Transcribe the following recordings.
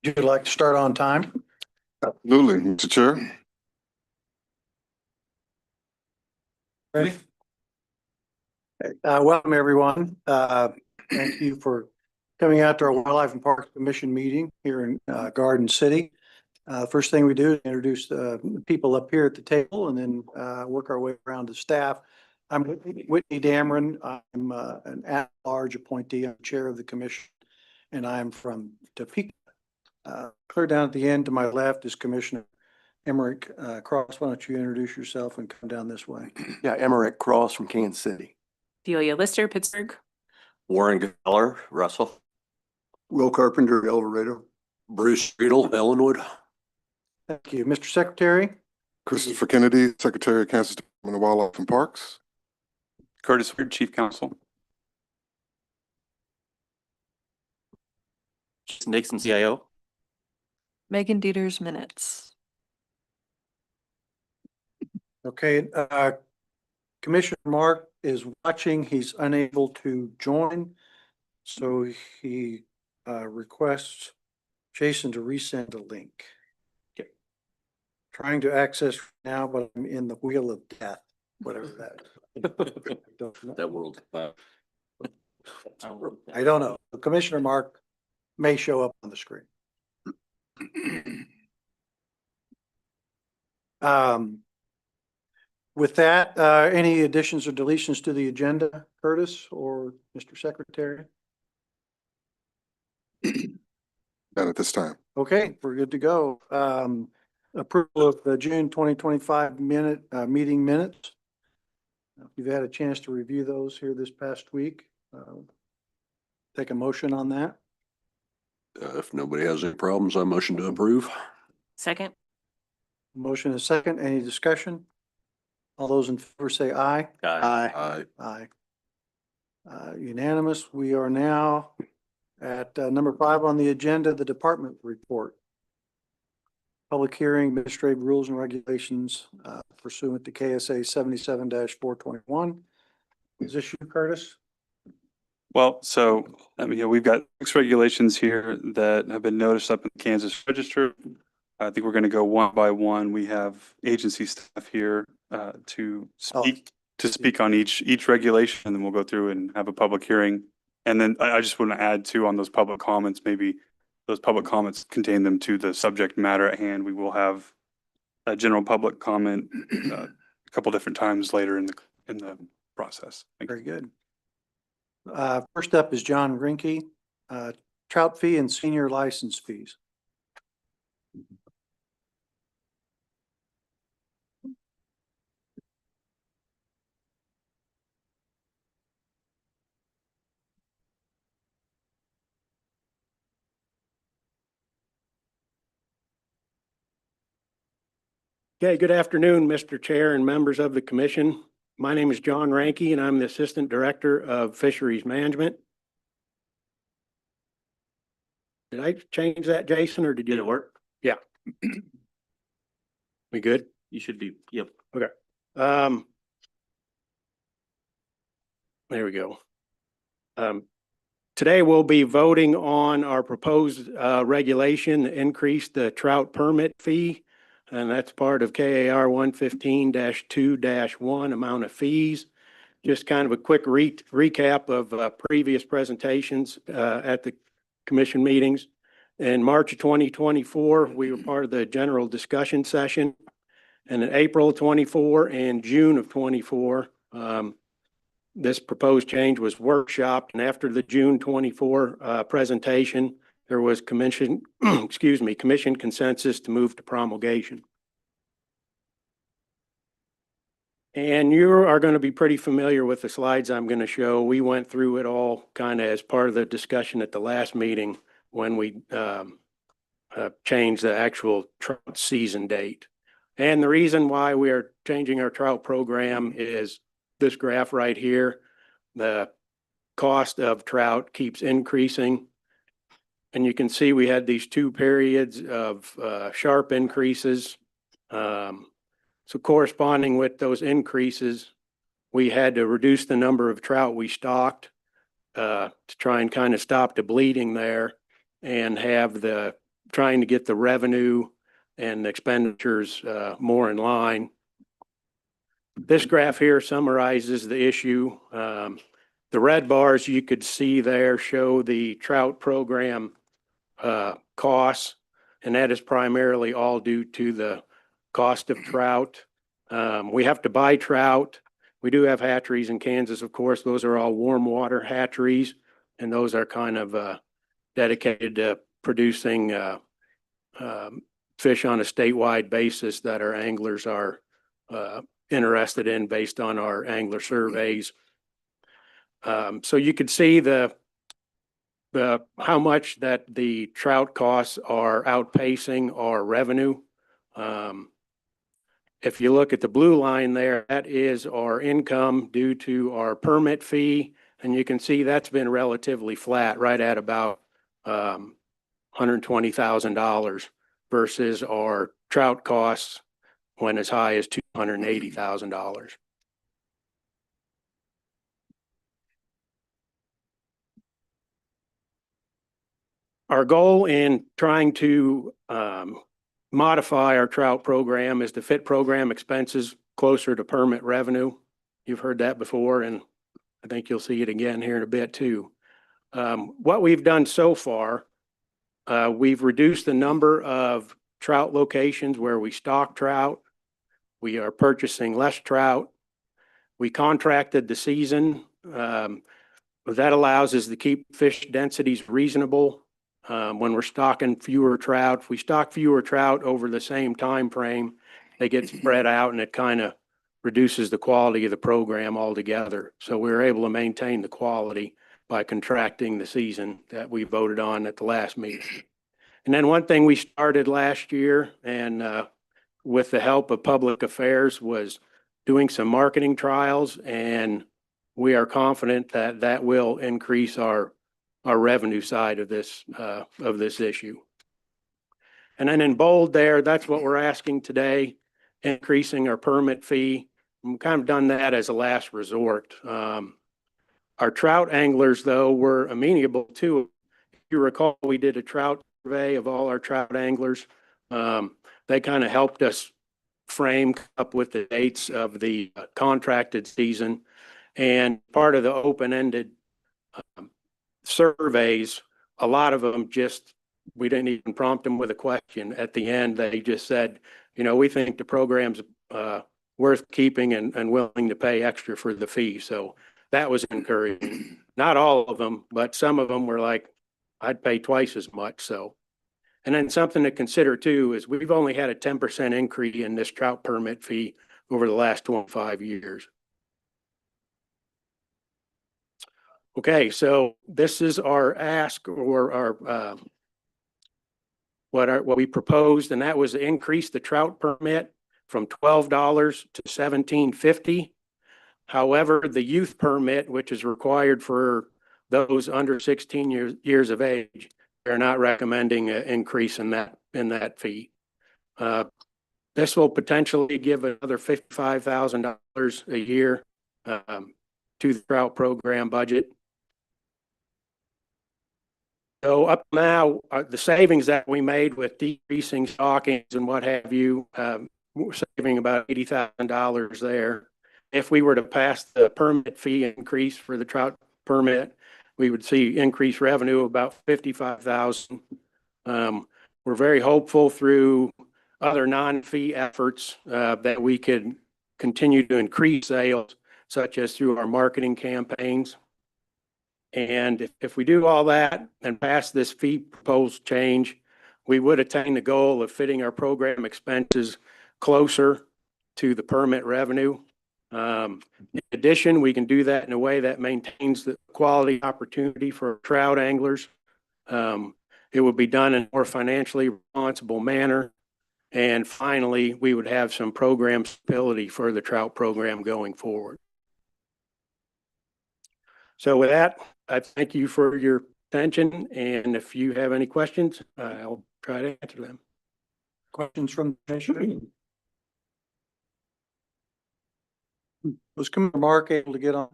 Would you like to start on time? Absolutely, Mr. Chair. Ready? Welcome, everyone. Thank you for coming out to our Wildlife and Parks Commission meeting here in Garden City. First thing we do is introduce the people up here at the table and then work our way around to staff. I'm Whitney Dameron. I'm an at-large appointee. I'm chair of the commission, and I'm from Topeka. Clear down at the end to my left is Commissioner Emerick Cross. Why don't you introduce yourself and come down this way? Yeah, Emerick Cross from Kansas City. Delia Lister, Pittsburgh. Warren Geller, Russell. Will Carpenter, El Dorado. Bruce Riedel, Ellenwood. Thank you. Mr. Secretary? Christopher Kennedy, Secretary of Kansas Department of Wildlife and Parks. Curtis Weird, Chief Counsel. Jason Dixon, CIO. Megan Dieters, minutes. Okay, Commissioner Mark is watching. He's unable to join. So he requests Jason to resend a link. Okay. Trying to access now, but I'm in the wheel of death, whatever that is. I don't know. That world. I don't know. Commissioner Mark may show up on the screen. With that, any additions or deletions to the agenda, Curtis or Mr. Secretary? Not at this time. Okay, we're good to go. Approval of the June 2025 meeting minutes. If you've had a chance to review those here this past week, take a motion on that. If nobody has any problems, I motion to approve. Second. Motion is second. Any discussion? All those in favor say aye. Aye. Aye. Unanimous. We are now at number 5 on the agenda, the department report. Public hearing, administrative rules and regulations pursuant to KSA 77-421. Is this you, Curtis? Well, so, we've got 6 regulations here that have been noticed up in the Kansas Register. I think we're going to go one by one. We have agency staff here to speak on each regulation, and then we'll go through and have a public hearing. And then I just want to add too on those public comments, maybe those public comments contain them to the subject matter at hand. We will have a general public comment a couple different times later in the process. Very good. First up is John Rinke, trout fee and senior license fees. Okay, good afternoon, Mr. Chair and members of the commission. My name is John Ranke and I'm the Assistant Director of Fisheries Management. Did I change that, Jason, or did Did it work? Yeah. We good? You should be, yep. Okay. There we go. Today we'll be voting on our proposed regulation to increase the trout permit fee. And that's part of KAR 115-2-1 amount of fees. Just kind of a quick recap of previous presentations at the commission meetings. In March of 2024, we were part of the general discussion session. And in April of 24 and June of 24, this proposed change was workshopped. And after the June 24 presentation, there was commission consensus to move to promulgation. And you are going to be pretty familiar with the slides I'm going to show. We went through it all kind of as part of the discussion at the last meeting when we changed the actual trout season date. And the reason why we are changing our trout program is this graph right here. The cost of trout keeps increasing. And you can see we had these 2 periods of sharp increases. So corresponding with those increases, we had to reduce the number of trout we stocked to try and kind of stop the bleeding there and have the trying to get the revenue and expenditures more in line. This graph here summarizes the issue. The red bars you could see there show the trout program costs, and that is primarily all due to the cost of trout. We have to buy trout. We do have hatcheries in Kansas, of course. Those are all warm water hatcheries, and those are kind of dedicated to producing fish on a statewide basis that our anglers are interested in based on our angler surveys. So you could see how much that the trout costs are outpacing our revenue. If you look at the blue line there, that is our income due to our permit fee. And you can see that's been relatively flat, right at about $120,000 versus our trout costs went as high as $280,000. Our goal in trying to modify our trout program is to fit program expenses closer to permit revenue. You've heard that before, and I think you'll see it again here in a bit too. What we've done so far, we've reduced the number of trout locations where we stock trout. We are purchasing less trout. We contracted the season. What that allows is to keep fish densities reasonable. When we're stocking fewer trout, if we stock fewer trout over the same time frame, they get spread out and it kind of reduces the quality of the program altogether. So we were able to maintain the quality by contracting the season that we voted on at the last meeting. And then one thing we started last year and with the help of public affairs was doing some marketing trials, and we are confident that that will increase our revenue side of this issue. And then in bold there, that's what we're asking today, increasing our permit fee. We've kind of done that as a last resort. Our trout anglers, though, were amenable to it. If you recall, we did a trout survey of all our trout anglers. They kind of helped us frame up with the dates of the contracted season. And part of the open-ended surveys, a lot of them just, we didn't even prompt them with a question. At the end, they just said, you know, we think the program's worth keeping and willing to pay extra for the fee. So that was encouraging. Not all of them, but some of them were like, I'd pay twice as much. So, and then something to consider too is we've only had a 10% increase in this trout permit fee over the last 25 years. Okay, so this is our ask or our what we proposed, and that was to increase the trout permit from $12 to $17.50. However, the youth permit, which is required for those under 16 years of age, they're not recommending an increase in that fee. This will potentially give another $55,000 a year to the trout program budget. So up now, the savings that we made with decreasing stockings and what have you, we're saving about $80,000 there. If we were to pass the permit fee increase for the trout permit, we would see increased revenue of about $55,000. We're very hopeful through other non-fee efforts that we could continue to increase sales, such as through our marketing campaigns. And if we do all that and pass this fee proposed change, we would attain the goal of fitting our program expenses closer to the permit revenue. In addition, we can do that in a way that maintains the quality opportunity for trout anglers. It would be done in a more financially responsible manner. And finally, we would have some program stability for the trout program going forward. So with that, I thank you for your attention. And if you have any questions, I'll try to answer them. Questions from the commission? Was Commissioner Mark able to get on?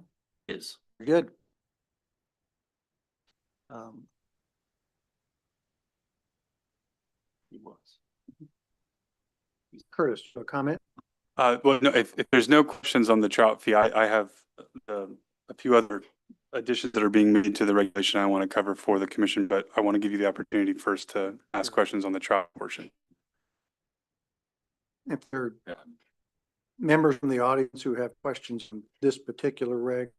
Is. Good. Curtis, a comment? Well, no, if there's no questions on the trout fee, I have a few other additions that are being made to the regulation I want to cover for the commission, but I want to give you the opportunity first to ask questions on the trout portion. If there are members from the audience who have questions on this particular reg,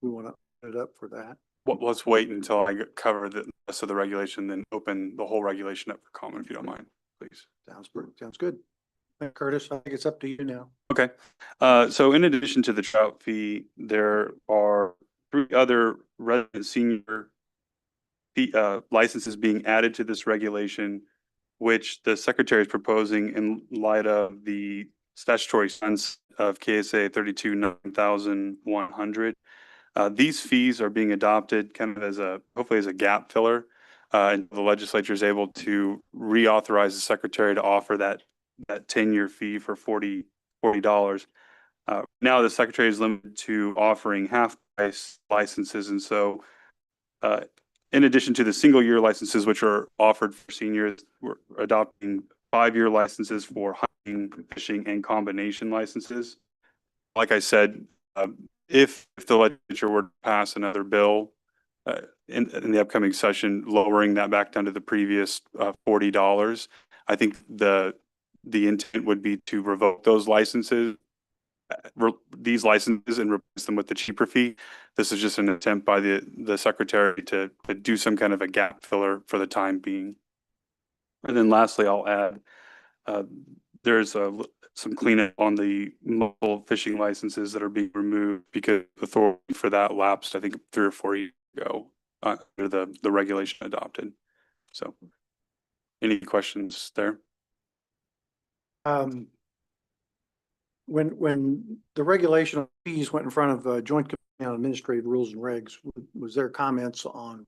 we want to open it up for that. Well, let's wait until I cover the rest of the regulation, then open the whole regulation up for comment, if you don't mind, please. Sounds good. Curtis, I think it's up to you now. Okay, so in addition to the trout fee, there are 3 other resident senior fee, licenses being added to this regulation, which the secretary is proposing in light of the statutory sense of KSA 329100. These fees are being adopted kind of as hopefully as a gap filler, and the legislature is able to reauthorize the secretary to offer that 10-year fee for $40. Now the secretary is limited to offering half price licenses. And so in addition to the single year licenses, which are offered for seniors, we're adopting 5-year licenses for hunting, fishing, and combination licenses. Like I said, if the legislature were to pass another bill in the upcoming session, lowering that back down to the previous $40, I think the intent would be to revoke those licenses, these licenses, and replace them with the cheaper fee. This is just an attempt by the secretary to do some kind of a gap filler for the time being. And then lastly, I'll add, there's some cleanup on the mobile fishing licenses that are being removed because authority for that lapsed, I think 3 or 4 years ago, under the regulation adopted. So any questions there? When the regulation of fees went in front of Joint Committee on Administrative Rules and Regs, was there comments on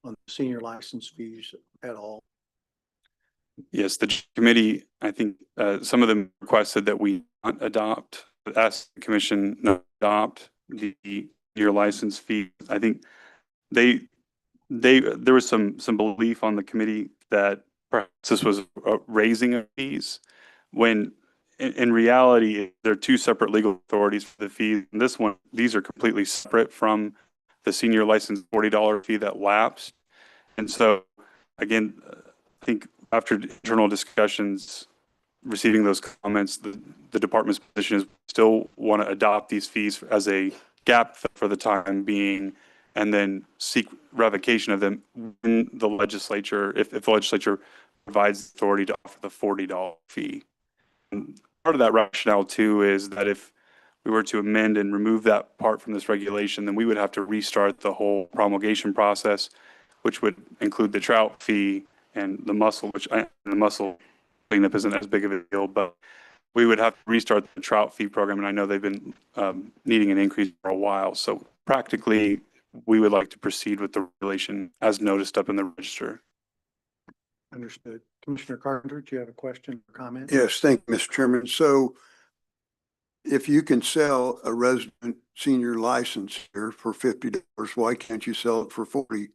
the senior license fees at all? Yes, the committee, I think some of them requested that we not adopt, ask the commission not adopt the year license fee. I think there was some belief on the committee that perhaps this was a raising of fees, when in reality, there are 2 separate legal authorities for the fee. And these are completely separate from the senior license $40 fee that lapsed. And so again, I think after internal discussions, receiving those comments, the department's position is still want to adopt these fees as a gap for the time being, and then seek revocation of them when the legislature, if the legislature provides authority to offer the $40 fee. And part of that rationale too is that if we were to amend and remove that part from this regulation, then we would have to restart the whole promulgation process, which would include the trout fee and the mussel, the mussel cleanup isn't as big of a deal, but we would have to restart the trout fee program. And I know they've been needing an increase for a while. So practically, we would like to proceed with the regulation as noticed up in the register. Understood. Commissioner Carpenter, do you have a question or comment? Yes, thank you, Mr. Chairman. So if you can sell a resident senior license here for $50, why can't you sell it for 40?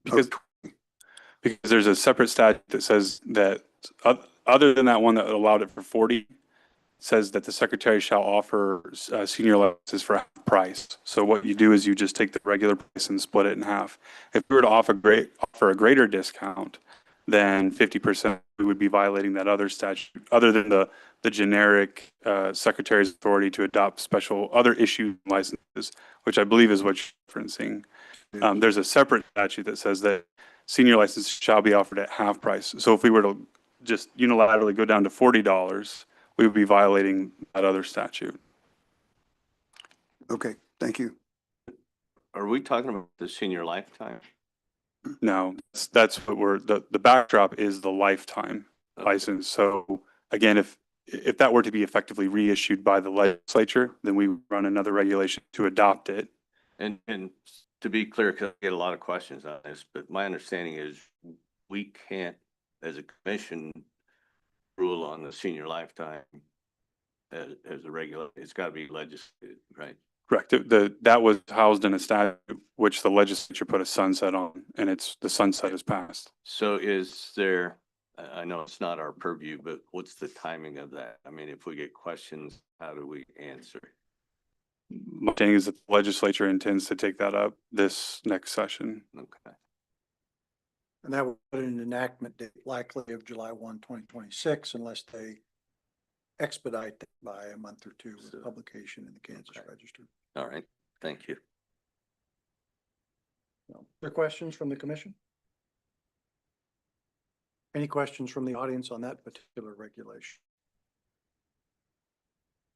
Because there's a separate statute that says that other than that one that allowed it for 40, says that the secretary shall offer senior licenses for half price. So what you do is you just take the regular price and split it in half. If we were to offer a greater discount than 50%, we would be violating that other statute, other than the generic secretary's authority to adopt special other issue licenses, which I believe is what you're referencing. There's a separate statute that says that senior license shall be offered at half price. So if we were to just unilaterally go down to $40, we would be violating that other statute. Okay, thank you. Are we talking about the senior lifetime? No, that's what the backdrop is the lifetime license. So again, if that were to be effectively reissued by the legislature, then we would run another regulation to adopt it. And to be clear, because I get a lot of questions on this, but my understanding is we can't, as a commission, rule on the senior lifetime as a regular. It's got to be legislated, right? Correct. That was housed in a statute which the legislature put a sunset on, and the sunset is passed. So is there, I know it's not our purview, but what's the timing of that? I mean, if we get questions, how do we answer? My understanding is that the legislature intends to take that up this next session. Okay. And that would put an enactment date likely of July 1, 2026, unless they expedite it by a month or two with publication in the Kansas Okay. Register. All right. Thank you. Other questions from the commission? Any questions from the audience on that particular regulation?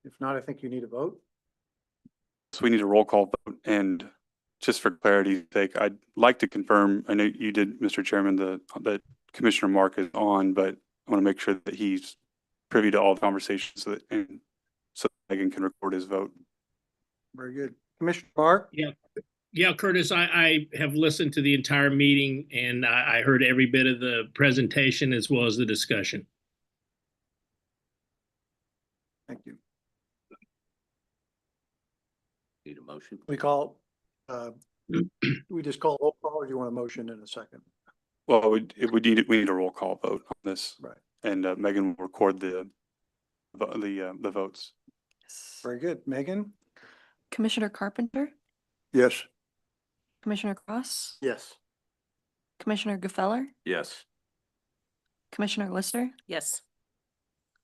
If not, I think you need a vote. So we need a roll call vote, and just for clarity's sake, I'd like to confirm, I know you did, Mr. Chairman, that Commissioner Mark is on, but I want to make sure that he's privy to all the conversations so that Megan can record his vote. Very good. Commissioner Mark? Yeah, Curtis, I have listened to the entire meeting and I heard every bit of the presentation as well as the discussion. Thank you. Need a motion? We call, we just call roll call, or do you want a motion in a second? Well, we need a roll call vote on this. Right. And Megan will record the votes. Very good. Megan? Commissioner Carpenter, Yes. Commissioner Cross, Yes. Commissioner Gefeller, Yes. Commissioner Lister, Yes.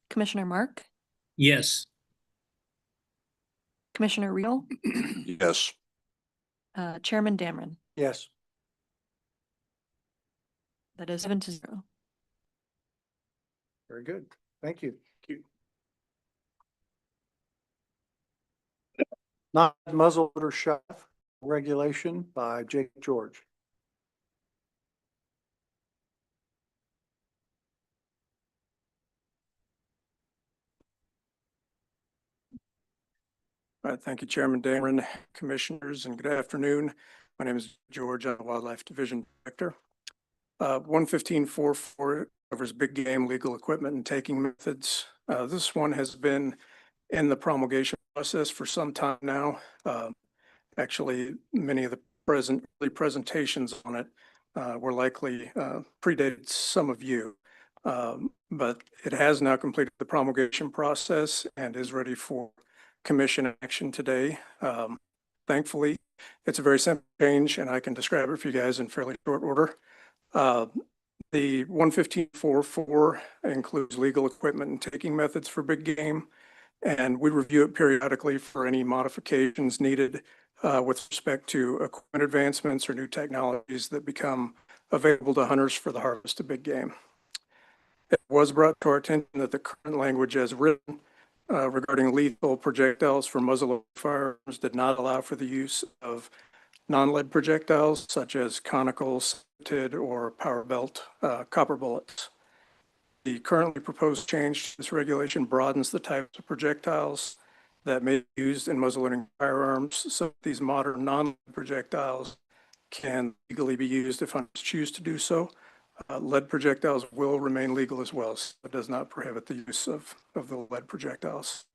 Commissioner Mark, Yes, Commissioner Riedel, Yes. Chairman Dameron. Yes. That is 7-0. Very good. Thank you. Not muzzleloader shot regulation by Jake George. All right, thank you, Chairman Dameron, Commissioners, and good afternoon. My name is George, I'm the Wildlife Division Director. 11544 covers big game legal equipment and taking methods. This one has been in the promulgation process for some time now. Actually, many of the early presentations on it were likely predated some of you. But it has now completed the promulgation process and is ready for commission action today. Thankfully, it's a very simple change and I can describe it for you guys in fairly short order. The 11544 includes legal equipment and taking methods for big game. And we review it periodically for any modifications needed with respect to equipment advancements or new technologies that become available to hunters for the harvest of big game. It was brought to our attention that the current language as written regarding lethal projectiles for muzzleloader firearms did not allow for the use of non-lead projectiles such as conicals, tin, or power belt copper bullets. The currently proposed change to this regulation broadens the types of projectiles that may be used in muzzleloading firearms, so these modern non-lead projectiles can legally be used if hunters choose to do so. Lead projectiles will remain legal as well, so it does not prohibit the use of the lead projectiles.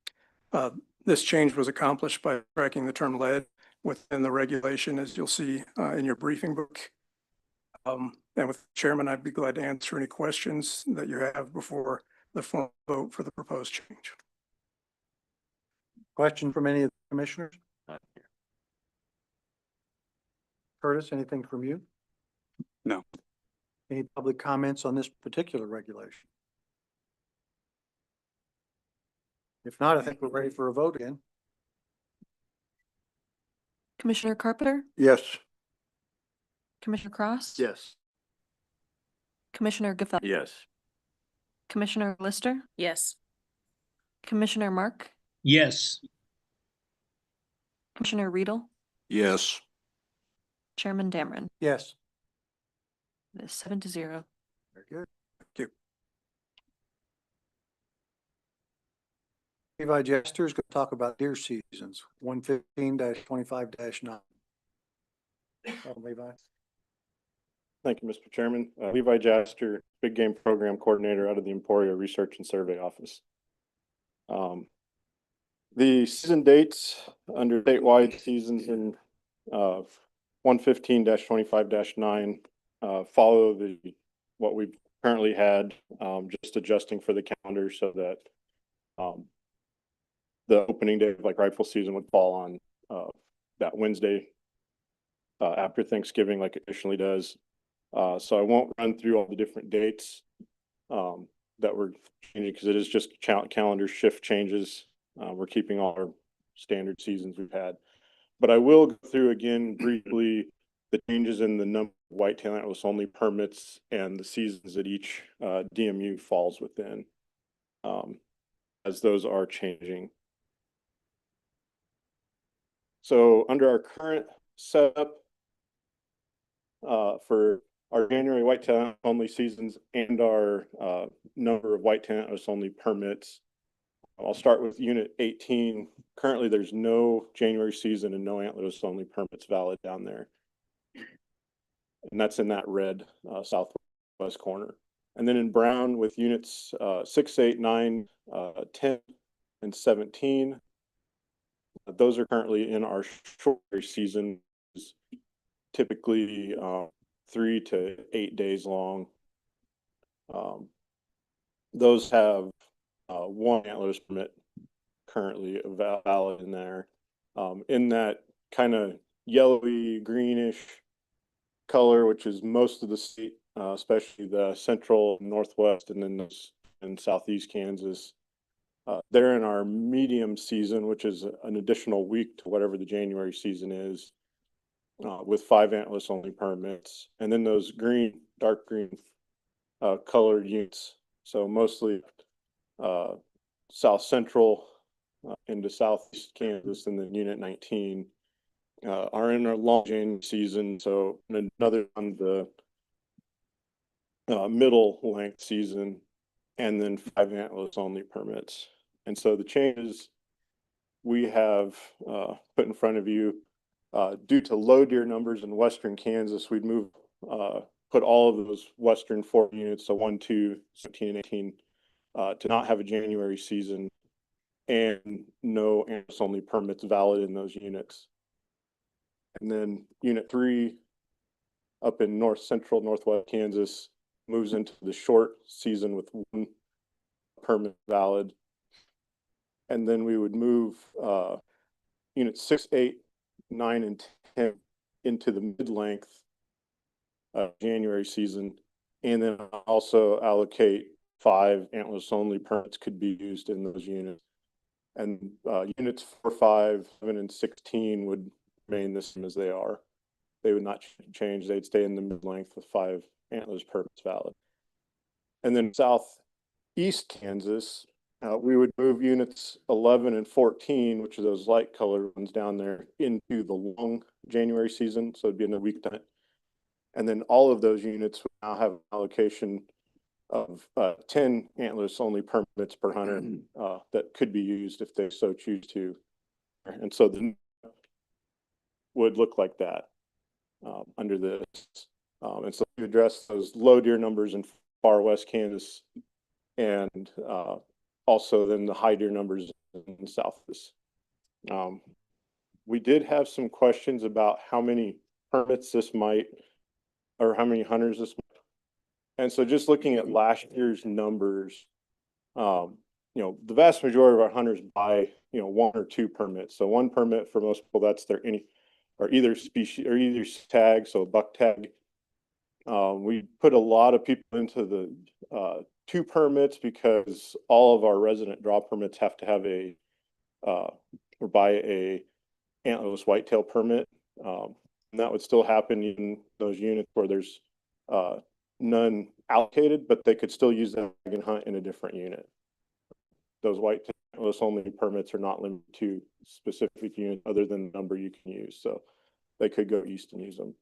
This change was accomplished by striking the term lead within the regulation, as you'll see in your briefing book. And with the Chairman, I'd be glad to answer any questions that you have before the formal vote for the proposed change. Question from any of the commissioners? Not here. Curtis, anything from you? No. Any public comments on this particular regulation? If not, I think we're ready for a vote again. Commissioner Carpenter, Yes. Commissioner Cross. Yes. Commissioner Gefeller, Yes. Commissioner Lister, Yes. Commissioner Mark, yes, Commissioner Riedel, Yes. Chairman Dameron. Yes. It is 7-0. Very good. Thank you. Levi Jester is going to talk about deer seasons, 115-25-9. Levi. Thank you, Mr. Chairman. Levi Jaster, Big Game Program Coordinator out of the Emporia Research and Survey Office. The season dates under statewide seasons in 115-25-9 follow what we've currently had, just adjusting for the calendar so that the opening day of like rifle season would fall on that Wednesday after Thanksgiving like it traditionally does. So I won't run through all the different dates that we're changing because it is just calendar shift changes. We're keeping all our standard seasons we've had. But I will go through again briefly the changes in the number of whitetail antlerless only permits and the seasons that each DMU falls within, as those are changing. So under our current setup for our January whitetail only seasons and our number of whitetail antlerless only permits, I'll start with Unit 18. Currently, there's no January season and no antlerless only permits valid down there. And that's in that red southwest corner. And then in brown with units 6, 8, 9, 10, and 17, those are currently in our short season, typically 3 to 8 days long. Those have one antlerless permit currently valid in there. In that kind of yellowy greenish color, which is most of the state, especially the central, northwest, and then those in southeast Kansas. They're in our medium season, which is an additional week to whatever the January season is, with 5 antlerless only permits. And then those green, dark green colored units, so mostly south central into southeast Kansas, and then Unit 19 are in our long January season. So another on the middle length season, and then 5 antlerless only permits. And so the changes we have put in front of you, due to low deer numbers in western Kansas, we'd move put all of those western 4 units, so 1, 2, 17, and 18, to not have a January season and no antlerless only permits valid in those units. And then Unit 3 up in north central northwest Kansas moves into the short season with 1 permit valid. And then we would move Units 6, 8, 9, and 10 into the mid-length January season, and then also allocate 5 antlerless only permits could be used in those units. And units 4, 5, 7, and 16 would remain the same as they are. They would not change. They'd stay in the mid-length with 5 antlerless permits valid. And then southeast Kansas, we would move units 11 and 14, which are those light colored ones down there, into the long January season. So it'd be in a week time. And then all of those units would now have an allocation of 10 antlerless only permits per hunter that could be used if they so choose to. And so the would look like that under this. And so we address those low deer numbers in far west Kansas, and also then the high deer numbers in southeast. We did have some questions about how many permits this might, or how many hunters this might. And so just looking at last year's numbers, you know, the vast majority of our hunters buy, you know, 1 or 2 permits. So 1 permit for most people, that's their either species or either tag, so buck tag. We put a lot of people into the 2 permits because all of our resident draw permits have to have a or buy a antlerless whitetail permit. And that would still happen in those units where there's none allocated, but they could still use that and hunt in a different unit. Those whitetail antlerless only permits are not limited to specific units other than the number you can use. So they could go east and use them.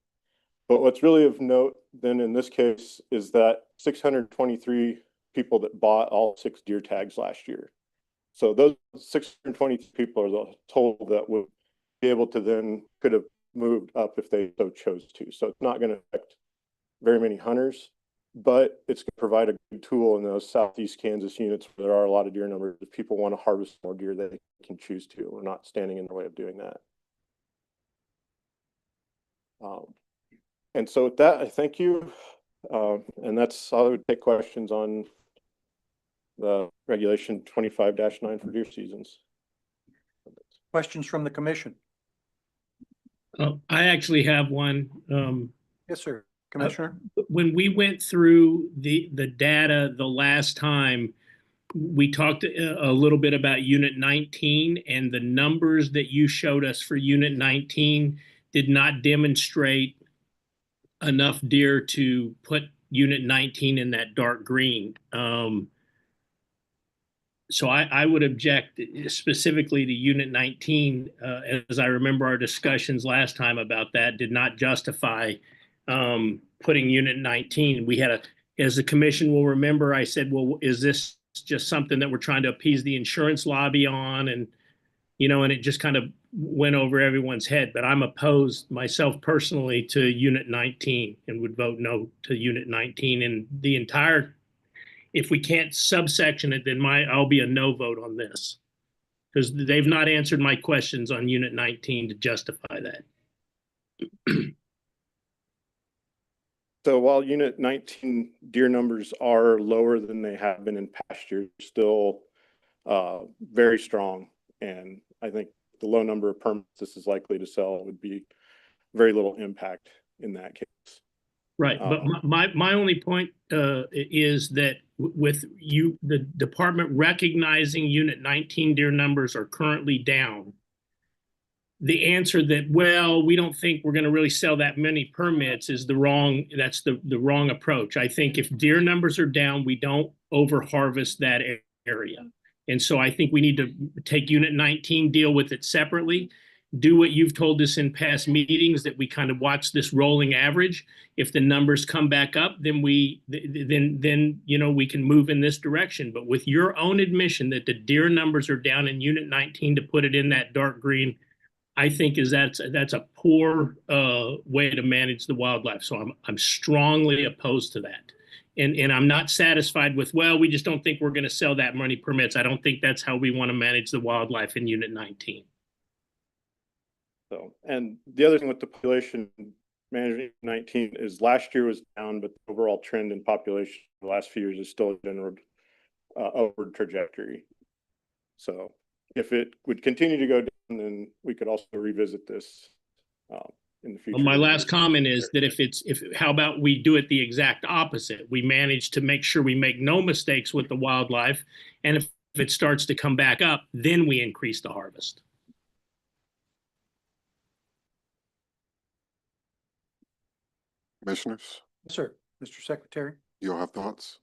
But what's really of note then in this case is that 623 people that bought all 6 deer tags last year. So those 620 people are the total that would be able to then could have moved up if they so chose to. So it's not going to affect very many hunters, but it's going to provide a good tool in those southeast Kansas units where there are a lot of deer numbers. If people want to harvest more deer, they can choose to. We're not standing in the way of doing that. And so with that, I thank you. And that's, I would take questions on the regulation 25-9 for deer seasons. Questions from the commission? I actually have one. Yes, sir. Commissioner? When we went through the data the last time, we talked a little bit about Unit 19, and the numbers that you showed us for Unit 19 did not demonstrate enough deer to put Unit 19 in that dark green. So I would object specifically to Unit 19, as I remember our discussions last time about that did not justify putting Unit 19. We had as the commission will remember, I said, well, is this just something that we're trying to appease the insurance lobby on? And, and it just kind of went over everyone's head. But I'm opposed myself personally to Unit 19 and would vote no to Unit 19 and the entire. If we can't subsection it, then I'll be a no vote on this because they've not answered my questions on Unit 19 to justify that. So while Unit 19 deer numbers are lower than they have been in past years, still very strong. And I think the low number of permits this is likely to sell would be very little impact in that case. Right, but my only point is that with the department recognizing Unit 19 deer numbers are currently down, the answer that, well, we don't think we're going to really sell that many permits is that's the wrong approach. I think if deer numbers are down, we don't over harvest that area. And so I think we need to take Unit 19, deal with it separately, do what you've told us in past meetings, that we kind of watch this rolling average. If the numbers come back up, then we can move in this direction. But with your own admission that the deer numbers are down in Unit 19 to put it in that dark green, I think that's a poor way to manage the wildlife. So I'm strongly opposed to that. And I'm not satisfied with, well, we just don't think we're going to sell that many permits. I don't think that's how we want to manage the wildlife in Unit 19. So, and the other thing with the population management 19 is last year was down, but the overall trend in population the last few years is still in upward trajectory. So if it would continue to go down, then we could also revisit this in the future. Well, my last comment is that how about we do it the exact opposite? We manage to make sure we make no mistakes with the wildlife. And if it starts to come back up, then we increase the harvest. Commissioners, Yes, sir. Mr. Secretary. you all have thoughts?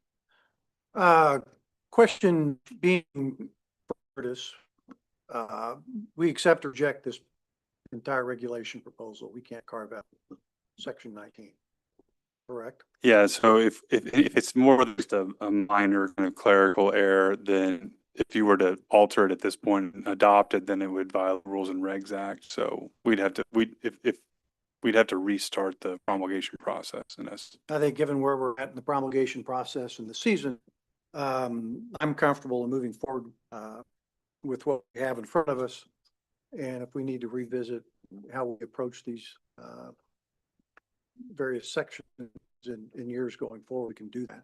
Question being Curtis, we accept or reject this entire regulation proposal. We can't carve out section 19, correct? Yeah, so if it's more than just a minor kind of clerical error, then if you were to alter it at this point and adopt it, then it would violate the Rules and Regs Act. So we'd have to restart the promulgation process in essence. I think given where we're at in the promulgation process and the season, I'm comfortable in moving forward with what we have in front of us. And if we need to revisit how we approach these various sections in years going forward, we can do that.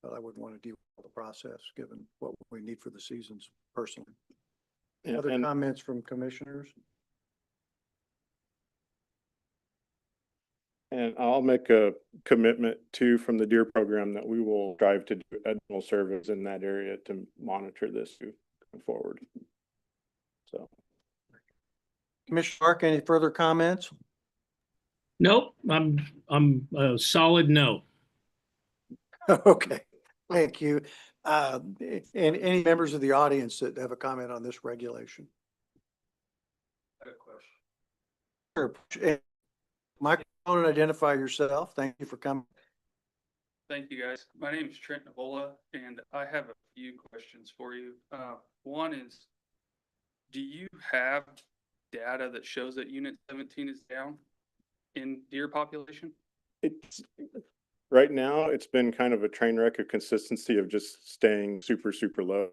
But I wouldn't want to deal with the process given what we need for the seasons personally. Other comments from commissioners? And I'll make a commitment too from the deer program that we will strive to do additional surveys in that area to monitor this going forward. So, Commissioner Mark, any further comments? Nope, I'm a solid no. Okay, thank you. And any members of the audience that have a comment on this regulation? I have a question. Sure. Microphone and identify yourself. Thank you for coming. Thank you, guys. My name is Trent Navola, and I have a few questions for you. One is, do you have data that shows that Unit 17 is down in deer population? Right now, it's been kind of a train wreck of consistency of just staying super, super low.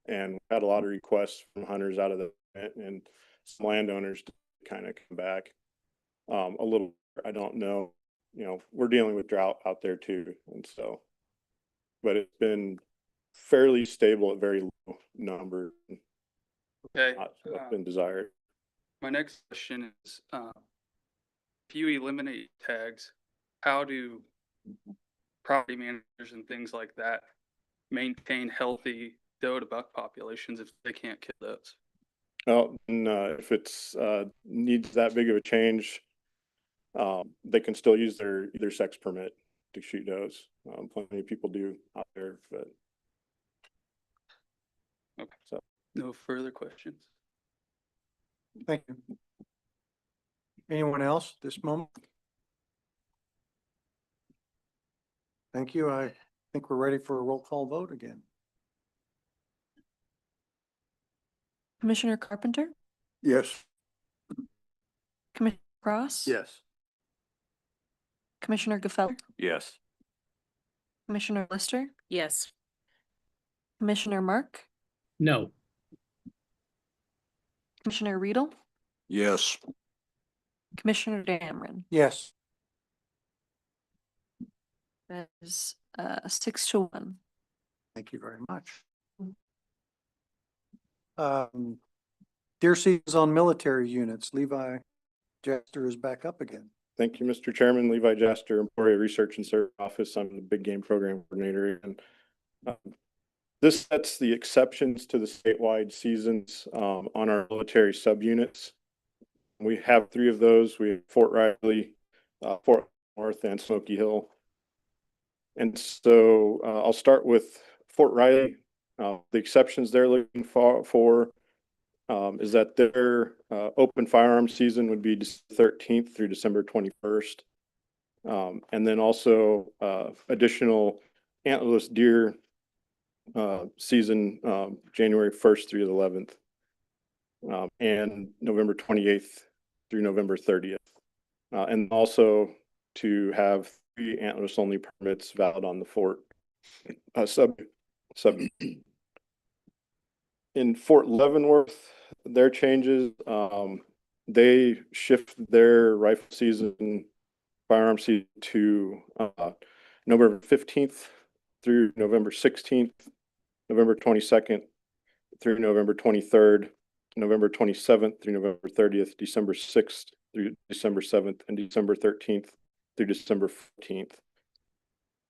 And we've had a lot of requests from hunters out of the event and some landowners to kind of come back a little. I don't know we're dealing with drought out there too. And so, but it's been fairly stable at very low numbers, Okay. not what's been desired. My next question is, if you eliminate tags, how do property managers and things like that maintain healthy doe to buck populations if they can't kill those? Well, and, if it's, needs that big of a change, they can still use their either sex permit to shoot does. Plenty of people do out there, but. Okay. So. No further questions. Thank you. Anyone else at this moment? Thank you. I think we're ready for a roll call vote again. Commissioner Carpenter, Yes. Commissioner Cross. Yes. Commissioner Gefeller, Yes. Commissioner Lister, Yes. Commissioner Mark, No. Commissioner Riedel, Yes. Commissioner Dameron. Yes. That is 6-1. Thank you very much. Deer seasons on military units. Levi Jester is back up again. Thank you, Mr. Chairman. Levi Jaster, Emporia Research and Service Office. I'm the big game program coordinator. And this sets the exceptions to the statewide seasons on our military subunits. We have 3 of those. We have Fort Riley, Fort North, and Smoky Hill. And so I'll start with Fort Riley. The exceptions they're looking for is that their open firearm season would be December 13th through December 21st. And then also additional antlerless deer season January 1st through the 11th, and November 28th through November 30th. And also to have 3 antlerless only permits valid on the fort sub. In Fort Leavenworth, their changes, they shift their rifle season, firearm season to November 15th through November 16th, November 22nd through November 23rd, November 27th through November 30th, December 6th through December 7th, and December 13th through December 14th.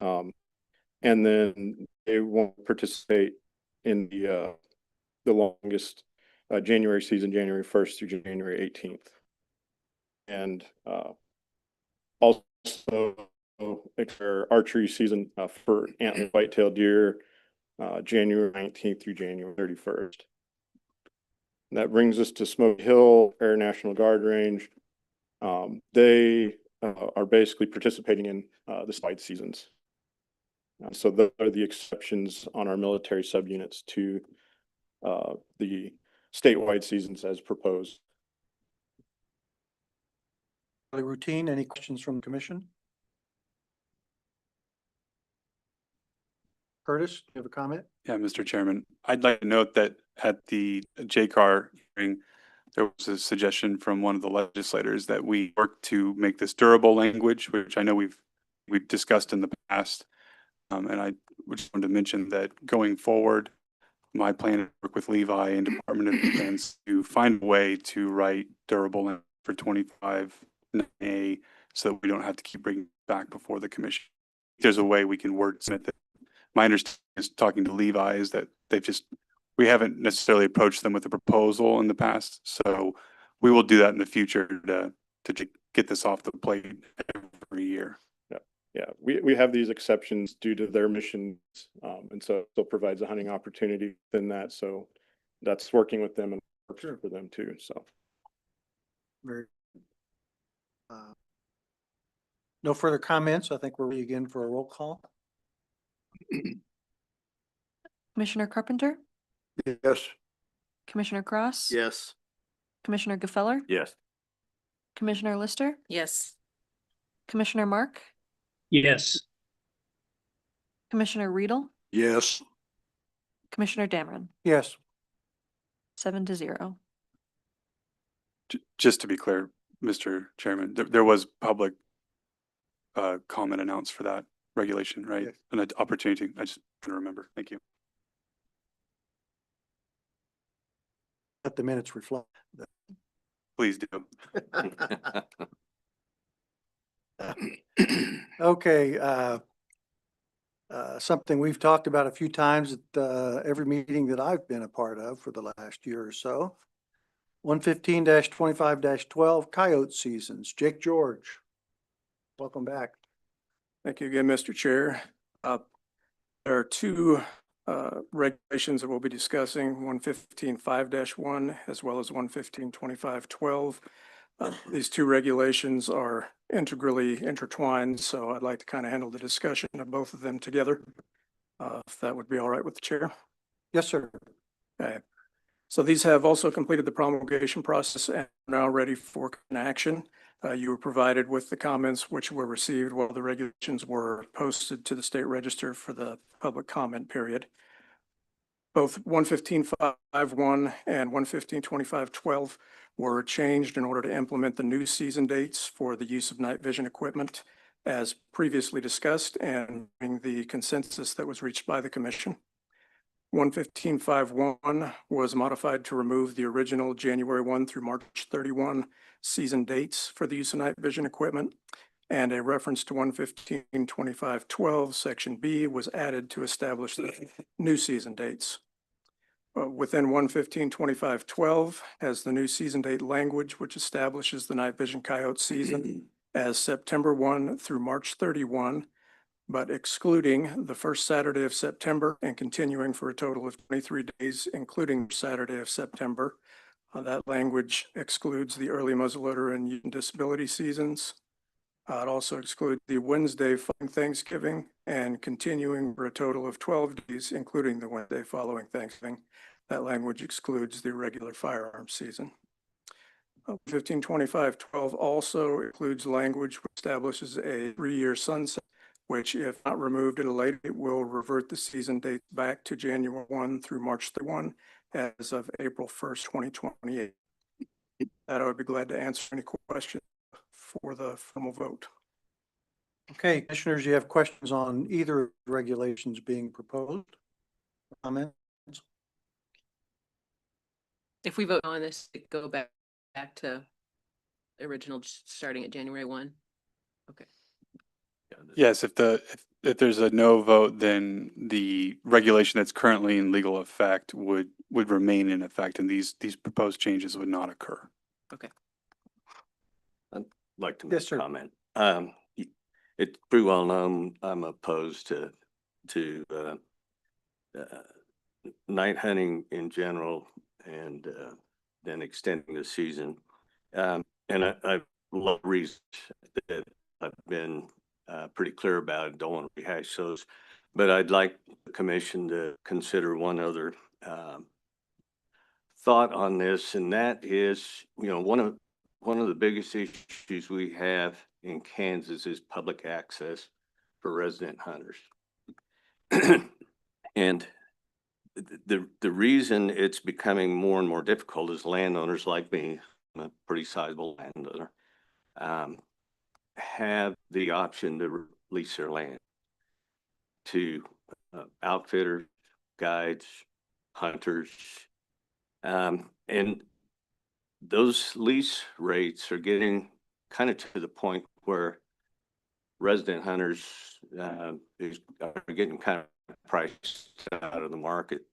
And then they won't participate in the longest January season, January 1st through January 18th. And also it's our archery season for antler whitetail deer, January 19th through January 31st. And that brings us to Smoky Hill Air National Guard Range. They are basically participating in the statewide seasons. So those are the exceptions on our military subunits to the statewide seasons as proposed. Routine, any questions from the commission? Curtis, do you have a comment? Yeah, Mr. Chairman, I'd like to note that at the JCAR hearing, there was a suggestion from one of the legislators that we work to make this durable language, which I know we've discussed in the past. And I just wanted to mention that going forward, my plan is to work with Levi and Department of Defense to find a way to write durable language for 25A so that we don't have to keep bringing it back before the commission. There's a way we can wordsmith it. My understanding is talking to Levi is that we haven't necessarily approached them with a proposal in the past. So we will do that in the future to get this off the plate every year. Yeah, we have these exceptions due to their missions, and so it still provides a hunting opportunity within that. So that's working with them and works for them too. So Very. No further comments. I think we're ready again for a roll call. Commissioner Carpenter, Yes. Commissioner Cross. Yes. Commissioner Gefeller, Yes. Commissioner Lister, Yes. Commissioner Mark, Yes. Commissioner Riedel, Yes. Commissioner Dameron. Yes. 7-0. Just to be clear, Mr. Chairman, there was public comment announced for that regulation, right? Yes. An opportunity. I just trying to remember. Thank you. Let the minutes reflect. Please do. Okay, something we've talked about a few times at every meeting that I've been a part of for the last year or so. 115-25-12 coyote seasons. Jake George, welcome back. Thank you again, Mr. Chair. There are two regulations that we'll be discussing, 115.5-1 as well as 115.25-12. These two regulations are integrally intertwined, so I'd like to kind of handle the discussion of both of them together. If that would be all right with the chair. Yes, sir. Okay. So these have also completed the promulgation process and are now ready for action. You were provided with the comments which were received while the regulations were posted to the state register for the public comment period. Both 115.5-1 and 115.25-12 were changed in order to implement the new season dates for the use of night vision equipment as previously discussed and the consensus that was reached by the commission. 115.5-1 was modified to remove the original January 1 through March 31 season dates for the use of night vision equipment, and a reference to 115.25-12 section B was added to establish the new season dates. Within 115.25-12 has the new season date language, which establishes the night vision coyote season as September 1 through March 31, but excluding the first Saturday of September and continuing for a total of 23 days, including Saturday of September. That language excludes the early muzzleloader and youth disability seasons. It also excludes the Wednesday following Thanksgiving and continuing for a total of 12 days, including the Wednesday following Thanksgiving. That language excludes the regular firearm season. 115.25-12 also includes language which establishes a 3-year sunset, which if not removed at a later date will revert the season date back to January 1 through March 31 as of April 1st, 2028. That I would be glad to answer any questions for the formal vote. Okay, commissioners, do you have questions on either regulations being proposed? Comments? If we vote on this, it go back to the original, starting at January 1. Okay. Yes, if there's a no vote, then the regulation that's currently in legal effect would remain in effect, and these proposed changes would not occur. Okay. I'd like to Yes, make sir. a comment. It's pretty well known I'm opposed to night hunting in general and then extending the season. And I've a lot of reasons that I've been pretty clear about it. Don't want to rehash those, but I'd like the commission to consider one other thought on this, and that is, one of the biggest issues we have in Kansas is public access for resident hunters. And the reason it's becoming more and more difficult is landowners like me, I'm a pretty sizable landowner, have the option to lease their land to outfitters, guides, hunters, and those lease rates are getting kind of to the point where resident hunters are getting kind of priced out of the market.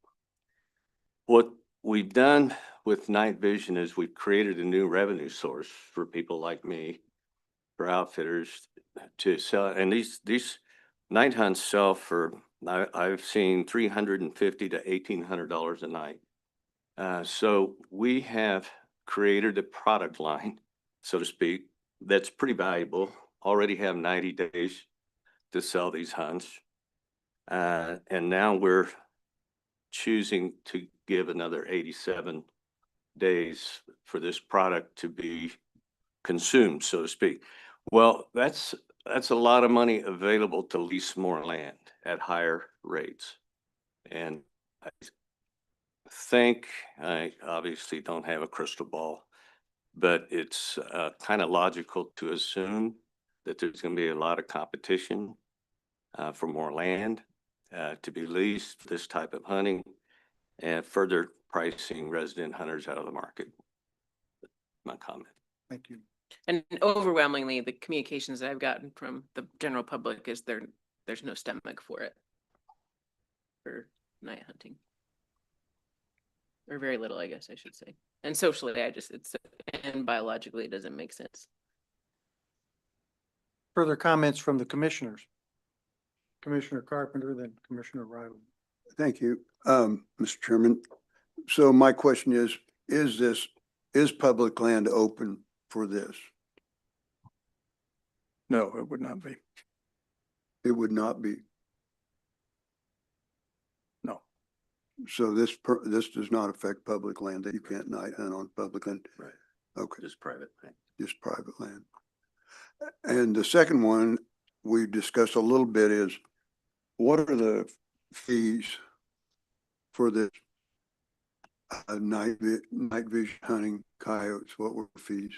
What we've done with night vision is we've created a new revenue source for people like me, for outfitters to sell. And these night hunts sell for, I've seen $350 to $1,800 a night. So we have created a product line, so to speak, that's pretty valuable. Already have 90 days to sell these hunts. And now we're choosing to give another 87 days for this product to be consumed, so to speak. Well, that's a lot of money available to lease more land at higher rates. And I obviously don't have a crystal ball, but it's kind of logical to assume that there's gonna be a lot of competition for more land to be leased for this type of hunting and further pricing resident hunters out of the market. My comment. Thank you. And overwhelmingly, the communications that I've gotten from the general public is there's no stomach for it. For night hunting. Or very little, I guess I should say. And socially, and biologically, it doesn't make sense. Further comments from the commissioners? Commissioner Carpenter, then Commissioner Riley. Thank you, Mr. Chairman. So my question is public land open for this? No, it would not be. It would not be. No. So this does not affect public land, that you can't night hunt on public land? Right. Okay, Just private land. just private land. And the second one we discussed a little bit is, what are the fees for this night vision hunting coyotes? What were the fees?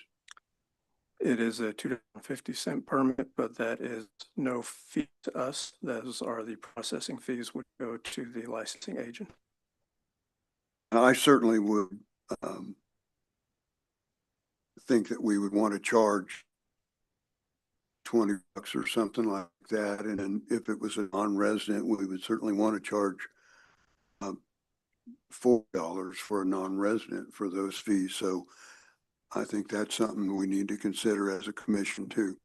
It is a $2.50 permit, but that is no fee to us. Those are the processing fees which go to the licensing agent. I certainly would think that we would want to charge $20 or something like that. And then if it was a non-resident, we would certainly want to charge $4 for a non-resident for those fees. So I think that's something we need to consider as a commission too.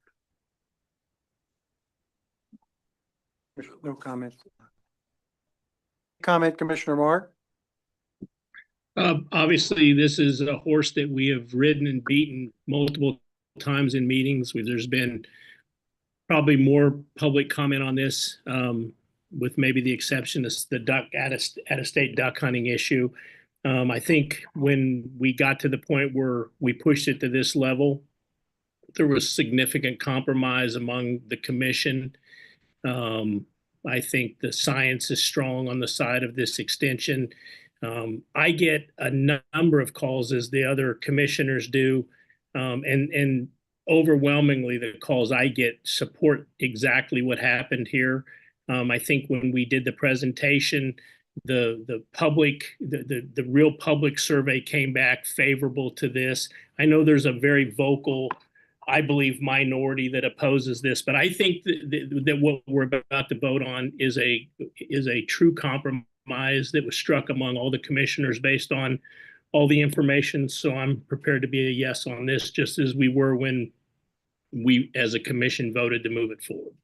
No comment. Comment, Commissioner Mark? Obviously, this is a horse that we have ridden and beaten multiple times in meetings. There's been probably more public comment on this, with maybe the exception of the duck out-of-state duck hunting issue. I think when we got to the point where we pushed it to this level, there was significant compromise among the commission. I think the science is strong on the side of this extension. I get a number of calls, as the other commissioners do, and overwhelmingly the calls I get support exactly what happened here. I think when we did the presentation, the real public survey came back favorable to this. I know there's a very vocal, I believe, minority that opposes this, but I think that what we're about to vote on is a true compromise that was struck among all the commissioners based on all the information. So I'm prepared to be a yes on this, just as we were when we as a commission voted to move it forward.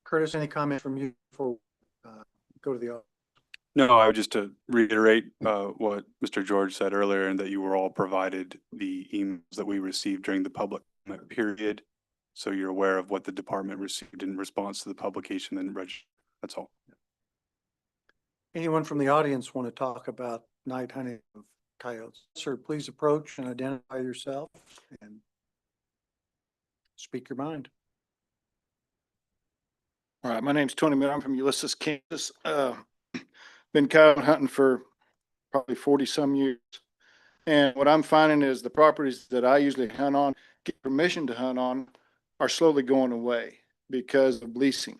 Curtis, any comment from you before go to the audience? No, I would just to reiterate what Mr. George said earlier, and that you were all provided the emails that we received during the public comment period. So you're aware of what the department received in response to the publication and register. That's all. Anyone from the audience want to talk about night hunting of coyotes? Sir, please approach and identify yourself and speak your mind. All right, my name's Tony Miller. I'm from Ulysses, Kansas. Been coyote hunting for probably 40 some years. And what I'm finding is the properties that I usually hunt on, get permission to hunt on, are slowly going away because of leasing.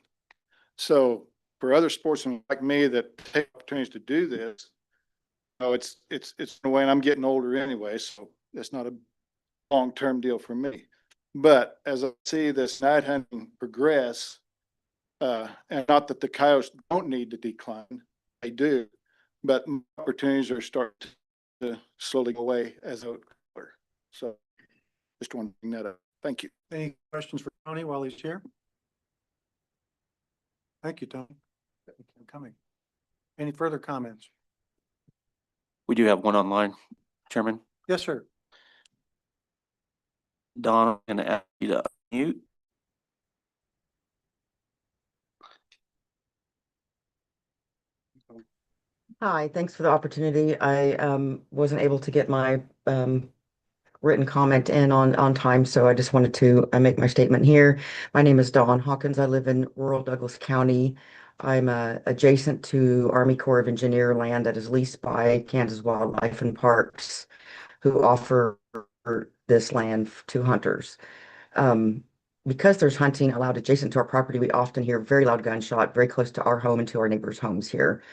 So for other sportsmen like me that take opportunities to do this, it's in a way, and I'm getting older anyway, so it's not a long-term deal for me. But as I see this night hunting progress, and not that the coyotes don't need to decline, they do, but opportunities are starting to slowly go away as a color. So just want to bring that up. Thank you. Any questions for Tony while he's here? Thank you, Tony. Thank you for coming. Any further comments? We do have one online, Chairman. Yes, sir. Don, I'm going to ask you to unmute. Hi, thanks for the opportunity. I wasn't able to get my written comment in on time, so I just wanted to make my statement here. My name is Dawn Hawkins. I live in rural Douglas County. I'm adjacent to Army Corps of Engineer land that is leased by Kansas Wildlife and Parks, who offer this land to hunters. Because there's hunting allowed adjacent to our property, we often hear very loud gunshot very close to our home and to our neighbors' homes here.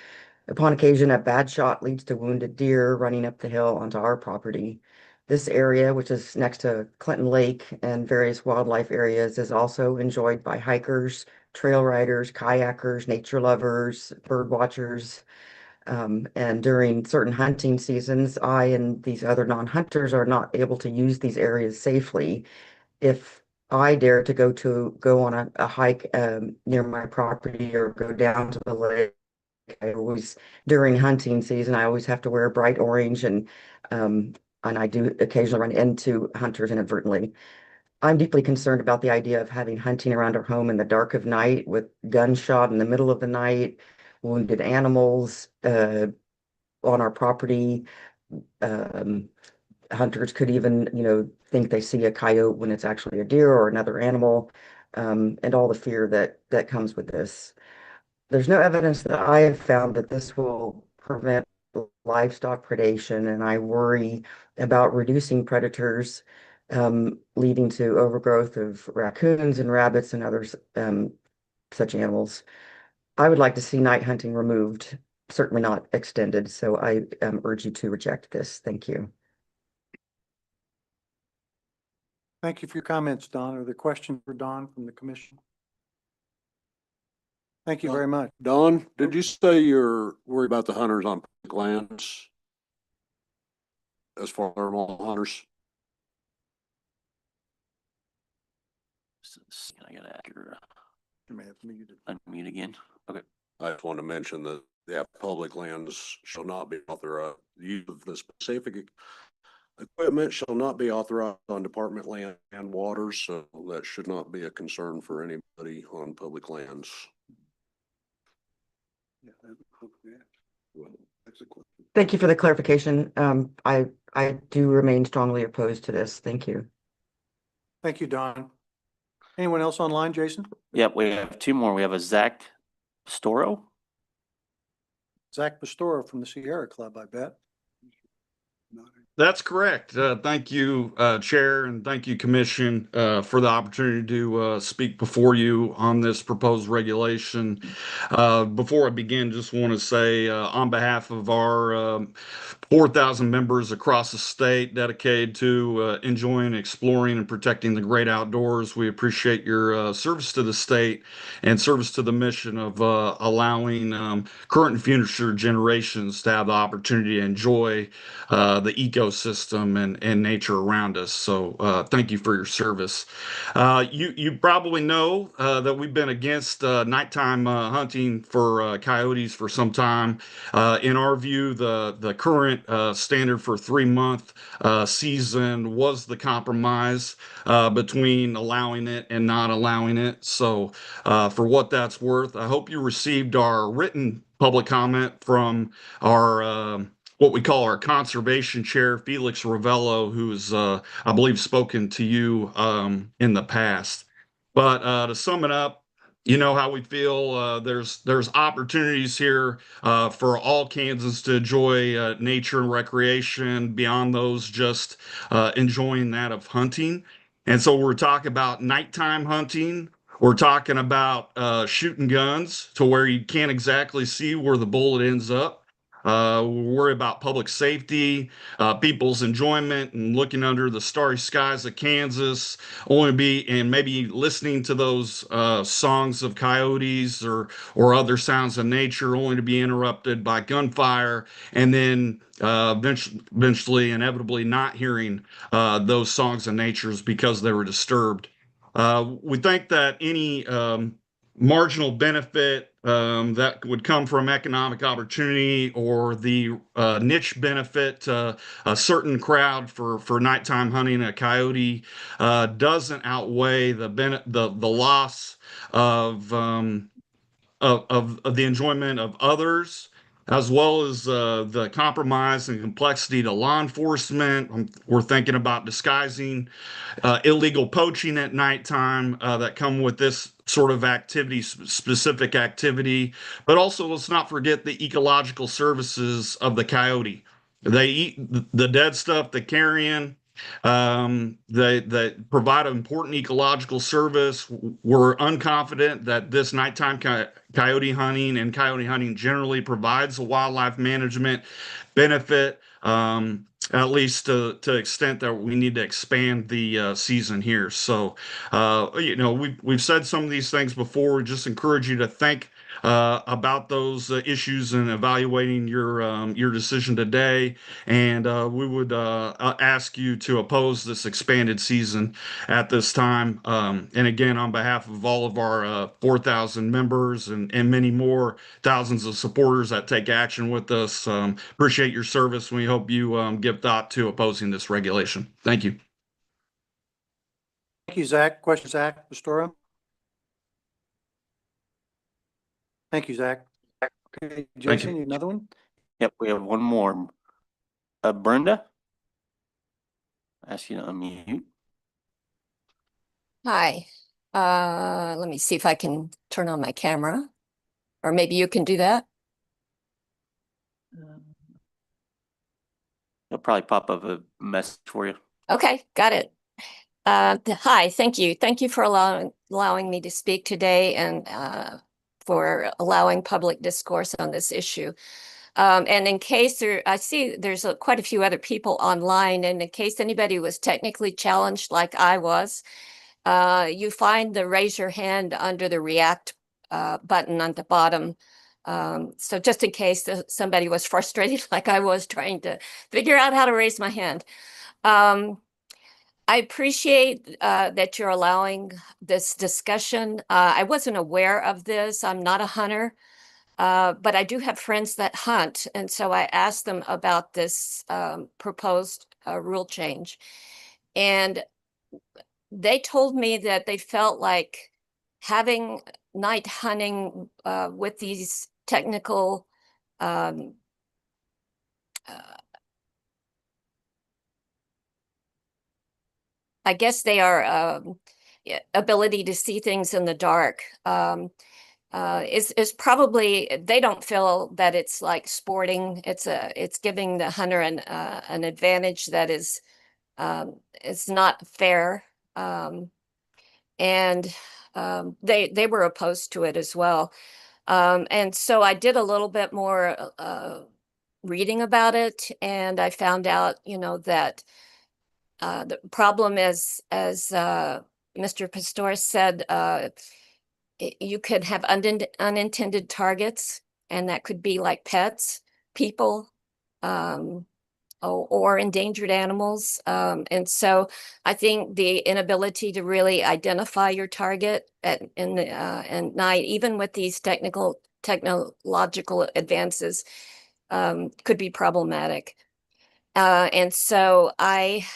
Upon occasion, a bad shot leads to wounded deer running up the hill onto our property. This area, which is next to Clinton Lake and various wildlife areas, is also enjoyed by hikers, trail riders, kayakers, nature lovers, bird watchers. And during certain hunting seasons, I and these other non-hunters are not able to use these areas safely. If I dare to go on a hike near my property or go down to the lake, during hunting season, I always have to wear bright orange and I do occasionally run into hunters inadvertently. I'm deeply concerned about the idea of having hunting around our home in the dark of night with gunshot in the middle of the night, wounded animals on our property. Hunters could even, think they see a coyote when it's actually a deer or another animal, and all the fear that comes with this. There's no evidence that I have found that this will prevent livestock predation, and I worry about reducing predators, leading to overgrowth of raccoons and rabbits and others, such animals. I would like to see night hunting removed, certainly not extended, so I urge you to reject this. Thank you. Thank you for your comments, Don. Are there questions for Don from the commission? Thank you very much. Don, did you say you're worried about the hunters on public lands? As far as thermal hunters? I gotta add your, You may have muted. unmute again. Okay. I just want to mention that, yeah, public lands shall not be authorized. Use of the specific equipment shall not be authorized on department land and waters, so that should not be a concern for anybody on public lands. Thank you for the clarification. I do remain strongly opposed to this. Thank you. Thank you, Don. Anyone else online, Jason? Yep, we have two more. We have a Zach Storo. Zach Pastora from the Sierra Club, I bet. That's correct. Thank you, Chair, and thank you, Commission, for the opportunity to speak before you on this proposed regulation. Before I begin, just want to say on behalf of our 4,000 members across the state dedicated to enjoying, exploring, and protecting the great outdoors, we appreciate your service to the state and service to the mission of allowing current and future generations to have the opportunity to enjoy the ecosystem and nature around us. So thank you for your service. You probably know that we've been against nighttime hunting for coyotes for some time. In our view, the current standard for 3-month season was the compromise between allowing it and not allowing it. So for what that's worth, I hope you received our written public comment from our what we call our conservation chair, Felix Ravello, who's, I believe, spoken to you in the past. But to sum it up, you know how we feel. There's opportunities here for all Kansans to enjoy nature and recreation beyond those just enjoying that of hunting. And so we're talking about nighttime hunting. We're talking about shooting guns to where you can't exactly see where the bullet ends up. We worry about public safety, people's enjoyment, and looking under the starry skies of Kansas. Maybe listening to those songs of coyotes or other sounds of nature, only to be interrupted by gunfire, and then eventually, inevitably, not hearing those songs of nature because they were disturbed. We think that any marginal benefit that would come from economic opportunity or the niche benefit to a certain crowd for nighttime hunting a coyote doesn't outweigh the loss of the enjoyment of others, as well as the compromise and complexity to law enforcement. We're thinking about disguising illegal poaching at nighttime that come with this sort of activity, specific activity. But also, let's not forget the ecological services of the coyote. They eat the dead stuff, the carrion, They provide an important ecological service. We're unconfident that this nighttime coyote hunting and coyote hunting generally provides a wildlife management benefit, at least to extent that we need to expand the season here. So, we've said some of these things before. We just encourage you to think about those issues and evaluating your decision today. And we would ask you to oppose this expanded season at this time. And again, on behalf of all of our 4,000 members and many more thousands of supporters that take action with us, appreciate your service. We hope you give thought to opposing this regulation. Thank you. Thank you, Zach. Question, Zach Pastora? Thank you, Zach. Okay, Jason, you another one? Yep, we have one more. Brenda? Ask you to unmute. Hi. Let me see if I can turn on my camera, or maybe you can do that. It'll probably pop up a message for you. Okay, got it. Hi, thank you. Thank you for allowing me to speak today and for allowing public discourse on this issue. And in case I see there's quite a few other people online, and in case anybody was technically challenged like I was, you find the raise your hand under the react button on the bottom. So just in case somebody was frustrated like I was trying to figure out how to raise my hand. I appreciate that you're allowing this discussion. I wasn't aware of this. I'm not a hunter, but I do have friends that hunt. And so I asked them about this proposed rule change. And they told me that they felt like having night hunting with these technical I guess they are ability to see things in the dark is probably, they don't feel that it's like sporting. It's giving the hunter an advantage that is not fair. And they were opposed to it as well. And so I did a little bit more reading about it, and I found out, that the problem is, as Mr. Pastor said, you could have unintended targets, and that could be like pets, people, or endangered animals. And so I think the inability to really identify your target at night, even with these technological advances, could be problematic. And so I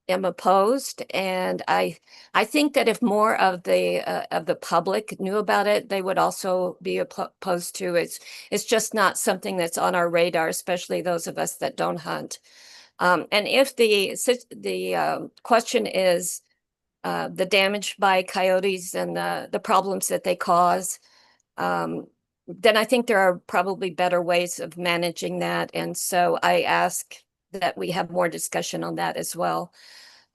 am opposed, and I think that if more of the public knew about it, they would also be opposed to it. It's just not something that's on our radar, especially those of us that don't hunt. And if the question is the damage by coyotes and the problems that they cause, then I think there are probably better ways of managing that. And so I ask that we have more discussion on that as well.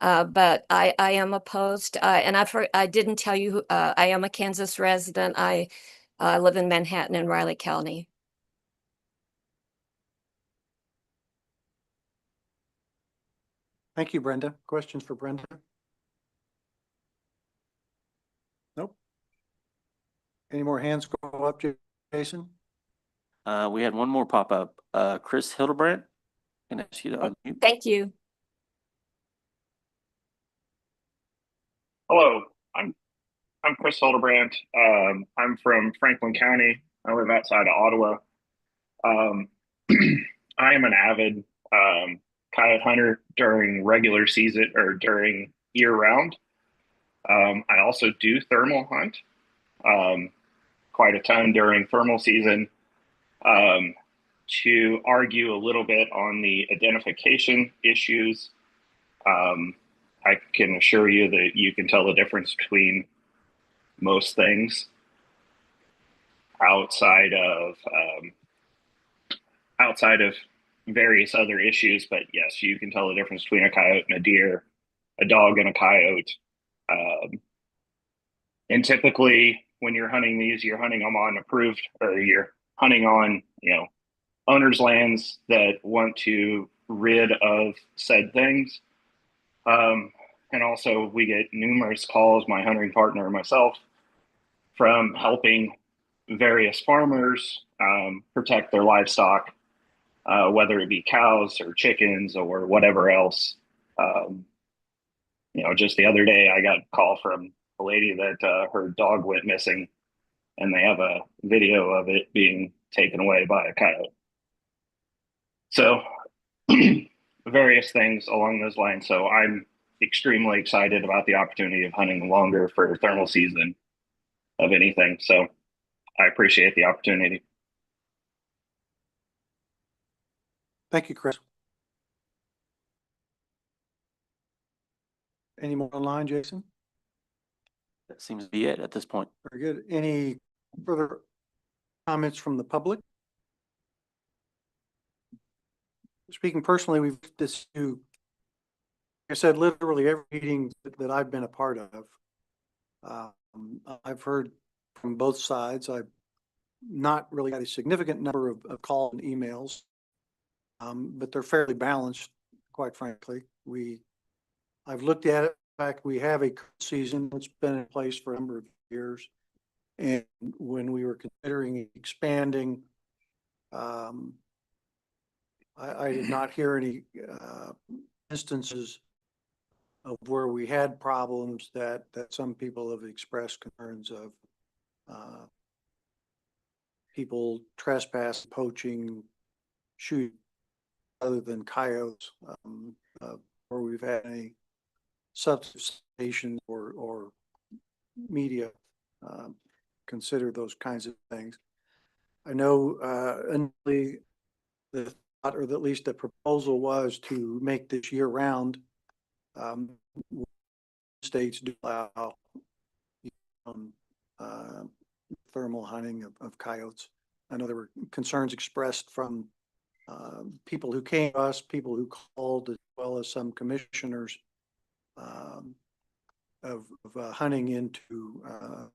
But I am opposed. And I didn't tell you, I am a Kansas resident. I live in Manhattan and Riley County. Thank you, Brenda. Questions for Brenda? Nope. Any more hands go up, Jason? We had one more pop up. Chris Hildebrandt, can I ask you to unmute? Thank you. Hello, I'm Chris Hildebrandt. I'm from Franklin County. I live outside of Ottawa. I am an avid coyote hunter during regular season or during year round. I also do thermal hunt quite a ton during thermal season. To argue a little bit on the identification issues, I can assure you that you can tell the difference between most things outside of various other issues, but yes, you can tell the difference between a coyote and a deer, a dog and a coyote. And typically when you're hunting these, you're hunting them on approved, or you're hunting on, owners' lands that want to rid of said things. And also we get numerous calls, my hunting partner and myself, from helping various farmers protect their livestock, whether it be cows or chickens or whatever else. Just the other day, I got a call from a lady that her dog went missing, and they have a video of it being taken away by a coyote. So various things along those lines. So I'm extremely excited about the opportunity of hunting longer for thermal season of anything. So I appreciate the opportunity. Thank you, Chris. Any more online, Jason? That seems to be it at this point. Very good. Any further comments from the public? Speaking personally, we've this to, like I said, literally every meeting that I've been a part of. I've heard from both sides. I've not really had a significant number of calls and emails, but they're fairly balanced, quite frankly. I've looked at it. In fact, we have a season that's been in place for a number of years. And when we were considering expanding, I did not hear any instances of where we had problems that some people have expressed concerns of people trespassing, poaching, shooting, other than coyotes, where we've had any substation or media consider those kinds of things. I know initially the thought, or at least the proposal, was to make this year round. States do allow thermal hunting of coyotes. I know there were concerns expressed from people who came to us, people who called, as well as some commissioners, of hunting into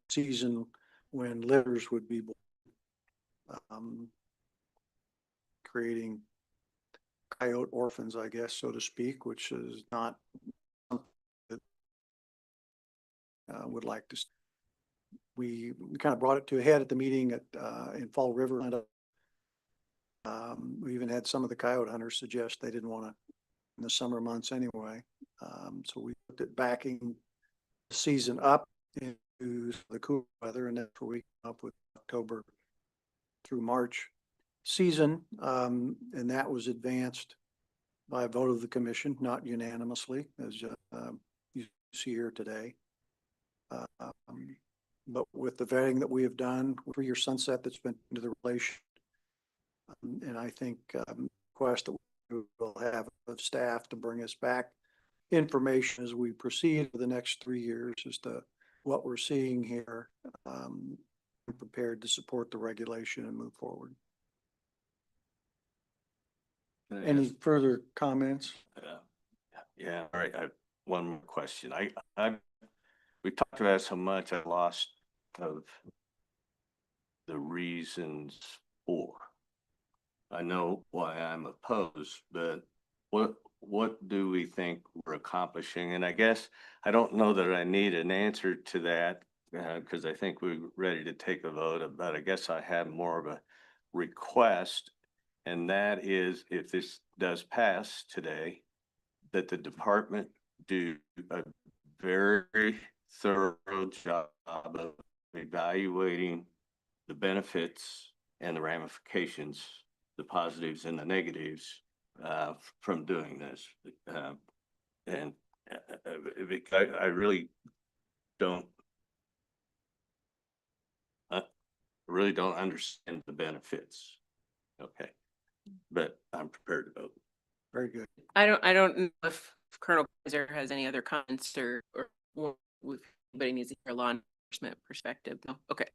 season when litters would be born, creating coyote orphans, I guess, so to speak, which is not something that would like to. We kind of brought it to a head at the meeting at in Fall River. We even had some of the coyote hunters suggest they didn't want to in the summer months anyway. So we looked at backing the season up into the cool weather, and that's where we come up with October through March season. And that was advanced by a vote of the commission, not unanimously, as you see here today. But with the vetting that we have done, 3-year sunset that's been into the relation, and I think request that we will have of staff to bring us back information as we proceed for the next 3 years as to what we're seeing here. I'm prepared to support the regulation and move forward. Any further comments? Yeah, all right. One more question. We talked about it so much, I lost of the reasons for. I know why I'm opposed, but what do we think we're accomplishing? And I guess I don't know that I need an answer to that because I think we're ready to take a vote, but I guess I have more of a request, and that is, if this does pass today, that the department do a very thorough job of evaluating the benefits and the ramifications, the positives and the negatives from doing this. And I really don't understand the benefits. Okay, but I'm prepared to vote. Very good. I don't know if Colonel Kaiser has any other comments or if anybody needs to hear a law enforcement perspective. No? Okay.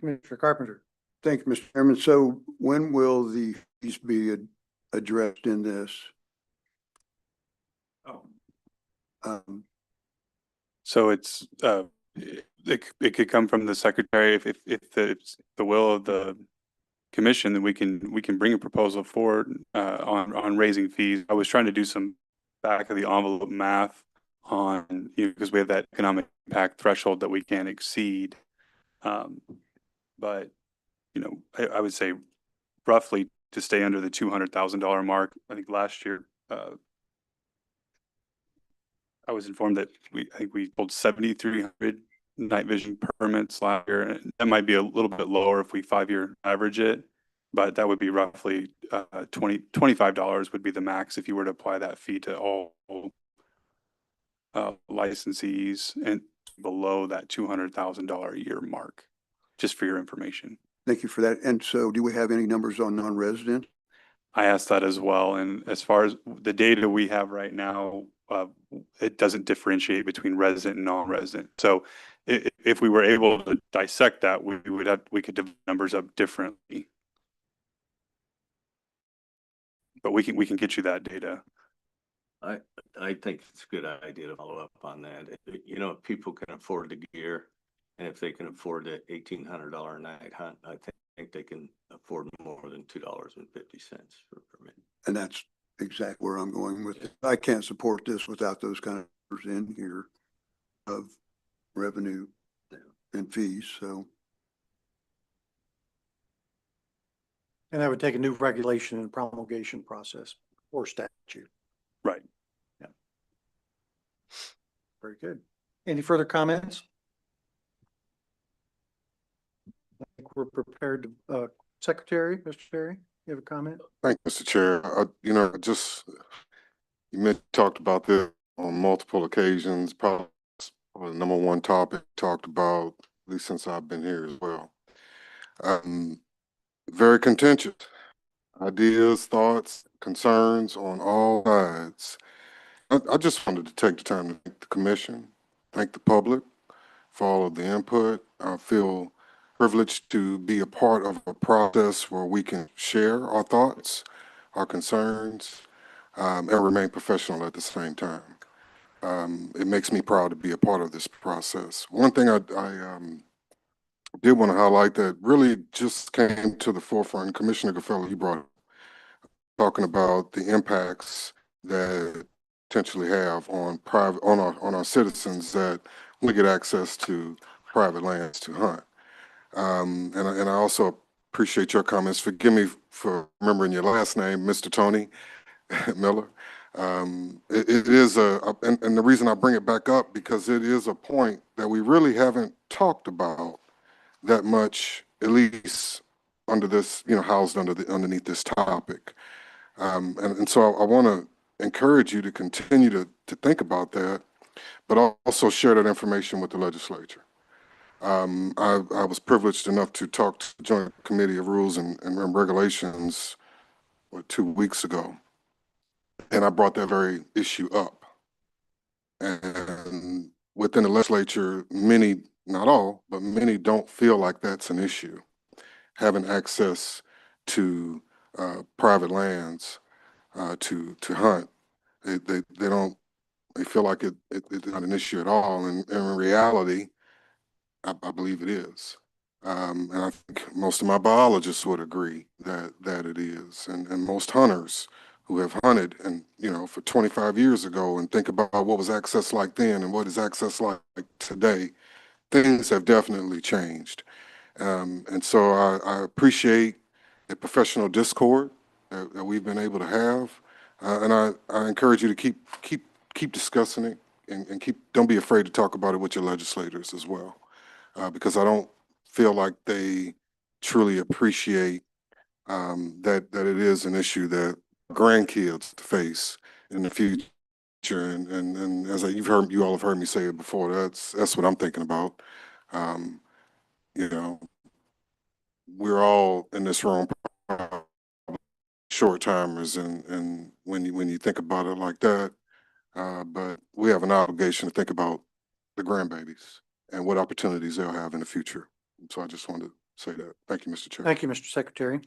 Commissioner Carpenter. Thank you, Mr. Chairman. So when will the fees be addressed in this? Um, So it's, it could come from the secretary if it's the will of the commission, then we can bring a proposal forward, on raising fees. I was trying to do some back of the envelope math on, because we have that economic impact threshold that we can't exceed. But, I would say roughly to stay under the $200,000 mark. I think last year, I was informed that I think we pulled 7,300 night vision permits last year. And that might be a little bit lower if we 5-year average it, but that would be roughly $25 would be the max if you were to apply that fee to all licensees and below that $200,000 a year mark, just for your information. Thank you for that. And so do we have any numbers on non-resident? I asked that as well. And as far as the data we have right now, it doesn't differentiate between resident and non-resident. So if we were able to dissect that, we could divide numbers up differently. But we can get you that data. I think it's a good idea to follow up on that. If people can afford the gear, and if they can afford the $1,800 a night hunt, I think they can afford more than $2.50 for a permit. And that's exactly where I'm going with it. I can't support this without those kind of numbers in here of revenue and fees, so. And that would take a new regulation and promulgation process or statute. Right. Yeah. Very good. Any further comments? I think we're prepared to, Secretary, Mr. Terry, you have a comment? Thank you, Mr. Chair. You talked about this on multiple occasions, probably the number one topic talked about, at least since I've been here as well. Very contentious. Ideas, thoughts, concerns on all sides. I just wanted to take the time to thank the commission, thank the public for all of the input. I feel privileged to be a part of a process where we can share our thoughts, our concerns, and remain professional at the same time. It makes me proud to be a part of this process. One thing I did want to highlight that really just came to the forefront, Commissioner Gaffelli, you brought it, talking about the impacts that potentially have on our citizens that we get access to private lands to hunt. And I also appreciate your comments. Forgive me for remembering your last name, Mr. Tony Miller. It is and the reason I bring it back up because it is a point that we really haven't talked about that much, at least under this, housed underneath this topic. And so I want to encourage you to continue to think about that, but also share that information with the legislature. I was privileged enough to talk to the Joint Committee of Rules and Regulations 2 weeks ago, and I brought that very issue up. And within the legislature, many, not all, but many don't feel like that's an issue, having access to private lands to hunt. They feel like it's not an issue at all, and in reality, I believe it is. And I think most of my biologists would agree that it is. And most hunters who have hunted and, for 25 years ago and think about what was access like then and what is access like today, things have definitely changed. And so I appreciate the professional discord that we've been able to have. And I encourage you to keep discussing it and don't be afraid to talk about it with your legislators as well. Because I don't feel like they truly appreciate that it is an issue that grandkids face in the future. And as you all have heard me say it before, that's what I'm thinking about. We're all in this room short timers, and when you think about it like that, but we have an obligation to think about the grandbabies and what opportunities they'll have in the future. So I just wanted to say that. Thank you, Mr. Chair. Thank you, Mr. Secretary.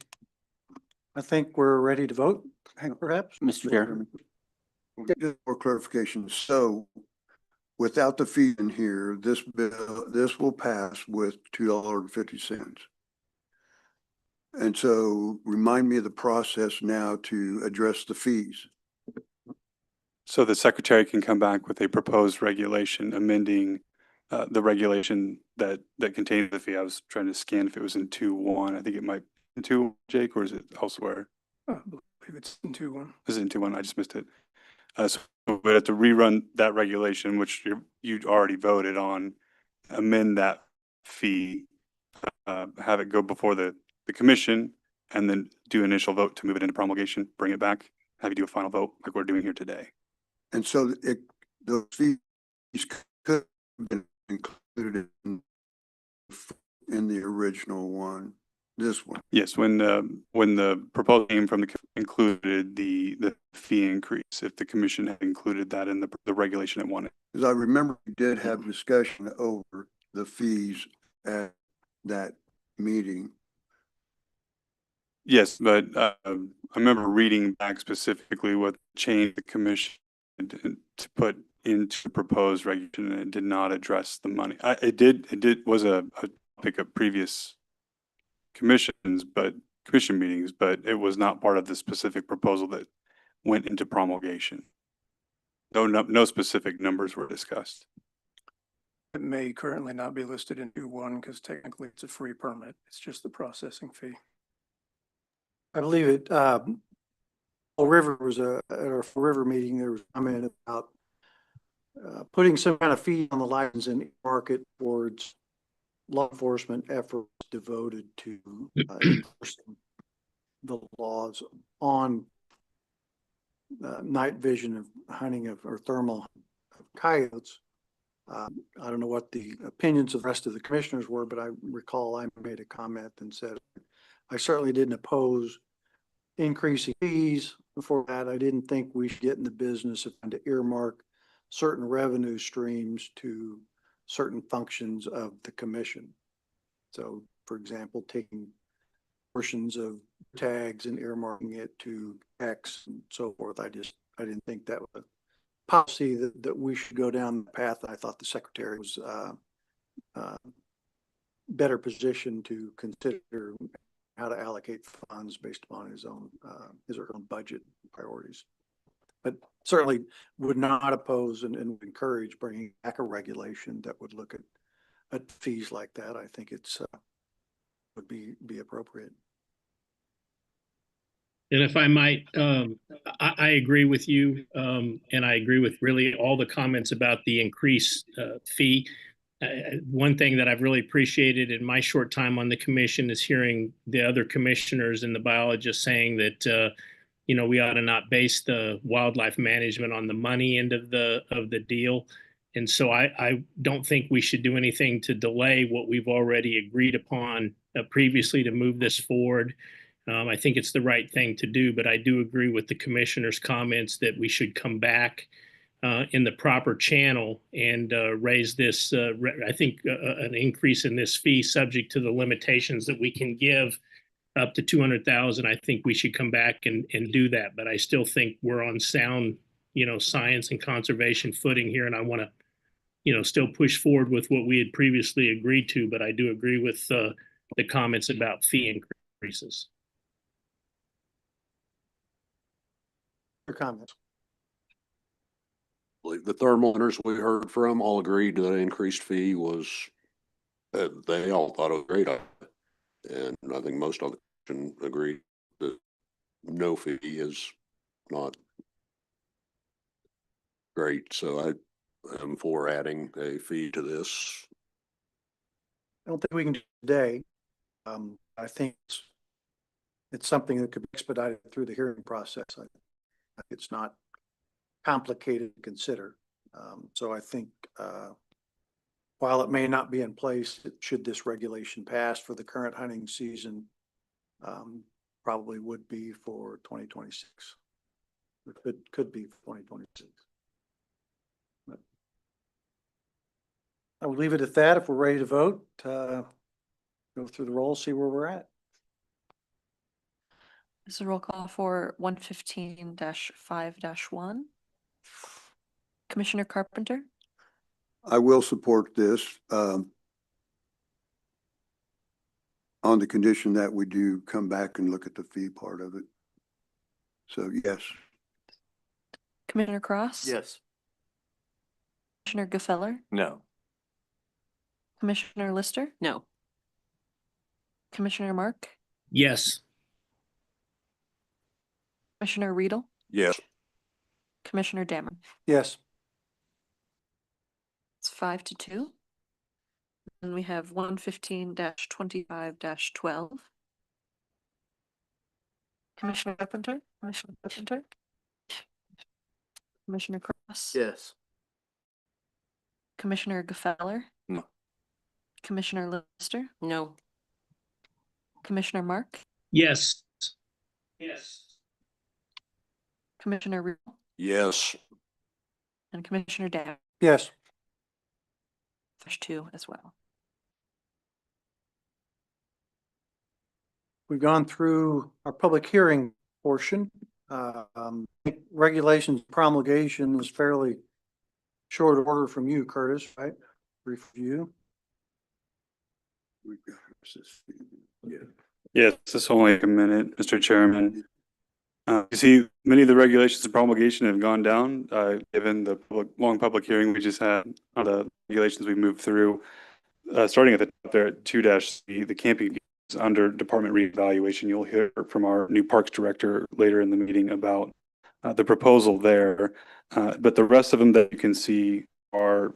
I think we're ready to vote, perhaps? Mr. Chair. Just for clarification, so without the fee in here, this bill, this will pass with $2.50. And so remind me of the process now to address the fees. So the secretary can come back with a proposed regulation amending the regulation that contains the fee. I was trying to scan if it was in 2.1. I think it might be in 2, Jake, or is it elsewhere? I believe it's in 2-1. Is it in 2.1? I just missed it. So we have to rerun that regulation, which you already voted on, amend that fee, have it go before the commission, and then do initial vote to move it into promulgation, bring it back, have you do a final vote like we're doing here today. And so those fees could have been included in the original one, this one. Yes, when the proposal came from included the fee increase, if the commission had included that in the regulation it wanted. Because I remember we did have discussion over the fees at that meeting. Yes, but I remember reading back specifically what changed the commission to put into proposed regulation, and it did not address the money. It was a topic of previous commission meetings, but it was not part of the specific proposal that went into promulgation. No specific numbers were discussed. It may currently not be listed in 2-1 because technically it's a free permit. It's just the processing fee. I believe it, Fall River was at our Fall River meeting, there was a comment about putting some kind of fee on the license and market towards law enforcement efforts devoted to enforcing the laws on night vision of hunting or thermal of coyotes. I don't know what the opinions of the rest of the commissioners were, but I recall I made a comment and said, I certainly didn't oppose increasing fees. Before that, I didn't think we should get in the business of trying to earmark certain revenue streams to certain functions of the commission. So, for example, taking portions of tags and earmarking it to X and so forth. I didn't think that was a policy that we should go down the path. I thought the secretary was better positioned to consider how to allocate funds based upon his or her own budget priorities. But certainly would not oppose and would encourage bringing back a regulation that would look at fees like that. I think it's would be appropriate. And if I might, I agree with you, and I agree with really all the comments about the increased fee. One thing that I've really appreciated in my short time on the commission is hearing the other commissioners and the biologists saying that we ought to not base the wildlife management on the money end of the deal. And so I don't think we should do anything to delay what we've already agreed upon previously to move this forward. I think it's the right thing to do, but I do agree with the commissioner's comments that we should come back in the proper channel and raise this, I think an increase in this fee subject to the limitations that we can give up to 200,000. I think we should come back and do that, but I still think we're on sound, science and conservation footing here. And I want to, still push forward with what we had previously agreed to, but I do agree with the comments about fee increases. Your comments. The thermal hunters we heard from all agreed that increased fee was, they all thought it was great. And I think most of them agreed that no fee is not great. So I am for adding a fee to this. I don't think we can do it today. I think it's something that could be expedited through the hearing process. It's not complicated to consider. So I think while it may not be in place, should this regulation pass for the current hunting season, probably would be for 2026. It could be for 2026. But I will leave it at that. If we're ready to vote, go through the roll, see where we're at. This is a roll call for 115-5-1. Commissioner Carpenter, I will support this, on the condition that we do come back and look at the fee part of it. So yes. Commissioner Cross. Yes. Commissioner Gefeller, No. Commissioner Lister, No. Commissioner Mark, Yes. Commissioner Riedel, Yes. Commissioner Dameron. Yes. It's 5-2. And we have 115-25-12. Commissioner Carpenter, Commissioner Carpenter, Commissioner Cross. Yes. Commissioner Gefeller, No. Commissioner Lister, No. Commissioner Mark, Yes. Yes. Commissioner Riedel, Yes. and Commissioner Dameron. Yes. There's 2 as well. We've gone through our public hearing portion. Regulations promulgation is fairly short order from you, Curtis, right? Review. Yes, it's only a minute, Mr. Chairman. You see, many of the regulations of promulgation have gone down, given the long public hearing we just had on the regulations we moved through. Starting at the top there at 2-C, the camping is under department reevaluation. You'll hear from our new parks director later in the meeting about the proposal there. But the rest of them that you can see are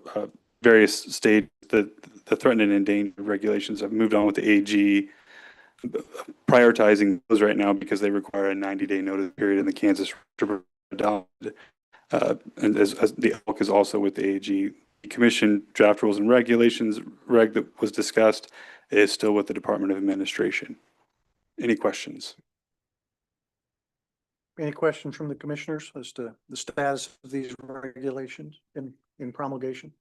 various state, the threatened and endangered regulations have moved on with the AG, prioritizing those right now because they require a 90-day notice period in the Kansas adopted. And as the elk is also with the AG. The commission draft rules and regulations reg that was discussed is still with the Department of Administration. Any questions? Any questions from the commissioners as to the status of these regulations in promulgation?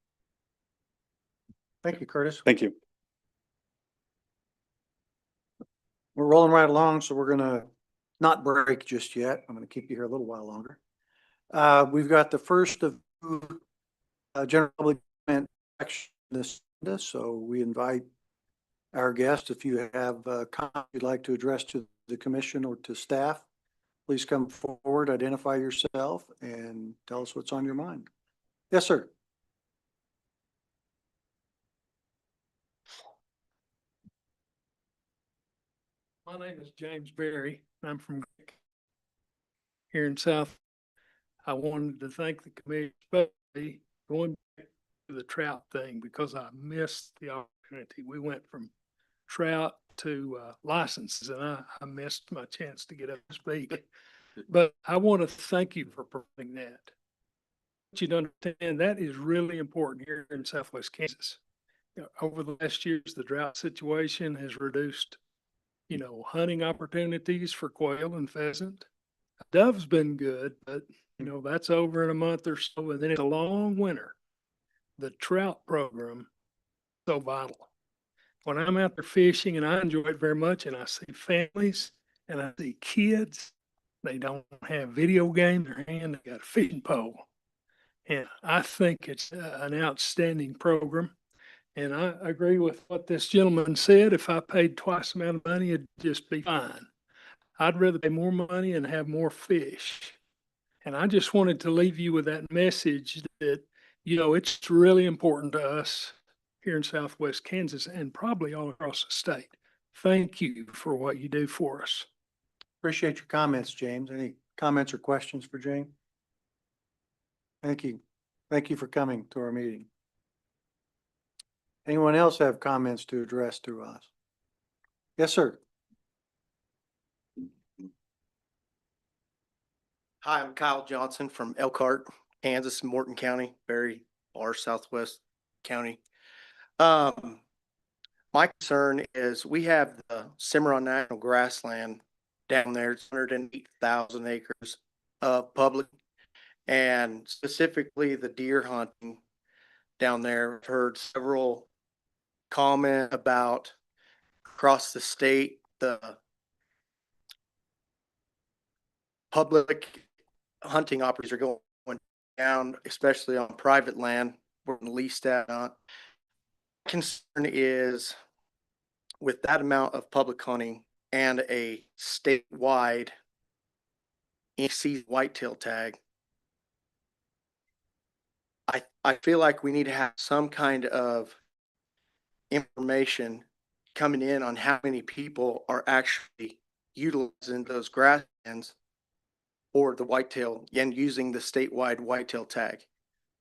Thank you, Curtis. Thank you. We're rolling right along, so we're gonna not break just yet. I'm gonna keep you here a little while longer. We've got the first of general public comment section this, so we invite our guests, if you have comments you'd like to address to the commission or to staff, please come forward, identify yourself, and tell us what's on your mind. Yes, sir. My name is James Berry. I'm from here in South. I wanted to thank the committee, especially going back to the trout thing, because I missed the opportunity. We went from trout to licenses, and I missed my chance to get up to speak. But I want to thank you for providing that. You don't understand, that is really important here in Southwest Kansas. Over the last years, the drought situation has reduced, hunting opportunities for quail and pheasant. Dove's been good, but that's over in a month or so, and then it's a long winter. The trout program, so vital. When I'm out there fishing, and I enjoy it very much, and I see families and I see kids, they don't have video games in their hand, they got a fishing pole. And I think it's an outstanding program. And I agree with what this gentleman said. If I paid twice the amount of money, it'd just be fine. I'd rather pay more money and have more fish. And I just wanted to leave you with that message that, it's really important to us here in Southwest Kansas and probably all across the state. Thank you for what you do for us. Appreciate your comments, James. Any comments or questions for James? Thank you. Thank you for coming to our meeting. Anyone else have comments to address to us? Yes, sir. Hi, I'm Kyle Johnson from Elkhart, Kansas, Morton County, very far southwest county. My concern is we have the Cimarron National Grassland down there. It's 108,000 acres of public, and specifically the deer hunting down there. I've heard several comment about across the state, the public hunting operators are going down, especially on private land where the least at. Concern is with that amount of public hunting and a statewide season whitetail tag, I feel like we need to have some kind of information coming in on how many people are actually utilizing those grasslands or the whitetail and using the statewide whitetail tag.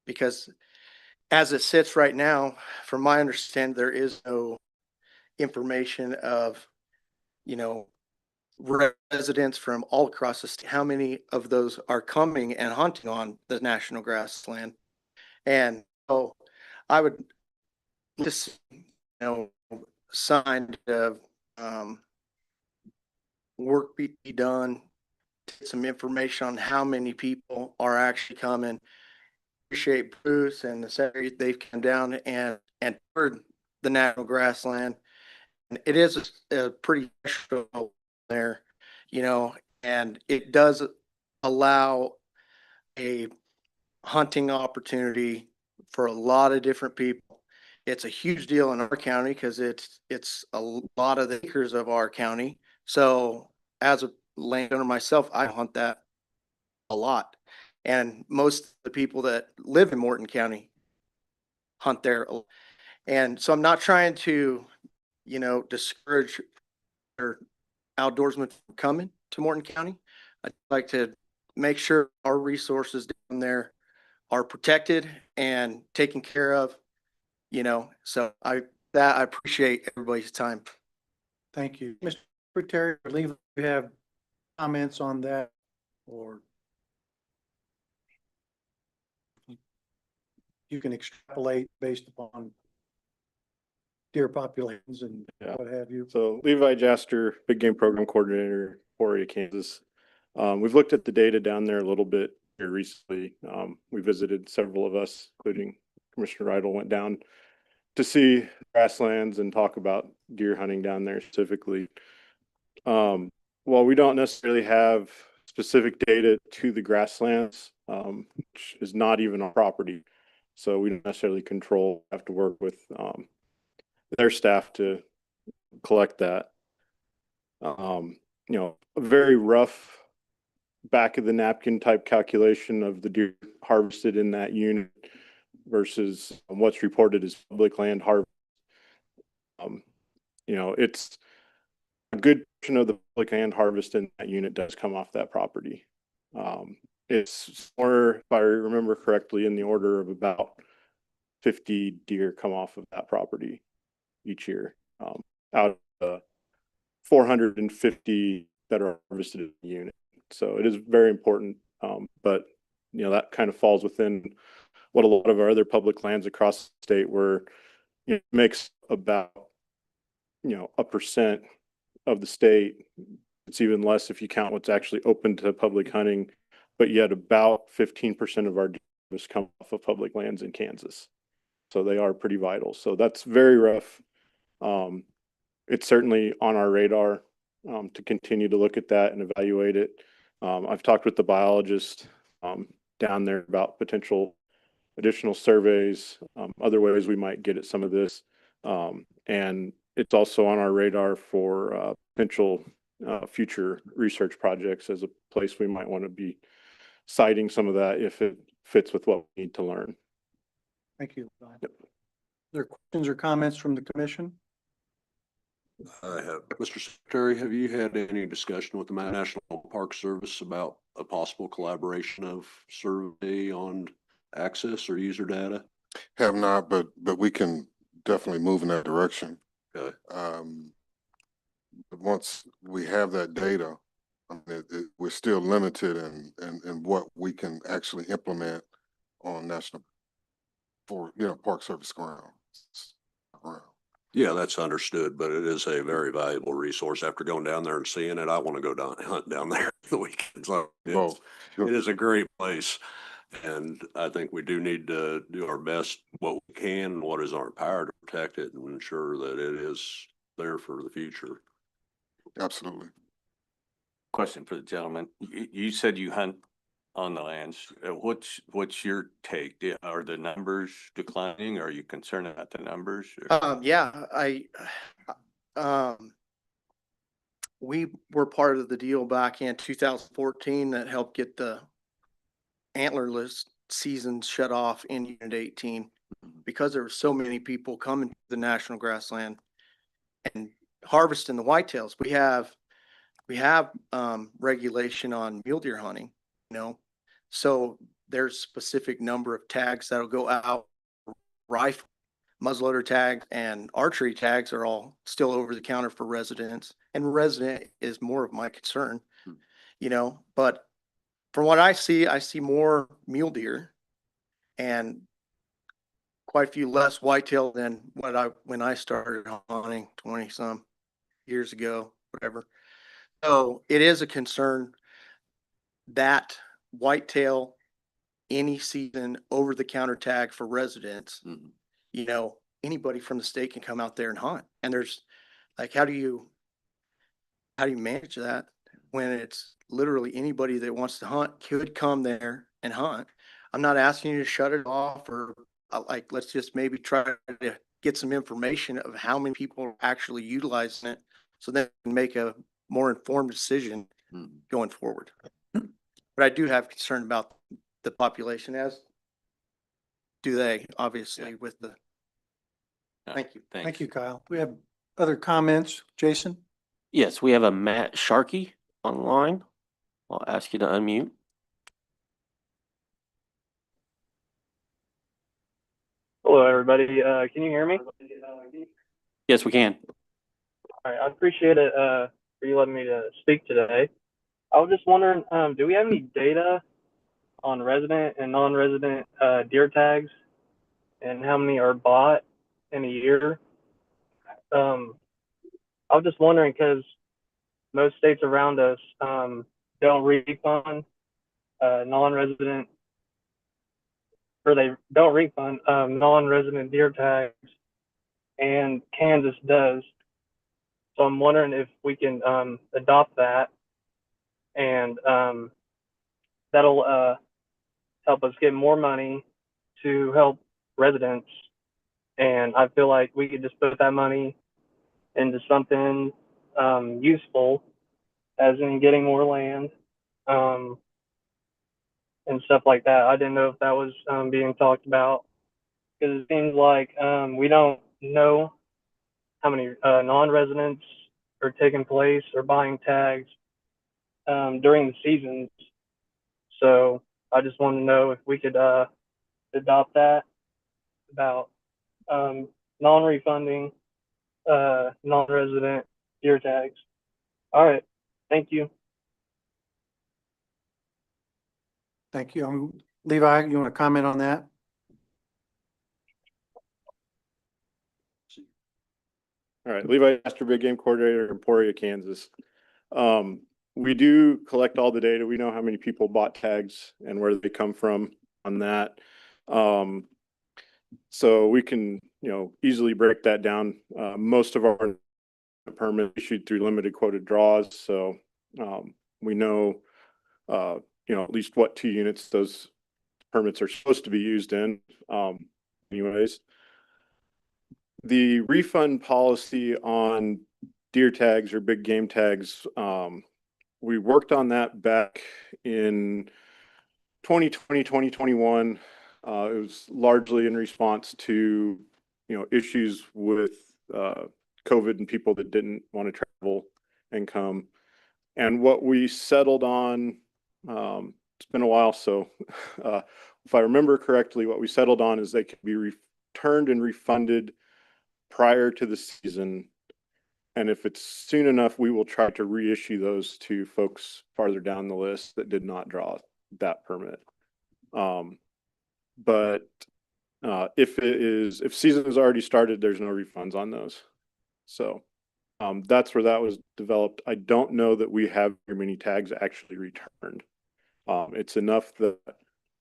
Because as it sits right now, from my understanding, there is no information of, you know, residents from all across the state, how many of those are coming and hunting on the national grassland. And so I would just, sign of work be done, get some information on how many people are actually coming. Appreciate Bruce and the secretary, they've come down and toured the national grassland. And it is a pretty special there, and it does allow a hunting opportunity for a lot of different people. It's a huge deal in our county because it's a lot of the acres of our county. So as a landowner myself, I hunt that a lot. And most of the people that live in Morton County hunt there. And so I'm not trying to, discourage or outdoorsmen from coming to Morton County. I'd like to make sure our resources down there are protected and taken care of, so I appreciate everybody's time. Thank you. Mr. Secretary, I believe you have comments on that, or you can extrapolate based upon deer populations and what have you. So Levi Jaster, Big Game Program Coordinator, Peoria, Kansas. We've looked at the data down there a little bit here recently. We visited, several of us, including Commissioner Rydell, went down to see grasslands and talk about deer hunting down there specifically. While we don't necessarily have specific data to the grasslands, which is not even our property, so we don't necessarily have to work with their staff to collect that. A very rough back of the napkin type calculation of the deer harvested in that unit versus what's reported as public land harvest. It's a good portion of the public land harvest in that unit does come off that property. It's more, if I remember correctly, in the order of about 50 deer come off of that property each year, out of the 450 that are harvested in the unit. So it is very important, but that kind of falls within what a lot of our other public lands across the state, where it makes about 1% of the state. It's even less if you count what's actually open to public hunting, but yet about 15% of our deer come off of public lands in Kansas. So they are pretty vital. So that's very rough. It's certainly on our radar to continue to look at that and evaluate it. I've talked with the biologist down there about potential additional surveys, other ways we might get at some of this. And it's also on our radar for potential future research projects as a place we might want to be citing some of that if it fits with what we need to learn. Thank you. Yep. Are there questions or comments from the commission? I have, Mr. Secretary, have you had any discussion with the National Park Service about a possible collaboration of survey on access or user data? Have not, but we can definitely move in that direction. Okay. But once we have that data, we're still limited in what we can actually implement on Park Service ground. Yeah, that's understood, but it is a very valuable resource. After going down there and seeing it, I want to go down hunt down there the weekends. So it is a great place. And I think we do need to do our best, what we can, and what is our power to protect it and ensure that it is there for the future. Absolutely. Question for the gentleman. You said you hunt on the lands. What's your take? Are the numbers declining? Are you concerned about the numbers? Yeah, we were part of the deal back in 2014 that helped get the antlerless season shut off in Unit 18 because there were so many people coming to the national grassland and harvesting the whitetails. We have regulation on mule deer hunting, you know, so there's specific number of tags that'll go out. Rifle, muzzleloader tags and archery tags are all still over the counter for residents, and resident is more of my concern, you know, but from what I see more mule deer and quite a few less whitetail than when I started hunting 20 some years ago, whatever. So it is a concern that whitetail any season over the counter tag for residents, you know, anybody from the state can come out there and hunt. And there's like, how do you manage that when it's literally anybody that wants to hunt could come there and hunt? I'm not asking you to shut it off or like, let's just maybe try to get some information of how many people are actually utilizing it so they can make a more informed decision going forward. But I do have concern about the population, as do they, obviously, with the. Thank you. Thank you, Kyle. We have other comments. Jason? Yes, we have a Matt Sharkey online. I'll ask you to unmute. Hello, everybody. Can you hear me? Yes, we can. All right, I appreciate it for you letting me to speak today. I was just wondering, do we have any data on resident and non-resident deer tags and how many are bought in a year? I was just wondering because most states around us don't refund non-resident, or they don't refund non-resident deer tags, and Kansas does. So I'm wondering if we can adopt that, and that'll help us get more money to help residents. And I feel like we could just put that money into something useful, as in getting more land and stuff like that. I didn't know if that was being talked about, because it seems like we don't know how many non-residents are taking place or buying tags during the seasons. So I just want to know if we could adopt that about non-refunding non-resident deer tags. All right, thank you. Thank you. Levi, you want to comment on that? All right, Levi Astor, Big Game Coordinator in Emporia, Kansas. We do collect all the data. We know how many people bought tags and where they come from on that. So we can, easily break that down. Most of our permits issued through limited quoted draws. So we know, at least what 2 units those permits are supposed to be used in. Anyways, the refund policy on deer tags or big game tags, we worked on that back in 2020, 2021. It was largely in response to, issues with COVID and people that didn't want to travel and come. And what we settled on, it's been a while, so if I remember correctly, what we settled on is they could be returned and refunded prior to the season. And if it's soon enough, we will try to reissue those to folks farther down the list that did not draw that permit. But if season has already started, there's no refunds on those. So that's where that was developed. I don't know that we have very many tags actually returned. It's enough that,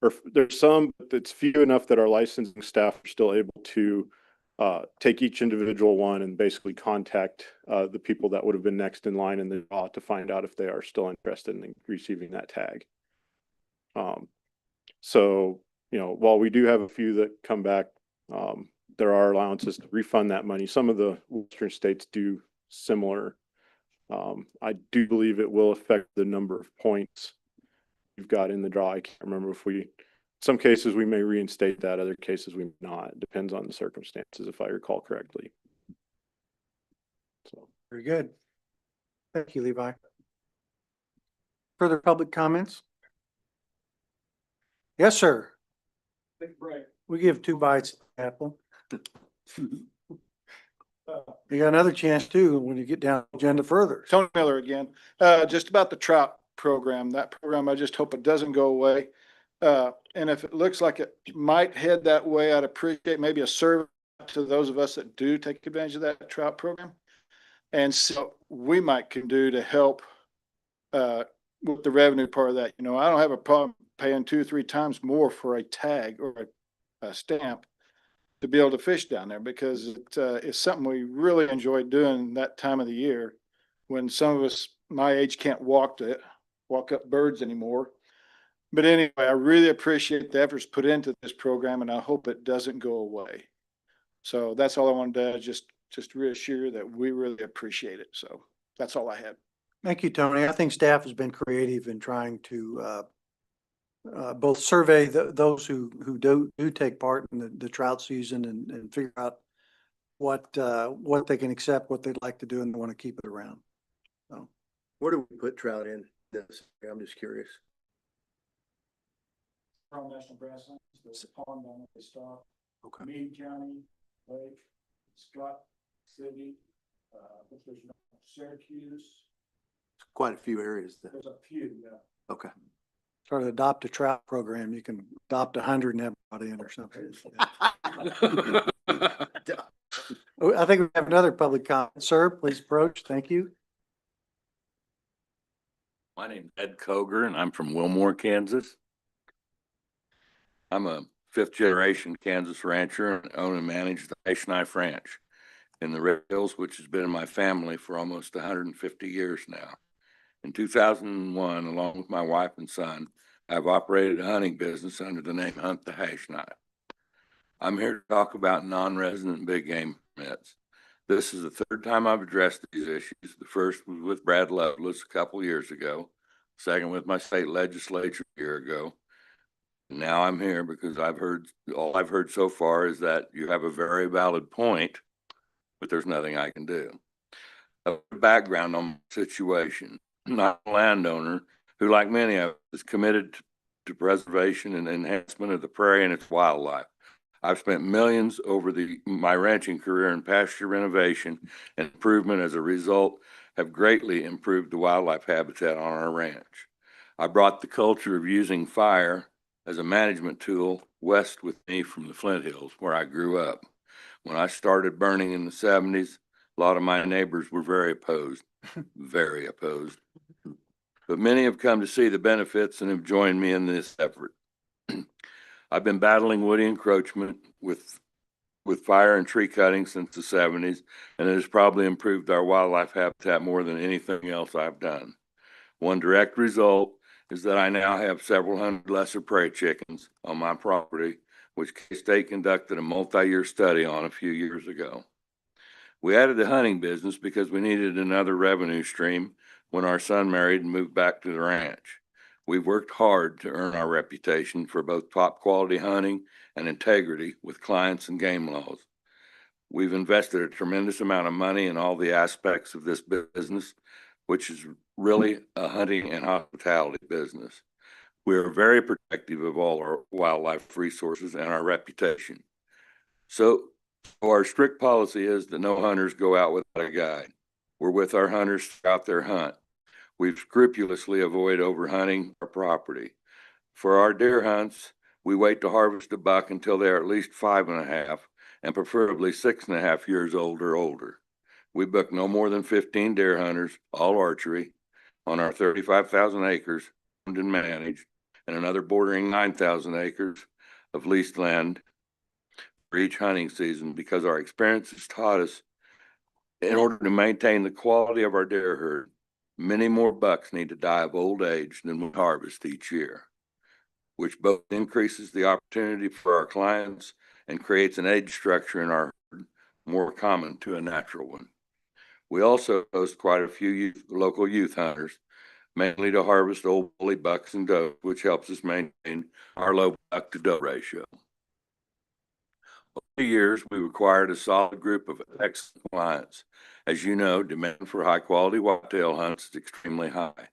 or there's some, but it's few enough that our licensing staff are still able to take each individual one and basically contact the people that would have been next in line in the draw to find out if they are still interested in receiving that tag. So, you know, while we do have a few that come back, there are allowances to refund that money. Some of the western states do similar. I do believe it will affect the number of points you've got in the draw. I can't remember if some cases we may reinstate that, other cases we may not. It depends on the circumstances, if I recall correctly. So. Very good. Thank you, Levi. Further public comments? Yes, sir. We give 2 bites at the apple. You got another chance too when you get down the agenda further. Tony Miller again. Just about the trout program. That program, I just hope it doesn't go away. And if it looks like it might head that way, I'd appreciate maybe a survey to those of us that do take advantage of that trout program. And so we might can do to help with the revenue part of that. You know, I don't have a problem paying 2 or 3 times more for a tag or a stamp to be able to fish down there, because it's something we really enjoy doing that time of the year when some of us my age can't walk up birds anymore. But anyway, I really appreciate the efforts put into this program, and I hope it doesn't go away. So that's all I wanted to just reassure that we really appreciate it. So that's all I had. Thank you, Tony. I think staff has been creative in trying to both survey those who do take part in the trout season and figure out what they can accept, what they'd like to do, and they want to keep it around. So, Where do we put trout in this? I'm just curious. National Grasslands, there's a pond down at the stop. Okay. Meade County, Lake, Scott City, there's Syracuse. Quite a few areas there. There's a few, yeah. Okay. sort of adopt a trout program. You can adopt 100 and have brought in or something. I think we have another public comment. Sir, please approach. Thank you. My name's Ed Koger and I'm from Wilmore, Kansas. I'm a 5th generation Kansas rancher and own and manage the Hash Knife Ranch in the Red Hills, which has been in my family for almost 150 years now. In 2001, along with my wife and son, I've operated a hunting business under the name Hunt the Hash Knife. I'm here to talk about non-resident big game permits. This is the 3rd time I've addressed these issues. The first was with Brad Lovelace a couple years ago, second with my state legislature a year ago. And now I'm here because all I've heard so far is that you have a very valid point, but there's nothing I can do. A background on my situation. I'm not a landowner who, like many of us, is committed to preservation and enhancement of the prairie and its wildlife. I've spent millions over my ranching career in pasture renovation and improvement. As a result, have greatly improved the wildlife habitat on our ranch. I brought the culture of using fire as a management tool west with me from the Flint Hills, where I grew up. When I started burning in the 70s, a lot of my neighbors were very opposed, very opposed. But many have come to see the benefits and have joined me in this effort. I've been battling woody encroachment with fire and tree cutting since the 70s, and it has probably improved our wildlife habitat more than anything else I've done. One direct result is that I now have several hundred lesser prairie chickens on my property, which K-State conducted a multi-year study on a few years ago. We added the hunting business because we needed another revenue stream when our son married and moved back to the ranch. We've worked hard to earn our reputation for both top quality hunting and integrity with clients and game laws. We've invested a tremendous amount of money in all the aspects of this business, which is really a hunting and hospitality business. We are very protective of all our wildlife resources and our reputation. So our strict policy is that no hunters go out without a guide. We're with our hunters throughout their hunt. We scrupulously avoid overhunting our property. For our deer hunts, we wait to harvest a buck until they are at least 5.5 and preferably 6.5 years old or older. We book no more than 15 deer hunters, all archery, on our 35,000 acres owned and managed, and another bordering 9,000 acres of leased land for each hunting season because our experience has taught us in order to maintain the quality of our deer herd, many more bucks need to die of old age than we harvest each year, which both increases the opportunity for our clients and creates an age structure in our herd more common to a natural one. We also host quite a few local youth hunters, mainly to harvest old bully bucks and does, which helps us maintain our low buck to doe ratio. Over the years, we acquired a solid group of excellent clients. As you know, demand for high quality whitetail hunts is extremely high.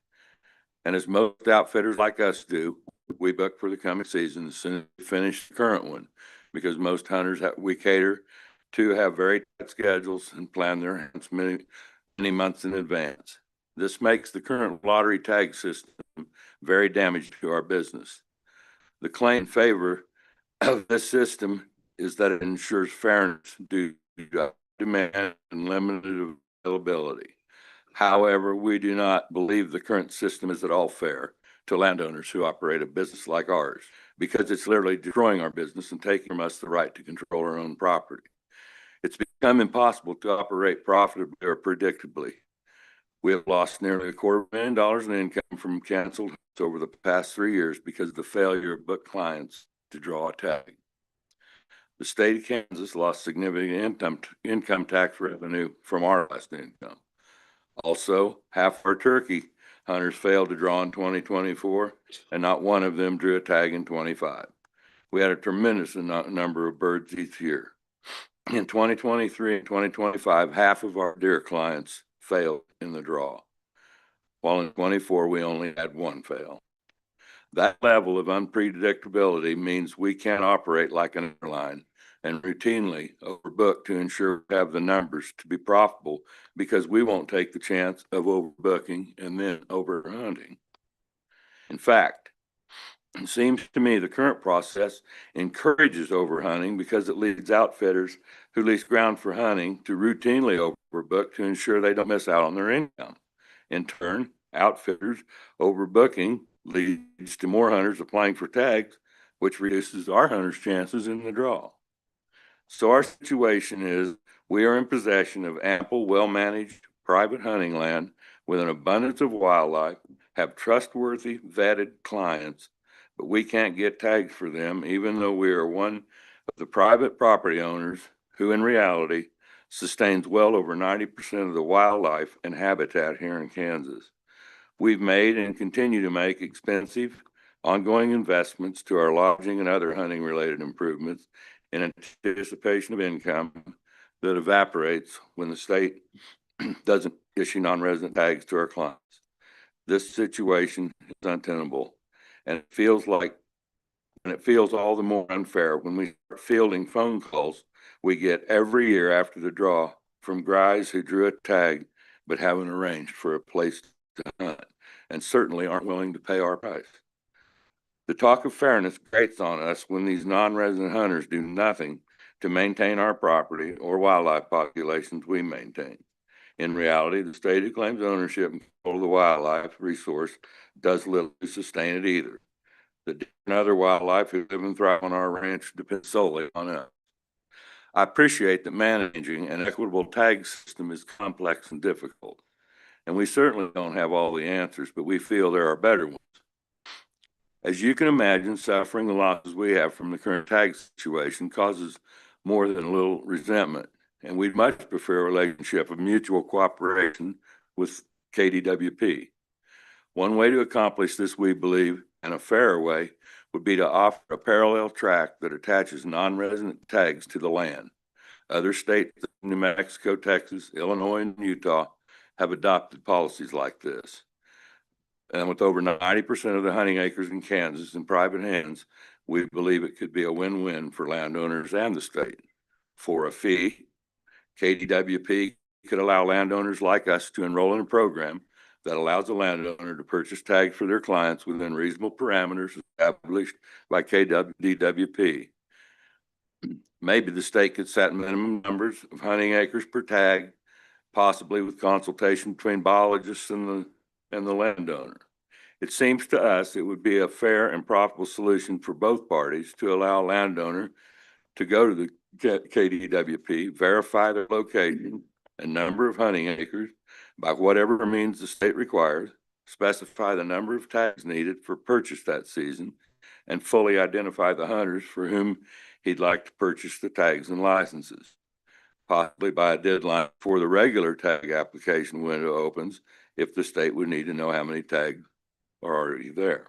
And as most outfitters like us do, we book for the coming season as soon as we finish the current one, because most hunters we cater to have very tight schedules and plan their hunts many months in advance. This makes the current lottery tag system very damaging to our business. The claim in favor of this system is that it ensures fairness due to demand and limited availability. However, we do not believe the current system is at all fair to landowners who operate a business like ours, because it's literally destroying our business and taking from us the right to control our own property. It's become impossible to operate profitably or predictably. We have lost nearly $250,000 in income from canceled hunts over the past 3 years because of the failure of book clients to draw a tag. The state of Kansas lost significant income tax revenue from our last income. Also, half our turkey hunters failed to draw in 2024, and not one of them drew a tag in 25. We had a tremendous number of birds each year. In 2023 and 2025, half of our deer clients failed in the draw, while in 24 we only had one fail. That level of unpredictability means we can't operate like an airline and routinely overbook to ensure we have the numbers to be profitable, because we won't take the chance of overbooking and then overhunting. In fact, it seems to me the current process encourages overhunting because it leads outfitters who lease ground for hunting to routinely overbook to ensure they don't miss out on their income. In turn, outfitters overbooking leads to more hunters applying for tags, which reduces our hunters' chances in the draw. So our situation is we are in possession of ample, well-managed private hunting land with an abundance of wildlife, have trustworthy, vetted clients, but we can't get tags for them, even though we are one of the private property owners who in reality sustains well over 90% of the wildlife and habitat here in Kansas. We've made and continue to make expensive, ongoing investments to our lodging and other hunting-related improvements in anticipation of income that evaporates when the state doesn't issue non-resident tags to our clients. This situation is untenable, and it feels all the more unfair when we start fielding phone calls we get every year after the draw from guys who drew a tag but haven't arranged for a place to hunt and certainly aren't willing to pay our price. The talk of fairness grates on us when these non-resident hunters do nothing to maintain our property or wildlife populations we maintain. In reality, the state who claims ownership and control of the wildlife resource does little to sustain it either. The deer and other wildlife who live and thrive on our ranch depend solely on us. I appreciate that managing an equitable tag system is complex and difficult, and we certainly don't have all the answers, but we feel there are better ones. As you can imagine, suffering the losses we have from the current tag situation causes more than a little resentment, and we'd much prefer a relationship of mutual cooperation with KDWP. One way to accomplish this, we believe, and a fairer way, would be to offer a parallel track that attaches non-resident tags to the land. Other states, New Mexico, Texas, Illinois, and Utah, have adopted policies like this. And with over 90% of the hunting acres in Kansas in private hands, we believe it could be a win-win for landowners and the state. For a fee, KDWP could allow landowners like us to enroll in a program that allows a landowner to purchase tags for their clients within reasonable parameters established by KDWP. Maybe the state could set minimum numbers of hunting acres per tag, possibly with consultation between biologists and the landowner. It seems to us it would be a fair and profitable solution for both parties to allow a landowner to go to the KDWP, verify their location and number of hunting acres by whatever means the state requires, specify the number of tags needed for purchase that season, and fully identify the hunters for whom he'd like to purchase the tags and licenses, possibly by a deadline before the regular tag application window opens, if the state would need to know how many tags are already there.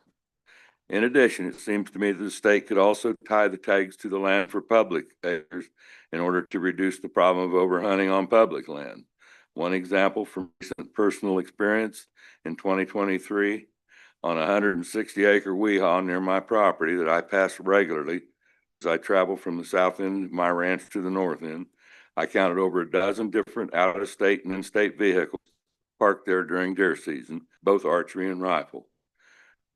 In addition, it seems to me that the state could also tie the tags to the land for public acres in order to reduce the problem of overhunting on public land. One example from recent personal experience in 2023, on a 160-acre weehaw near my property that I pass regularly as I travel from the south end of my ranch to the north end, I counted over a dozen different out-of-state and in-state vehicles parked there during deer season, both archery and rifle.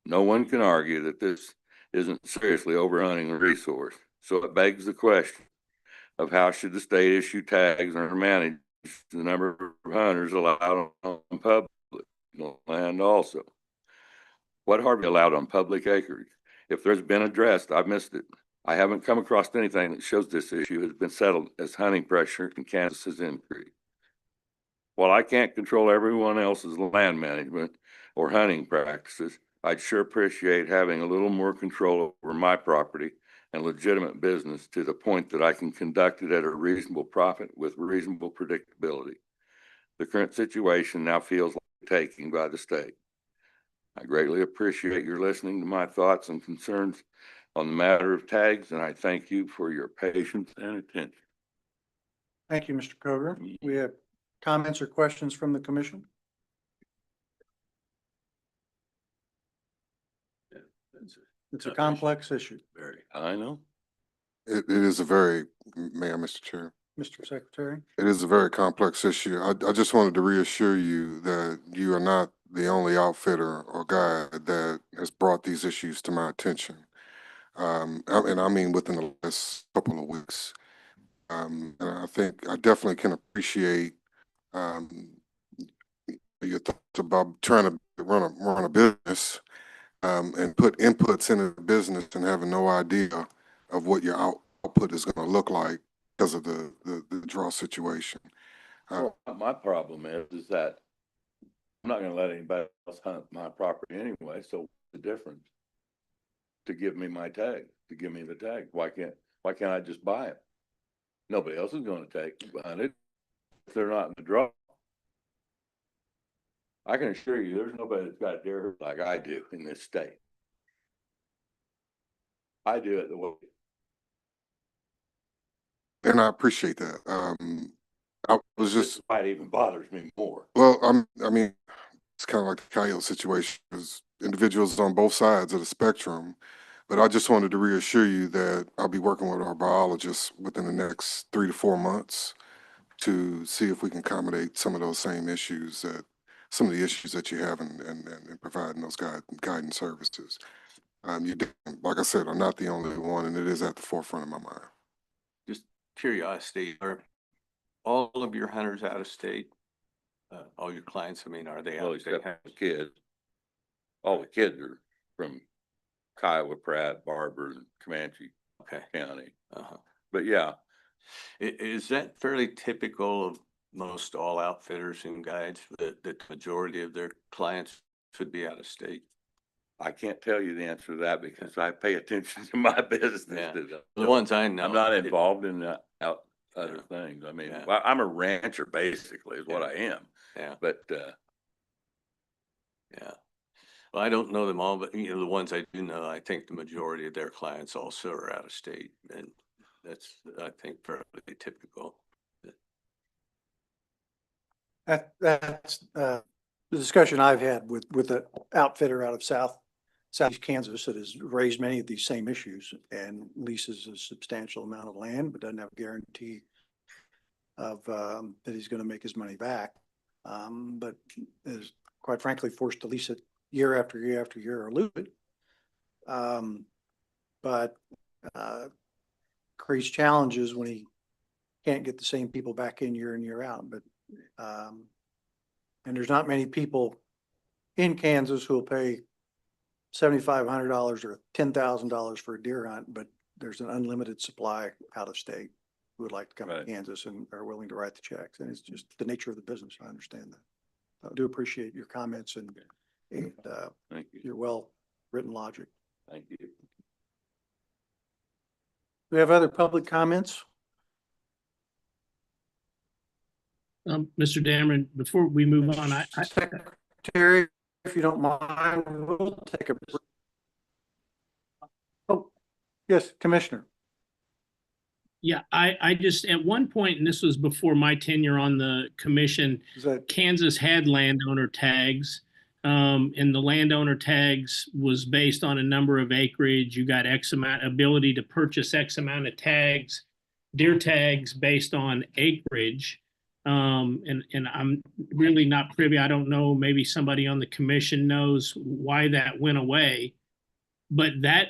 No one can argue that this isn't seriously overhunting a resource. So it begs the question of how should the state issue tags or manage the number of hunters allowed on public land also? What Harvey allowed on public acreage? If there's been addressed, I've missed it. I haven't come across anything that shows this issue has been settled as hunting pressure in Kansas has increased. While I can't control everyone else's land management or hunting practices, I'd sure appreciate having a little more control over my property and legitimate business to the point that I can conduct it at a reasonable profit with reasonable predictability. The current situation now feels like taking by the state. I greatly appreciate your listening to my thoughts and concerns on the matter of tags, and I thank you for your patience and attention. Thank you, Mr. Coger. We have comments or questions from the commission? It's a complex issue. Very, I know. It is a very, Mayor, Mr. Chair, Mr. Secretary. it is a very complex issue. I just wanted to reassure you that you are not the only outfitter or guide that has brought these issues to my attention. And I mean within the last couple of weeks. And I think I definitely can appreciate your thoughts about trying to run a business and put inputs into the business and having no idea of what your output is going to look like because of the draw situation. Well, my problem is that I'm not going to let anybody else hunt my property anyway. So what's the difference? To give me my tag, to give me the tag. Why can't I just buy it? Nobody else is going to hunt it if they're not in the draw. I can assure you, there's nobody that's got a deer herd like I do in this state. I do it the way. And I appreciate that. I was just, It even bothers me more. well, I mean, it's kind of like the coyote situation. There's individuals on both sides of the spectrum, but I just wanted to reassure you that I'll be working with our biologists within the next 3 to 4 months to see if we can accommodate some of those same issues some of the issues that you have in providing those guidance services. Like I said, I'm not the only one, and it is at the forefront of my mind. Just curiosity, are all of your hunters out of state? All your clients, I mean, are they out Well, of state? except the kids. All the kids are from Kiowa, Pratt, Barber, and Comanche County. But yeah, Is that fairly typical of most all outfitters and guides, that the majority of their clients should be out of state? I can't tell you the answer to that because I pay attention to my business. Yeah. The ones I know. I'm not involved in other things. I mean, well, I'm a rancher basically is what I am. Yeah. But yeah. Well, I don't know them all, but you know, the ones I do know, I think the majority of their clients also are out of state, and that's, I think, fairly typical. That's the discussion I've had with an outfitter out of Southeast Kansas that has raised many of these same issues and leases a substantial amount of land, but doesn't have a guarantee of that he's going to make his money back. But is quite frankly forced to lease it year after year after year or lose it. But creates challenges when he can't get the same people back in year out. But and there's not many people in Kansas who will pay $7,500 or $10,000 for a deer hunt, but there's an unlimited supply out of state. who would like to come to Right. Kansas and are willing to write the checks. And it's just the nature of the business. I understand that. I do appreciate your comments and Thank you. your well-written logic. Thank you. Do we have other public comments? Mr. Dameron, before we move on, Secretary, if you don't mind, we'll take a. Oh, yes, Commissioner. yeah, I just, at one point, and this was before my tenure on the commission, Is that Kansas had landowner tags. And the landowner tags was based on a number of acreage. You got X amount, ability to purchase X amount of tags, deer tags based on acreage. And I'm really not privy. I don't know, maybe somebody on the commission knows why that went away. But that,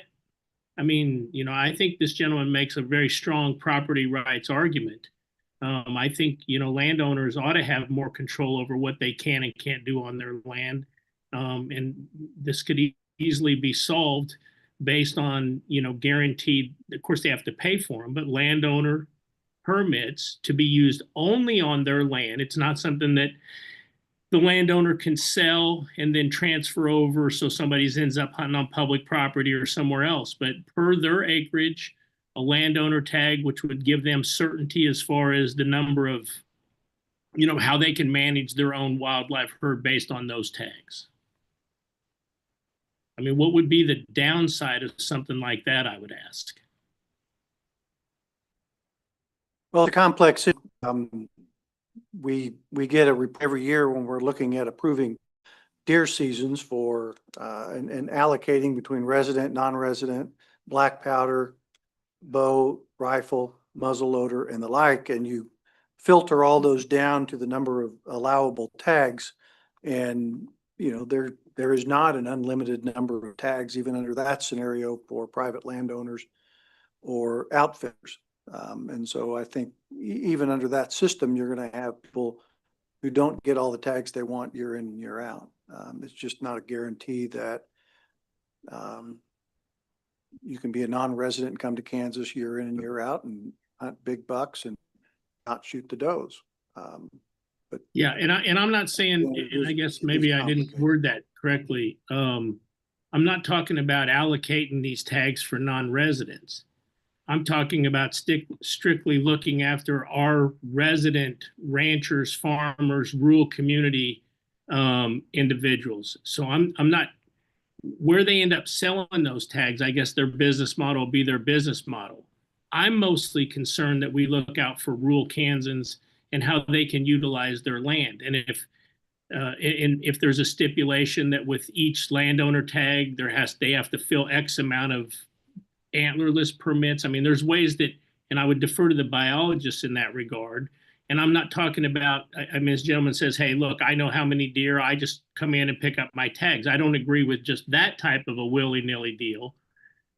I mean, you know, I think this gentleman makes a very strong property rights argument. I think, you know, landowners ought to have more control over what they can and can't do on their land. And this could easily be solved based on, you know, guaranteed, of course, they have to pay for them, but landowner permits to be used only on their land. It's not something that the landowner can sell and then transfer over so somebody ends up hunting on public property or somewhere else. But per their acreage, a landowner tag, which would give them certainty as far as the number of, you know, how they can manage their own wildlife herd based on those tags. I mean, what would be the downside of something like that, I would ask? Well, the complex, we get every year when we're looking at approving deer seasons for, and allocating between resident, non-resident, black powder, bow, rifle, muzzle loader, and the like, and you filter all those down to the number of allowable tags. And, you know, there is not an unlimited number of tags, even under that scenario, for private landowners or outfitters. And so I think even under that system, you're going to have people who don't get all the tags they want year in and year out. It's just not a guarantee that you can be a non-resident and come to Kansas year in and year out and hunt big bucks and not shoot the does. But yeah, and I'm not saying, and I guess maybe I didn't word that correctly. I'm not talking about allocating these tags for non-residents. I'm talking about strictly looking after our resident ranchers, farmers, rural community individuals. So I'm not, where they end up selling those tags, I guess their business model will be their business model. I'm mostly concerned that we look out for rural Kansans and how they can utilize their land. And if there's a stipulation that with each landowner tag, they have to fill X amount of antlerless permits. I mean, there's ways that, and I would defer to the biologists in that regard. And I'm not talking about, I mean, this gentleman says, hey, look, I know how many deer, I just come in and pick up my tags. I don't agree with just that type of a willy-nilly deal.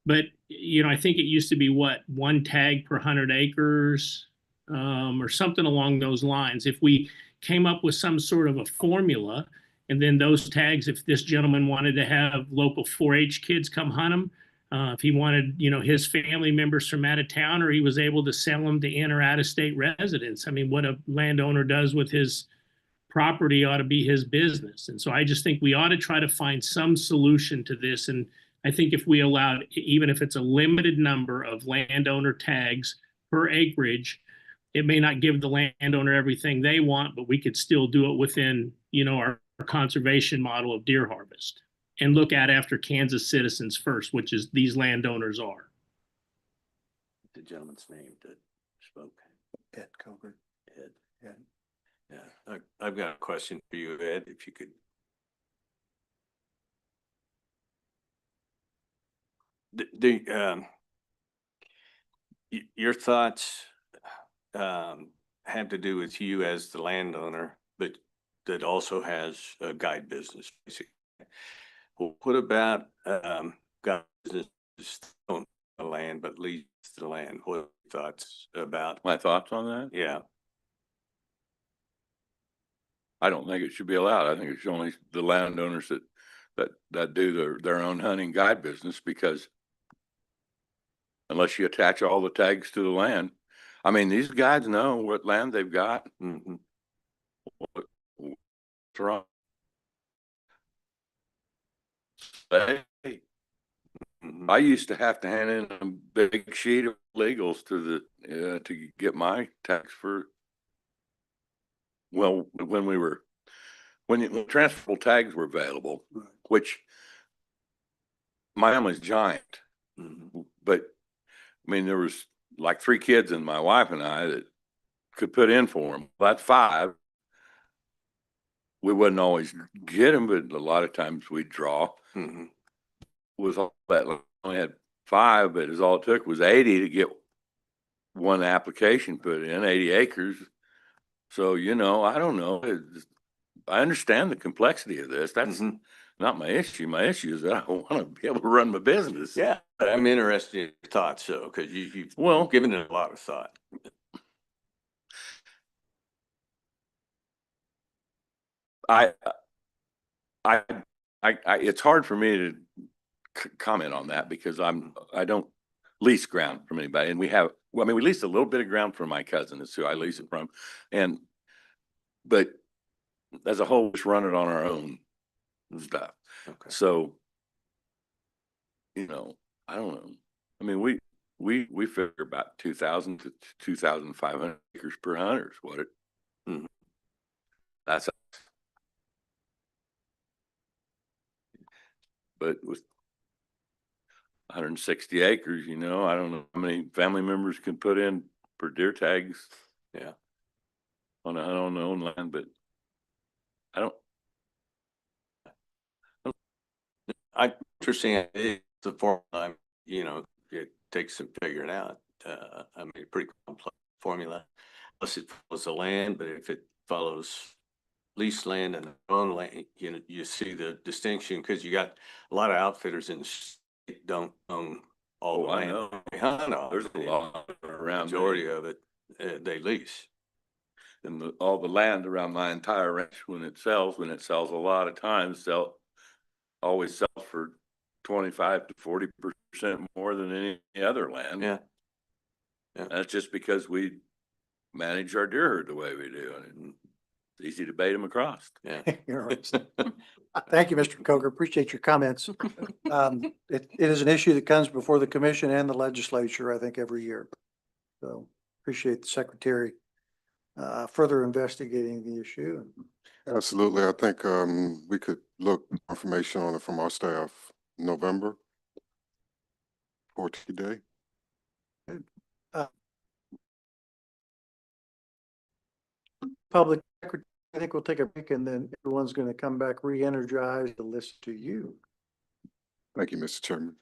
But, you know, I think it used to be what, 1 tag per 100 acres or something along those lines. If we came up with some sort of a formula, and then those tags, if this gentleman wanted to have local 4-H kids come hunt them, if he wanted, you know, his family members from out of town, or he was able to sell them to in or out of state residents. I mean, what a landowner does with his property ought to be his business. And so I just think we ought to try to find some solution to this. And I think if we allowed, even if it's a limited number of landowner tags per acreage, it may not give the landowner everything they want, but we could still do it within, you know, our conservation model of deer harvest. And look at after Kansas citizens first, which is these landowners are. The gentleman's name that spoke. Ed Coburn. Ed. Yeah, I've got a question for you, Ed, if you could. Your thoughts have to do with you as the landowner, but that also has a guide business, basically. Well, what about guide businesses own the land but lease the land? What are your thoughts about? My thoughts on that? Yeah. I don't think it should be allowed. I think it's only the landowners that do their own hunting guide business, because unless you attach all the tags to the land, I mean, these guys know what land they've got. Mhm. What's wrong. Hey, Mhm. I used to have to hand in a big sheet of legals to to get my tax for, well, when transferable tags were available, which my family's giant, Mhm. but I mean, there was like 3 kids and my wife and I that could put in for them. That's 5. We wouldn't always get them, but a lot of times we'd draw. Mhm. Was all that, only had 5, but all it took was 80 to get one application put in, 80 acres. So, you know, I don't know. I understand the complexity of this. That's Mhm. not my issue. My issue is that I want to be able to run my business. Yeah, I'm interested in your thoughts, though, because you've Well, given it a lot of thought. I, I, it's hard for me to comment on that because I don't lease ground from anybody, and well, I mean, we leased a little bit of ground from my cousin. That's who I lease it from, but as a whole, we just run it on our own stuff. Okay. So, you know, I don't know. I mean, we figure about 2,000 to 2,500 acres per hunter is what it. Mhm. That's. But with 160 acres, you know, I don't know how many family members can put in per deer tags. Yeah. On own land, but I don't. Interesting. It's a formula, you know, it takes some figuring out. I mean, pretty complex formula. Unless it follows the land, but if it follows leased land and their own land, you know, you see the distinction because you got a lot of outfitters in the state don't own all the I land know. they hunt on. There's a lot around. Majority of it, they lease. And all the land around my entire ranch, when it sells a lot of times, always sells for 25 to 40% more than any other land. Yeah. Yeah. That's just because we manage our deer herd the way we do, and it's easy to bait them across. Yeah. You're right. Thank you, Mr. Coker. Appreciate your comments. It is an issue that comes before the commission and the legislature, I think, every year. So appreciate the secretary further investigating the issue. Absolutely. I think we could look information on it from our staff November 14th day. Public, I think we'll take a break and then everyone's going to come back re-energized to listen to you. Thank you, Mr. Chairman.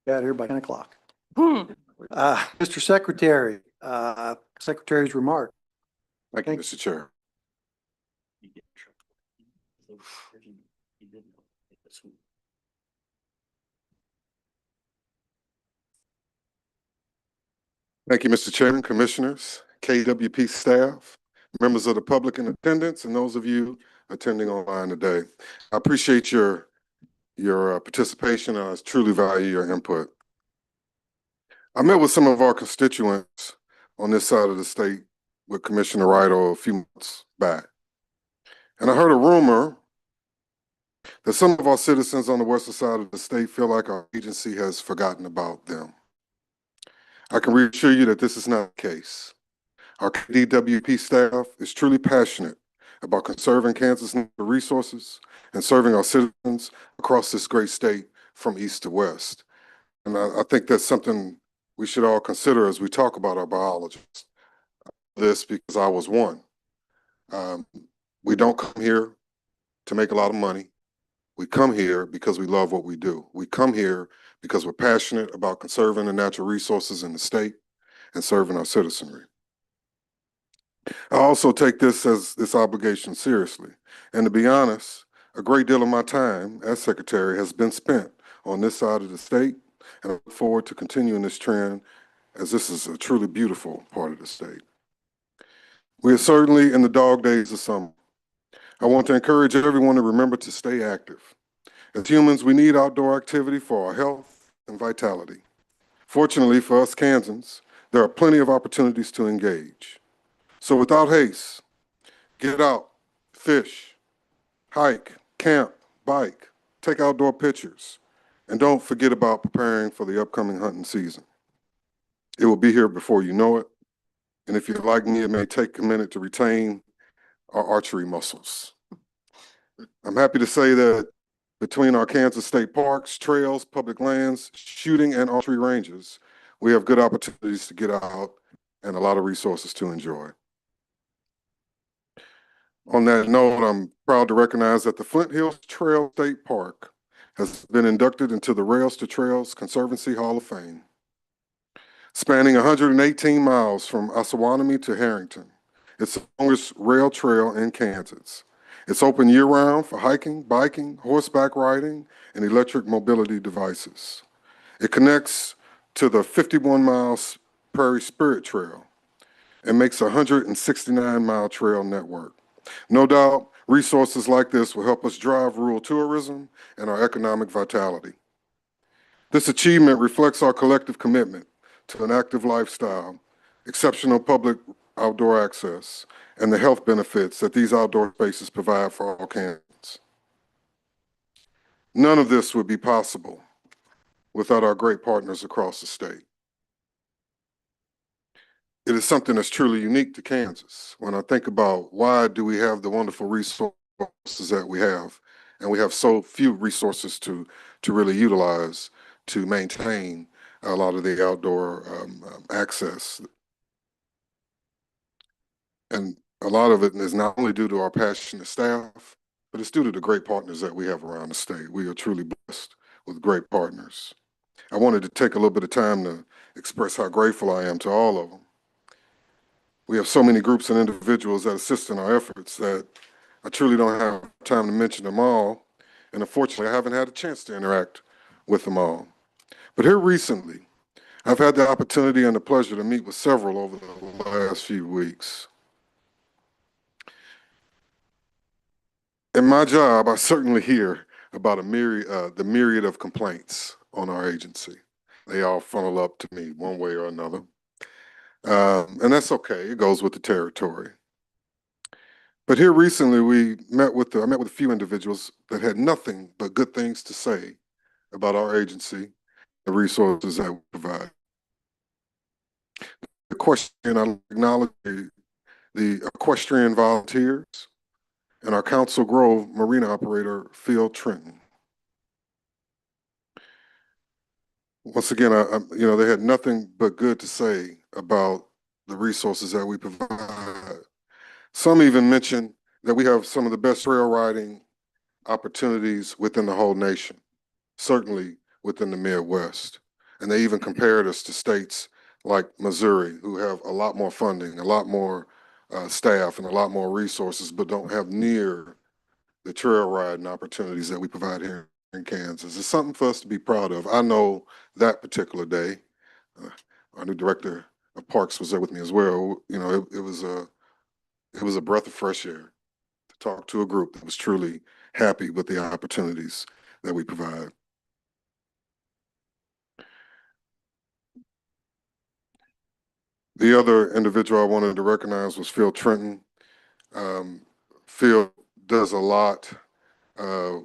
Got here by 10 o'clock. Mr. Secretary, Secretary's remark. Thank you, Mr. Chair. Thank you, Mr. Chairman, Commissioners, KWP staff, members of the public in attendance, and those of you attending online today. I appreciate your participation, and I truly value your input. I met with some of our constituents on this side of the state with Commissioner Rido a few months back. And I heard a rumor that some of our citizens on the western side of the state feel like our agency has forgotten about them. I can reassure you that this is not the case. Our KDWP staff is truly passionate about conserving Kansas natural resources and serving our citizens across this great state from east to west. And I think that's something we should all consider as we talk about our biologists. This because I was one. We don't come here to make a lot of money. We come here because we love what we do. We come here because we're passionate about conserving the natural resources in the state and serving our citizenry. I also take this obligation seriously. And to be honest, a great deal of my time as secretary has been spent on this side of the state, and I look forward to continuing this trend as this is a truly beautiful part of the state. We are certainly in the dog days of summer. I want to encourage everyone to remember to stay active. As humans, we need outdoor activity for our health and vitality. Fortunately for us Kansans, there are plenty of opportunities to engage. So without haste, get out, fish, hike, camp, bike, take outdoor pictures, and don't forget about preparing for the upcoming hunting season. It will be here before you know it. And if you're like me, it may take a minute to retain our archery muscles. I'm happy to say that between our Kansas state parks, trails, public lands, shooting, and archery ranges, we have good opportunities to get out and a lot of resources to enjoy. On that note, I'm proud to recognize that the Flint Hills Trail State Park has been inducted into the Rails to Trails Conservancy Hall of Fame. Spanning 118 miles from Osawatomie to Harrington, it's the longest rail trail in Kansas. It's open year-round for hiking, biking, horseback riding, and electric mobility devices. It connects to the 51-mile Prairie Spirit Trail and makes a 169-mile trail network. No doubt, resources like this will help us drive rural tourism and our economic vitality. This achievement reflects our collective commitment to an active lifestyle, exceptional public outdoor access, and the health benefits that these outdoor spaces provide for all Kansans. None of this would be possible without our great partners across the state. It is something that's truly unique to Kansas. When I think about why do we have the wonderful resources that we have, and we have so few resources to really utilize to maintain a lot of the outdoor access. And a lot of it is not only due to our passionate staff, but it's due to the great partners that we have around the state. We are truly blessed with great partners. I wanted to take a little bit of time to express how grateful I am to all of them. We have so many groups and individuals that assist in our efforts that I truly don't have time to mention them all. And unfortunately, I haven't had a chance to interact with them all. But here recently, I've had the opportunity and the pleasure to meet with several over the last few weeks. In my job, I certainly hear about the myriad of complaints on our agency. They all funnel up to me one way or another. And that's okay, it goes with the territory. But here recently, I met with a few individuals that had nothing but good things to say about our agency, the resources that we provide. The question, I acknowledge the equestrian volunteers and our Council Grove marina operator, Phil Trenton. Once again, they had nothing but good to say about the resources that we provide. Some even mentioned that we have some of the best trail riding opportunities within the whole nation, certainly within the Midwest. And they even compared us to states like Missouri, who have a lot more funding, a lot more staff, and a lot more resources, but don't have near the trail riding opportunities that we provide here in Kansas. It's something for us to be proud of. I know that particular day, our new director of parks was there with me as well. You know, it was a breath of fresh air to talk to a group that was truly happy with the opportunities that we provide. The other individual I wanted to recognize was Phil Trenton. Phil does a lot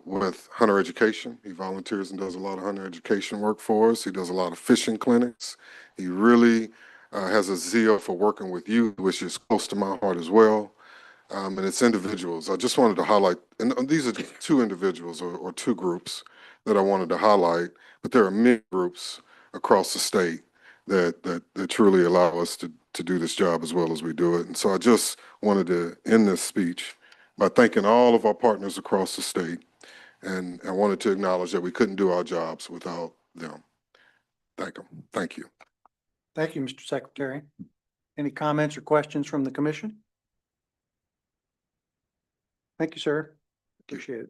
with hunter education. He volunteers and does a lot of hunter education work for us. He does a lot of fishing clinics. He really has a zeal for working with youth, which is close to my heart as well. And it's individuals. I just wanted to highlight, and these are two individuals or two groups that I wanted to highlight, but there are many groups across the state that truly allow us to do this job as well as we do it. And so I just wanted to end this speech by thanking all of our partners across the state. And I wanted to acknowledge that we couldn't do our jobs without them. Thank them. Thank you. Thank you, Mr. Secretary. Any comments or questions from the commission? Thank you, sir. Appreciate it.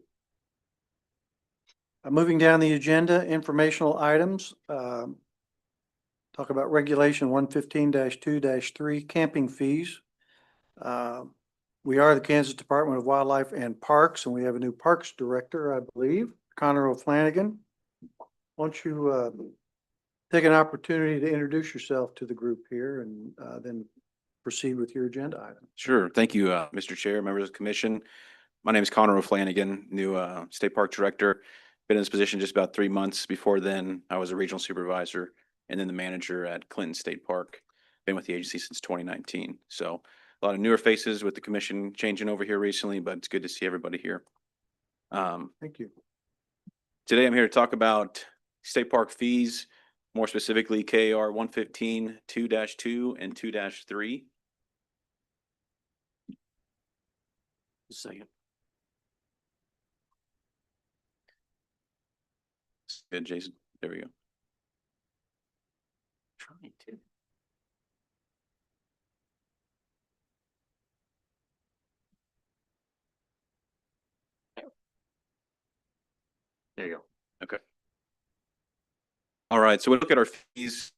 Moving down the agenda, informational items. Talk about regulation 115-2-3 camping fees. We are the Kansas Department of Wildlife and Parks, and we have a new parks director, I believe, Connor O'Flanagan. Why don't you take an opportunity to introduce yourself to the group here and then proceed with your agenda item. Sure. Thank you, Mr. Chair, members of the commission. My name is Connor O'Flanagan, new state park director. Been in this position just about 3 months. Before then, I was a regional supervisor and then the manager at Clinton State Park. Been with the agency since 2019. So a lot of newer faces with the commission changing over here recently, but it's good to see everybody here. Thank you. Today, I'm here to talk about state park fees, more specifically KR 115-2-2 and 2-3. Just a second. Good, Jason. There we go. Trying to. There you go. Okay. All right. So we look at our fees,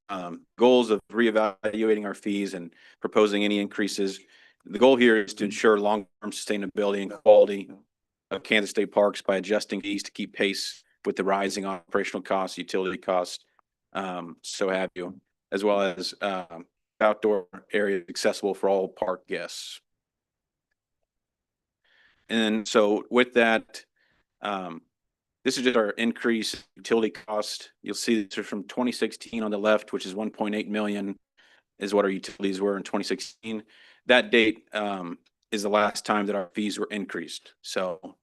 goals of reevaluating our fees and proposing any increases. The goal here is to ensure long-term sustainability and quality of Kansas State Parks by adjusting fees to keep pace with the rising operational costs, utility costs, so have you, as well as outdoor areas accessible for all park guests. And so with that, this is just our increase utility cost. You'll see this is from 2016 on the left, which is 1.8 million is what our utilities were in 2016. That date is the last time that our fees were increased. So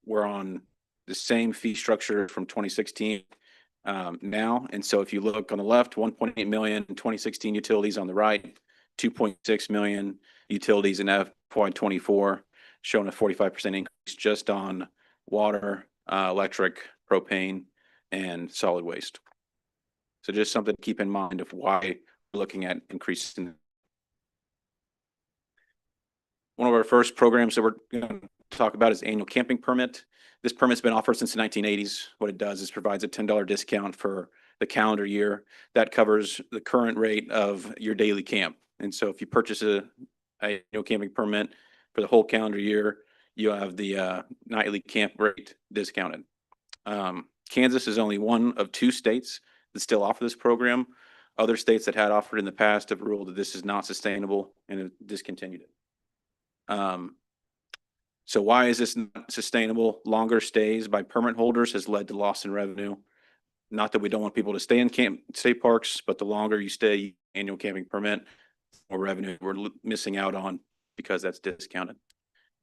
we're on the same fee structure from 2016 now. And so if you look on the left, 1.8 million in 2016 utilities, on the right, 2.6 million utilities in FY24, showing a 45% increase just on water, electric, propane, and solid waste. So just something to keep in mind of why we're looking at increasing. One of our first programs that we're going to talk about is annual camping permit. This permit's been offered since the 1980s. What it does is provides a $10 discount for the calendar year. That covers the current rate of your daily camp. And so if you purchase a annual camping permit for the whole calendar year, you have the nightly camp rate discounted. Kansas is only one of 2 states that still offer this program. Other states that had offered in the past have ruled that this is not sustainable and have discontinued it. So why is this not sustainable? Longer stays by permit holders has led to loss in revenue. Not that we don't want people to stay in state parks, but the longer you stay, annual camping permit, more revenue we're missing out on because that's discounted.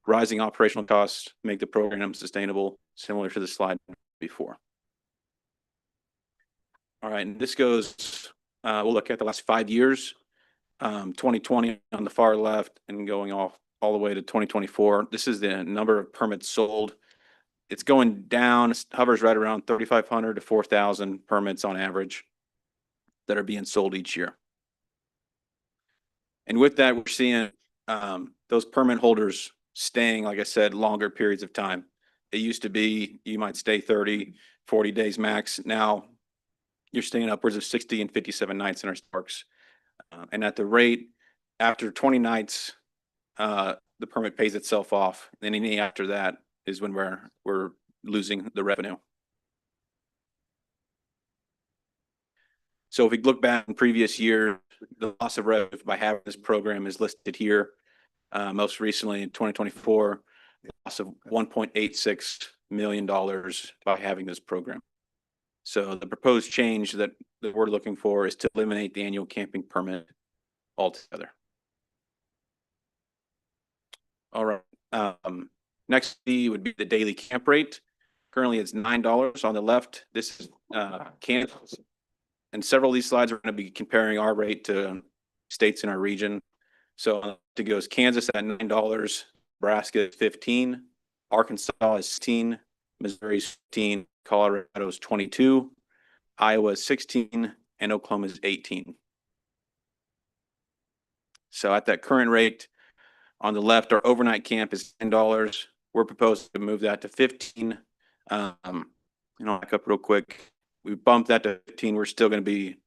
Rising operational costs make the program sustainable, similar to the slide before. All right, and this goes, we'll look at the last 5 years, 2020 on the far left and going off all the way to 2024. This is the number of permits sold. It's going down, it hovers right around 3,500 to 4,000 permits on average. that are being sold each year. And with that, we're seeing those permit holders staying, like I said, longer periods of time. It used to be you might stay 30, 40 days max. Now you're staying upwards of 60 and 57 nights in our parks. And at the rate, after 20 nights, the permit pays itself off. And any after that is when we're losing the revenue. So if we look back in previous year, the loss of revenue by having this program is listed here. Most recently in 2024, the loss of $1.86 million by having this program. So the proposed change that we're looking for is to eliminate the annual camping permit altogether. All right. Next fee would be the daily camp rate. Currently, it's $9 on the left. This is Kansas. And several of these slides are going to be comparing our rate to states in our region. So it goes Kansas at $9, Nebraska is 15, Arkansas is 16, Missouri is 15, Colorado is 22, Iowa is 16, and Oklahoma is 18. So at that current rate, on the left, our overnight camp is $10. We're proposing to move that to 15. Back up real quick. We bumped that to 15. We're still going to be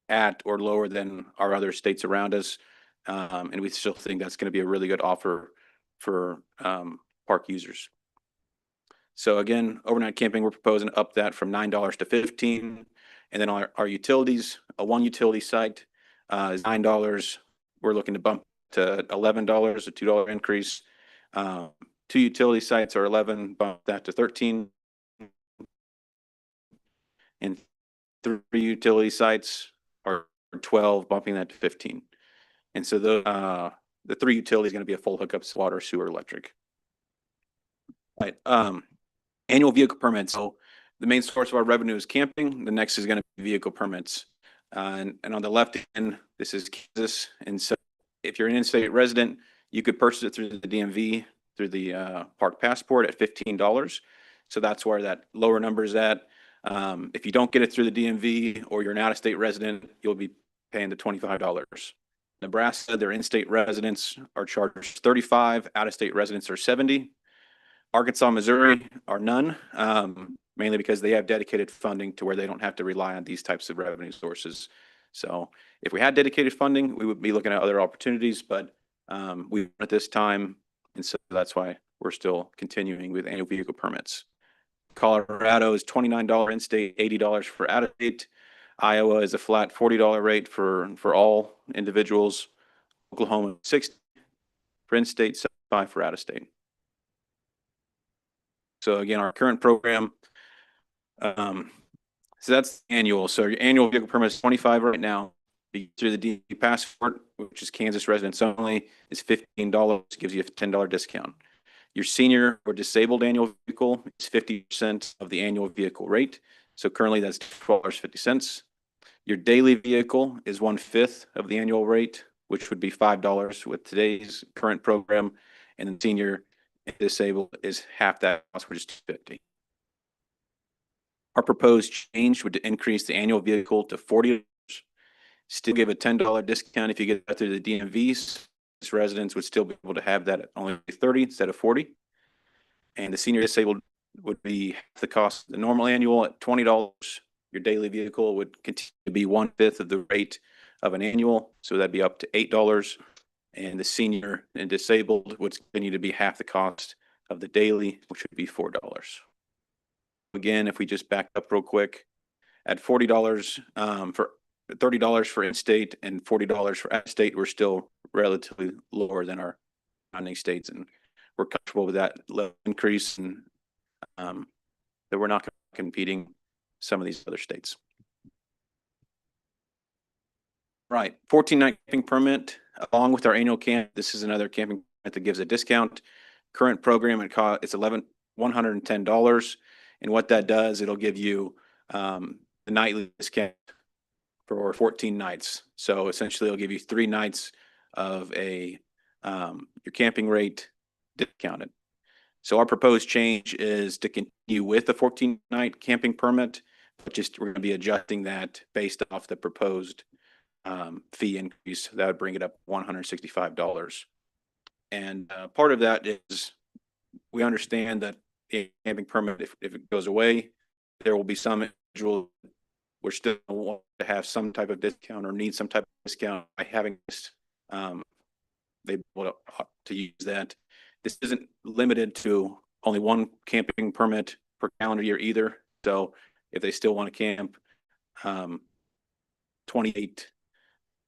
at or lower than our other states around us. And we still think that's going to be a really good offer for park users. So again, overnight camping, we're proposing to up that from $9 to 15. And then our utilities, a one utility site is $9. We're looking to bump to $11, a $2 increase. Two utility sites are 11, bump that to 13. And 3 utility sites are 12, bumping that to 15. And so the 3 utility is going to be a full hookups, water, sewer, electric. Right. Annual vehicle permits. So the main source of our revenue is camping. The next is going to be vehicle permits. And on the left end, this is Kansas. And so if you're an in-state resident, you could purchase it through the DMV, through the park passport at $15. So that's where that lower number is at. If you don't get it through the DMV or you're an out-of-state resident, you'll be paying the $25. Nebraska, their in-state residents are charged $35, out-of-state residents are $70. Arkansas, Missouri are none, mainly because they have dedicated funding to where they don't have to rely on these types of revenue sources. So if we had dedicated funding, we would be looking at other opportunities, but we at this time, and so that's why we're still continuing with annual vehicle permits. Colorado is $29 in-state, $80 for out-of-state. Iowa is a flat $40 rate for all individuals. Oklahoma, $60 for in-state, $75 for out-of-state. So again, our current program, so that's annual. So your annual vehicle permit is $25 right now. Through the DMV passport, which is Kansas residents only, is $15, gives you a $10 discount. Your senior or disabled annual vehicle is 50% of the annual vehicle rate. So currently that's $12.50. Your daily vehicle is 1/5 of the annual rate, which would be $5 with today's current program. And the senior and disabled is half that cost, which is $250. Our proposed change would increase the annual vehicle to $40. Still give a $10 discount if you get that through the DMVs. Residents would still be able to have that at only $30 instead of $40. And the senior disabled would be half the cost of the normal annual at $20. Your daily vehicle would continue to be 1/5 of the rate of an annual. So that'd be up to $8. And the senior and disabled would continue to be half the cost of the daily, which would be $4. Again, if we just back up real quick, at $40 for $30 for in-state and $40 for out-of-state, we're still relatively lower than our surrounding states, and we're comfortable with that level increase, and that we're not competing some of these other states. Right, 14-night camping permit along with our annual camp. This is another camping permit that gives a discount. Current program it's $110, and what that does, it'll give you the nightly discount for 14 nights. So essentially it'll give you 3 nights of your camping rate discounted. So our proposed change is to continue with the 14-night camping permit, but just we're gonna be adjusting that based off the proposed fee increase. That would bring it up $165. And part of that is we understand that a camping permit, if it goes away, there will be some individual which still want to have some type of discount or need some type of discount by having this. They will to use that. This isn't limited to only one camping permit per calendar year either. So if they still want to camp 28,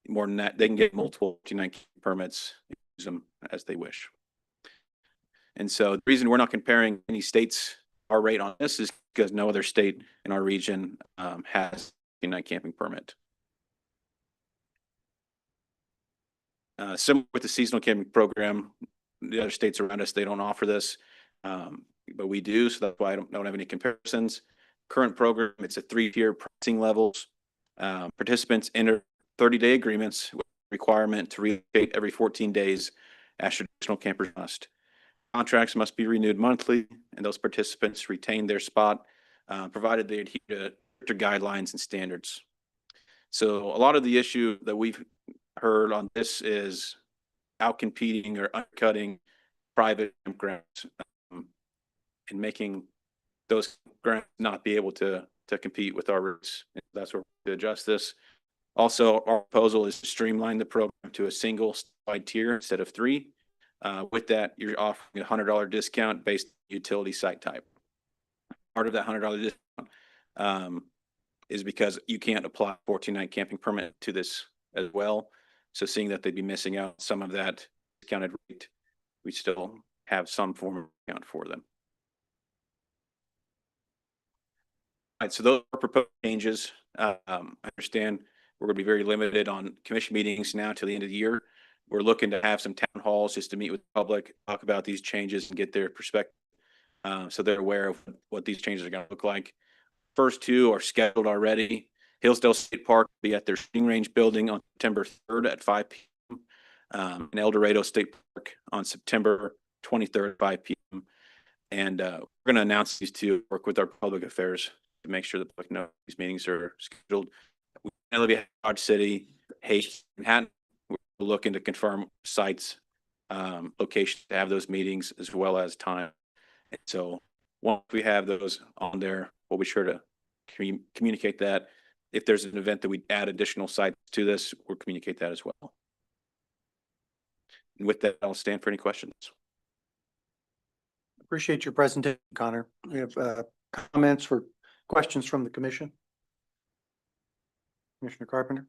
more than that, they can get multiple 29 permits and use them as they wish. And so the reason we're not comparing any states, our rate on this is because no other state in our region has a night camping permit. Similar with the seasonal camping program, the other states around us, they don't offer this, but we do. So that's why I don't have any comparisons. Current program, it's a 3-tier pricing levels. Participants enter 30-day agreements with requirement to relocate every 14 days as traditional campers must. Contracts must be renewed monthly, and those participants retain their spot, provided they adhere to guidelines and standards. So a lot of the issue that we've heard on this is outcompeting or undercutting private campgrounds and making those grants not be able to compete with our rates. That's where we adjust this. Also, our proposal is to streamline the program to a single statewide tier instead of 3. With that, you're offering a $100 discount based on utility site type. Part of that $100 discount is because you can't apply 14-night camping permit to this as well. So seeing that they'd be missing out some of that discounted rate, we still have some form of discount for them. All right, so those are proposed changes. I understand we're going to be very limited on commission meetings now till the end of the year. We're looking to have some town halls just to meet with the public, talk about these changes and get their perspective, so they're aware of what these changes are going to look like. First 2 are scheduled already. Hillsdale State Park will be at their shooting range building on September 3rd at 5 p.m. And El Dorado State Park on September 23rd at 5 p.m. And we're going to announce these 2, work with our public affairs to make sure the public knows these meetings are scheduled. We'll be at Dodge City, Hastings, Manhattan. We're looking to confirm sites, locations to have those meetings as well as time. And so once we have those on there, we'll be sure to communicate that. If there's an event that we add additional sites to this, we'll communicate that as well. And with that, I'll stand for any questions. Appreciate your presentation, Connor. We have comments or questions from the commission? Commissioner Carpenter?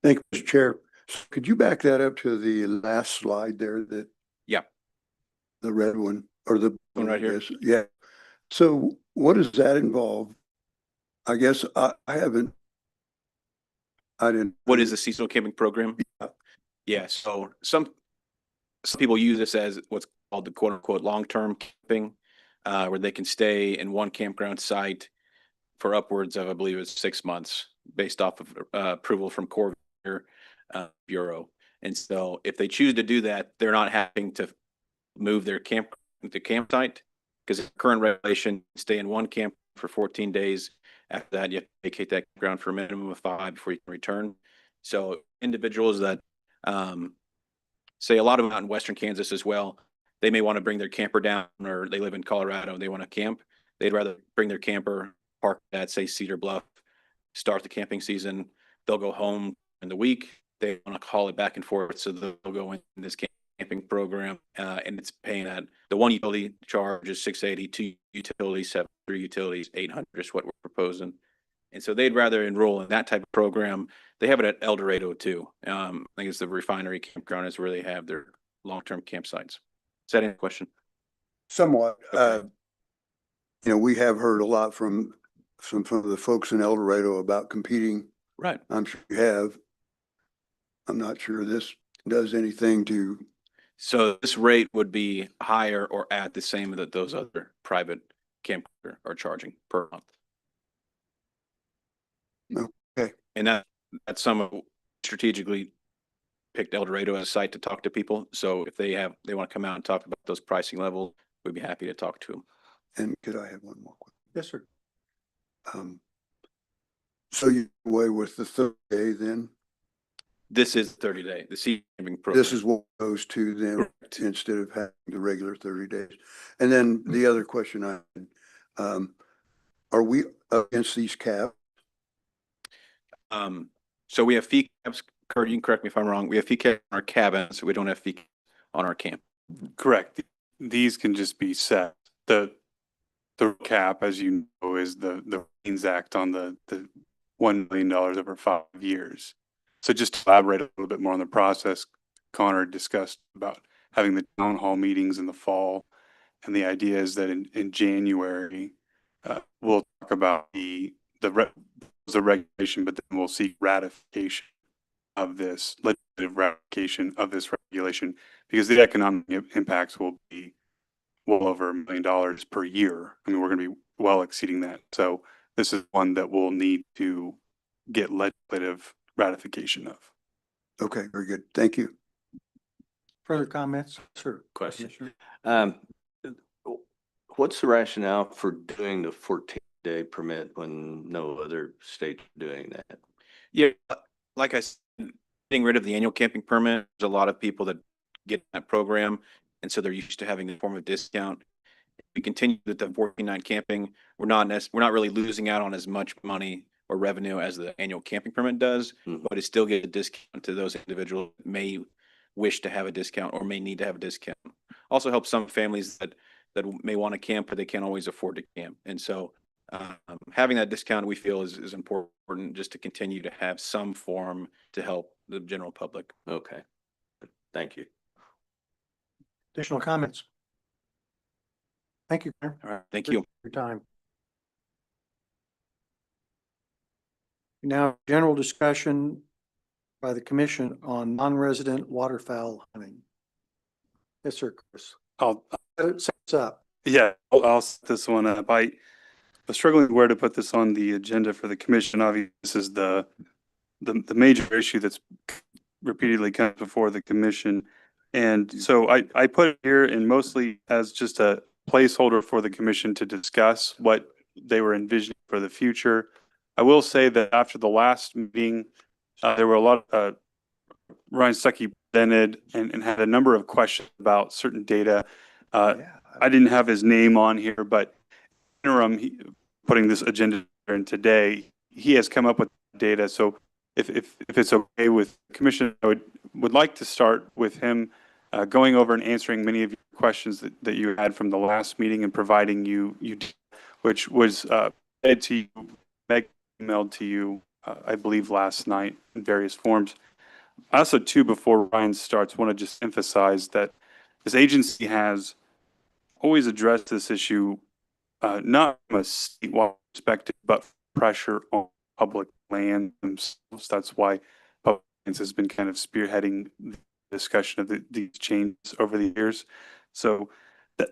Thank you, Mr. Chair. Could you back that up to the last slide there, that? Yeah. The red one, or the one right here? Yeah. So what does that involve? I guess I didn't. What is the seasonal camping program? Yeah. So some people use this as what's called the quote unquote long-term camping, where they can stay in one campground site for upwards of, I believe it's 6 months based off of approval from Corps Bureau. And so if they choose to do that, they're not having to move their campsite, because the current regulation, stay in one camp for 14 days. After that, you have to vacate that campground for a minimum of 5 before you can return. So individuals that, say a lot of them out in Western Kansas as well, they may want to bring their camper down, or they live in Colorado and they want to camp. They'd rather bring their camper, park at, say, Cedar Bluff, start the camping season. They'll go home in the week. They want to haul it back and forth. So they'll go in this camping program, and it's paying that. The one utility charge is $680, 2 utilities, 7, 3 utilities, $800 is what we're proposing. And so they'd rather enroll in that type of program. They have it at El Dorado too. I think it's the refinery campground is where they have their long-term campsites. Is that any question? Somewhat. Okay. We have heard a lot from some of the folks in El Dorado about competing. Right. I'm sure you have. I'm not sure this does anything to. So this rate would be higher or at the same that those other private campers are charging per month. Okay. And that's some of strategically picked El Dorado as a site to talk to people. So if they want to come out and talk about those pricing levels, we'd be happy to talk to them. And could I have one more question? Yes, sir. So you away with the 30-day then? This is 30-day, the seed camping program. This is what goes to them instead of having the regular 30 days. And then the other question I had, are we against these caps? So we have fee caps, Kurt, you can correct me if I'm wrong. We have fee caps on our cabins, so we don't have fee caps on our camp. Correct. These can just be set. The cap, as you know, is the Means Act on the $1 million over 5 years. So just to elaborate a little bit more on the process, Connor discussed about having the town hall meetings in the fall. And the idea is that in January, we'll talk about the regulation, but then we'll seek ratification of this legislative ratification of this regulation, because the economic impacts will be well over $1 million per year. I mean, we're going to be well exceeding that. So this is one that we'll need to get legislative ratification of. Okay, very good. Thank you. Further comments? Sir. Question. Commissioner? What's the rationale for doing the 14-day permit when no other state's doing that? Yeah, like I said, getting rid of the annual camping permit, there's a lot of people that get that program, and so they're used to having a form of discount. If we continue with the 14-night camping, we're not really losing out on as much money or revenue as the annual camping permit does, but it still gives a discount to those individuals that may wish to have a discount or may need to have a discount. Also helps some families that may want to camp, but they can't always afford to camp. And so having that discount, we feel is important, just to continue to have some form to help the general public. Okay. Thank you. Additional comments? Thank you. Connor. All right, thank you. For your time. Now, general discussion by the commission on non-resident waterfowl hunting. Yes, sir, Chris. I'll Set us up. Yeah, I'll set this one up. I was struggling where to put this on the agenda for the commission. Obviously, this is the major issue that's repeatedly come before the commission. And so I put it here and mostly as just a placeholder for the commission to discuss what they were envisioning for the future. I will say that after the last meeting, there were a lot of Ryan Stuckey presented and had a number of questions about certain data. I didn't have his name on here, but interim, putting this agenda in today, he has come up with data. So if it's okay with the commission, I would like to start with him going over and answering many of your questions that you had from the last meeting and providing you which was fed to you, emailed to you, I believe last night in various forms. I also, too, before Ryan starts, want to just emphasize that this agency has always addressed this issue, not from a statewide perspective, but pressure on public land themselves. That's why public lands has been kind of spearheading the discussion of these changes over the years. So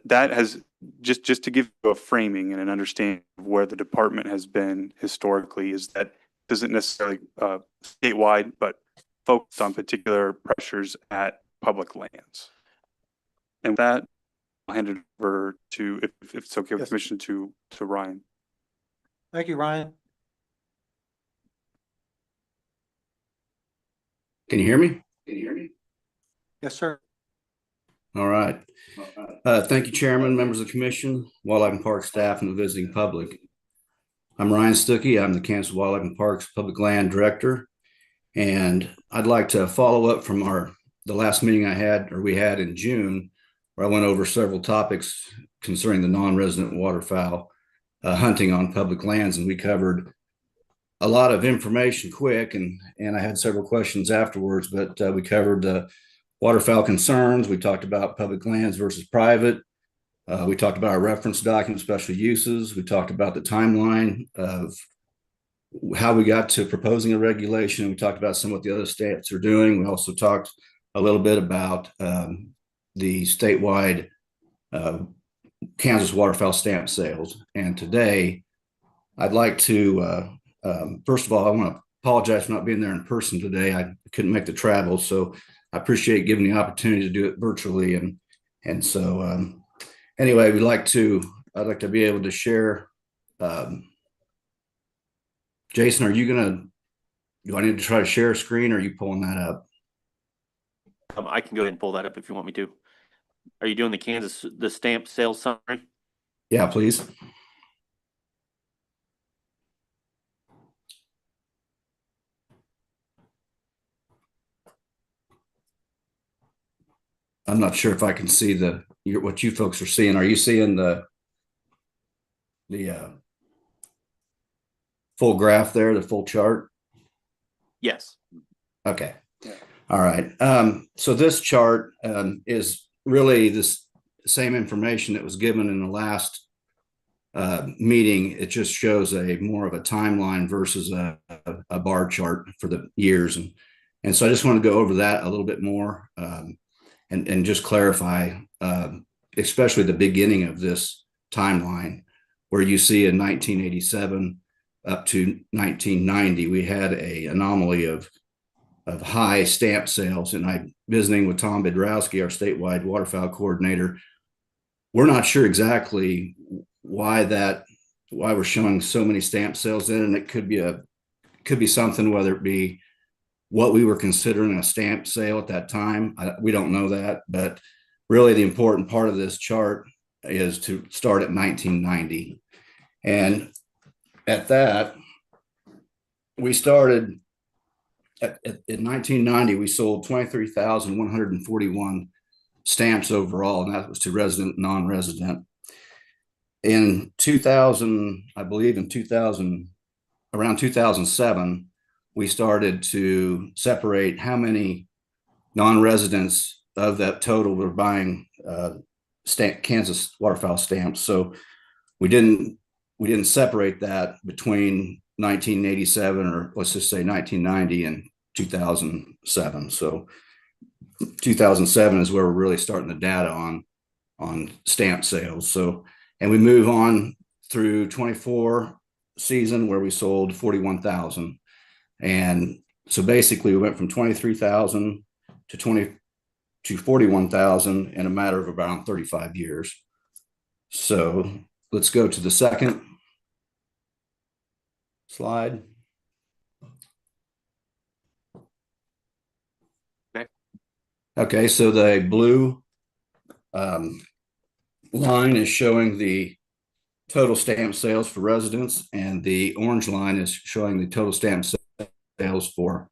that has, just to give you a framing and an understanding of where the department has been historically, is that it isn't necessarily statewide, but focused on particular pressures at public lands. And with that, I'll hand it over to, if it's okay with the commission, to Ryan. Thank you, Ryan. Can you hear me? Yes, sir. All right. Thank you, Chairman, members of the commission, Wildlife and Park staff, and the visiting public. I'm Ryan Stuckey. I'm the Kansas Wildlife and Parks Public Land Director. And I'd like to follow up from the last meeting we had in June, where I went over several topics concerning the non-resident waterfowl hunting on public lands. And we covered a lot of information quick, and I had several questions afterwards, but we covered the waterfowl concerns. We talked about public lands versus private. We talked about our reference document, special uses. We talked about the timeline of how we got to proposing a regulation. We talked about some of what the other states are doing. We also talked a little bit about the statewide Kansas waterfowl stamp sales. And today, I'd like to, first of all, I want to apologize for not being there in person today. I couldn't make the travel, so I appreciate giving the opportunity to do it virtually. And so anyway, I'd like to be able to share Jason, do I need to try to share a screen, or are you pulling that up? I can go ahead and pull that up if you want me to. Are you doing the stamp sales summary? Yeah, please. I'm not sure if I can see what you folks are seeing. Are you seeing the full graph there, the full chart? Yes. Okay. All right. So this chart is really this same information that was given in the last meeting. It just shows more of a timeline versus a bar chart for the years. And so I just want to go over that a little bit more and just clarify, especially the beginning of this timeline, where you see in 1987 up to 1990, we had an anomaly of high stamp sales. And I'm visiting with Tom Bedrowski, our statewide waterfowl coordinator. We're not sure exactly why we're showing so many stamp sales in, and it could be something, whether it be what we were considering a stamp sale at that time. We don't know that, but really the important part of this chart is to start at 1990. And at that, we started in 1990, we sold 23,141 stamps overall, and that was to resident and non-resident. In 2000, I believe around 2007, we started to separate how many non-residents of that total were buying Kansas waterfowl stamps. So we didn't separate that between 1987, or let's just say 1990 and 2007. So 2007 is where we're really starting the data on stamp sales. So, and we move on through 24 season, where we sold 41,000. And so basically we went from 23,000 to 41,000 in a matter of around 35 years. So let's go to the second slide. Okay, so the blue line is showing the total stamp sales for residents, and the orange line is showing the total stamp sales for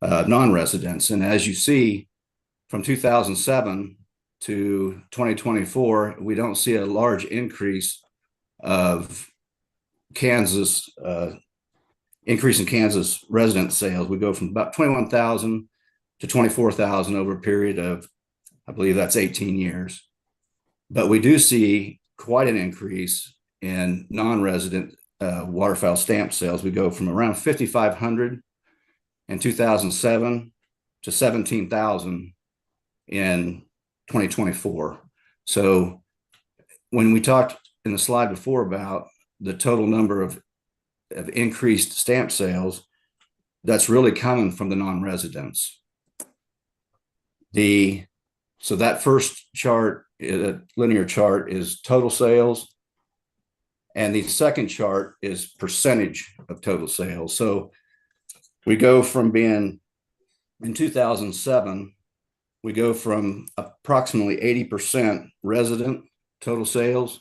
non-residents. And as you see, from 2007 to 2024, we don't see a large increase of Kansas increase in Kansas resident sales. We go from about 21,000 to 24,000 over a period of, I believe that's 18 years. But we do see quite an increase in non-resident waterfowl stamp sales. We go from around 5,500 in 2007 to 17,000 in 2024. So when we talked in the slide before about the total number of increased stamp sales, that's really coming from the non-residents. So that first chart, linear chart, is total sales, and the second chart is percentage of total sales. So we go from being, in 2007, we go from approximately 80% resident total sales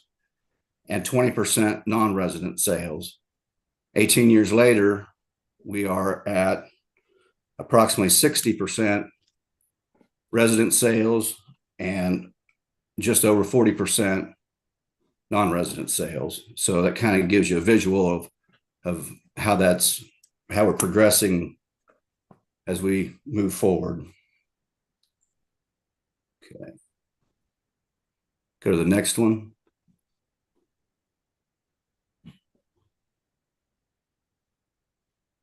and 20% non-resident sales. 18 years later, we are at approximately 60% resident sales and just over 40% non-resident sales. So that kind of gives you a visual of how we're progressing as we move forward. Okay. Go to the next one.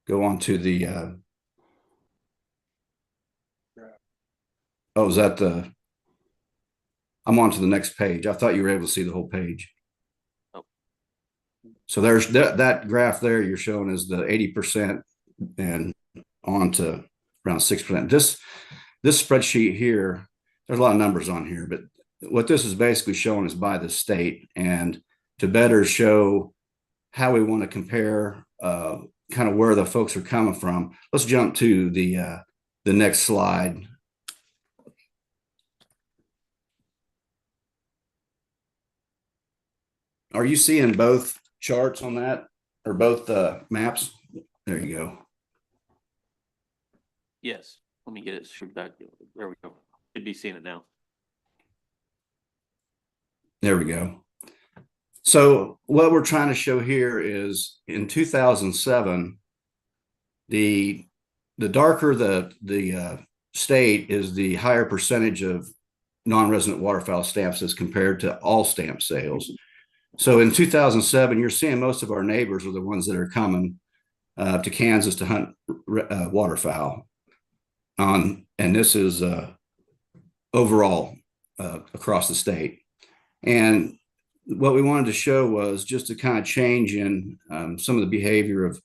Go on to the, oh, is that I'm on to the next page. I thought you were able to see the whole page. Oh. So there's that graph there you're showing is the 80% and on to around 6%. This spreadsheet here, there's a lot of numbers on here, but what this is basically showing is by the state, and to better show how we want to compare kind of where the folks are coming from. Let's jump to the next slide. Are you seeing both charts on that, or both maps? There you go. Yes, let me get it straight back. There we go. Should be seeing it now. There we go. So what we're trying to show here is in 2007, the darker the state is, the higher percentage of non-resident waterfowl stamps as compared to all stamp sales. So in 2007, you're seeing most of our neighbors are the ones that are coming to Kansas to hunt waterfowl. And this is overall across the state. And what we wanted to show was just a kind of change in some of the behavior of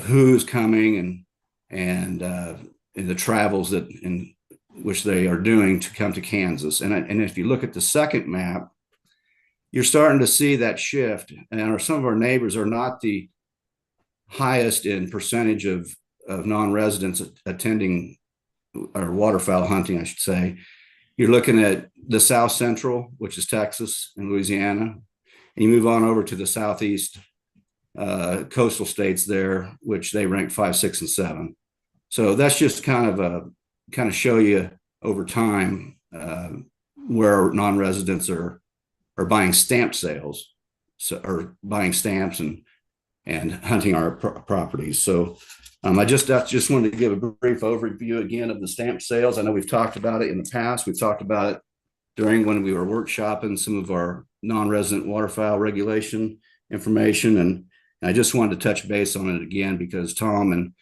who's coming and the travels that in which they are doing to come to Kansas. And if you look at the second map, you're starting to see that shift. And some of our neighbors are not the highest in percentage of non-residents attending or waterfowl hunting, I should say. You're looking at the South Central, which is Texas and Louisiana, and you move on over to the Southeast coastal states there, which they rank 5, 6, and 7. So that's just kind of show you over time where non-residents are buying stamp sales, or buying stamps and hunting our properties. So I just wanted to give a brief overview again of the stamp sales. I know we've talked about it in the past. We've talked about it during when we were workshopping some of our non-resident waterfowl regulation information. And I just wanted to touch base on it again because Tom and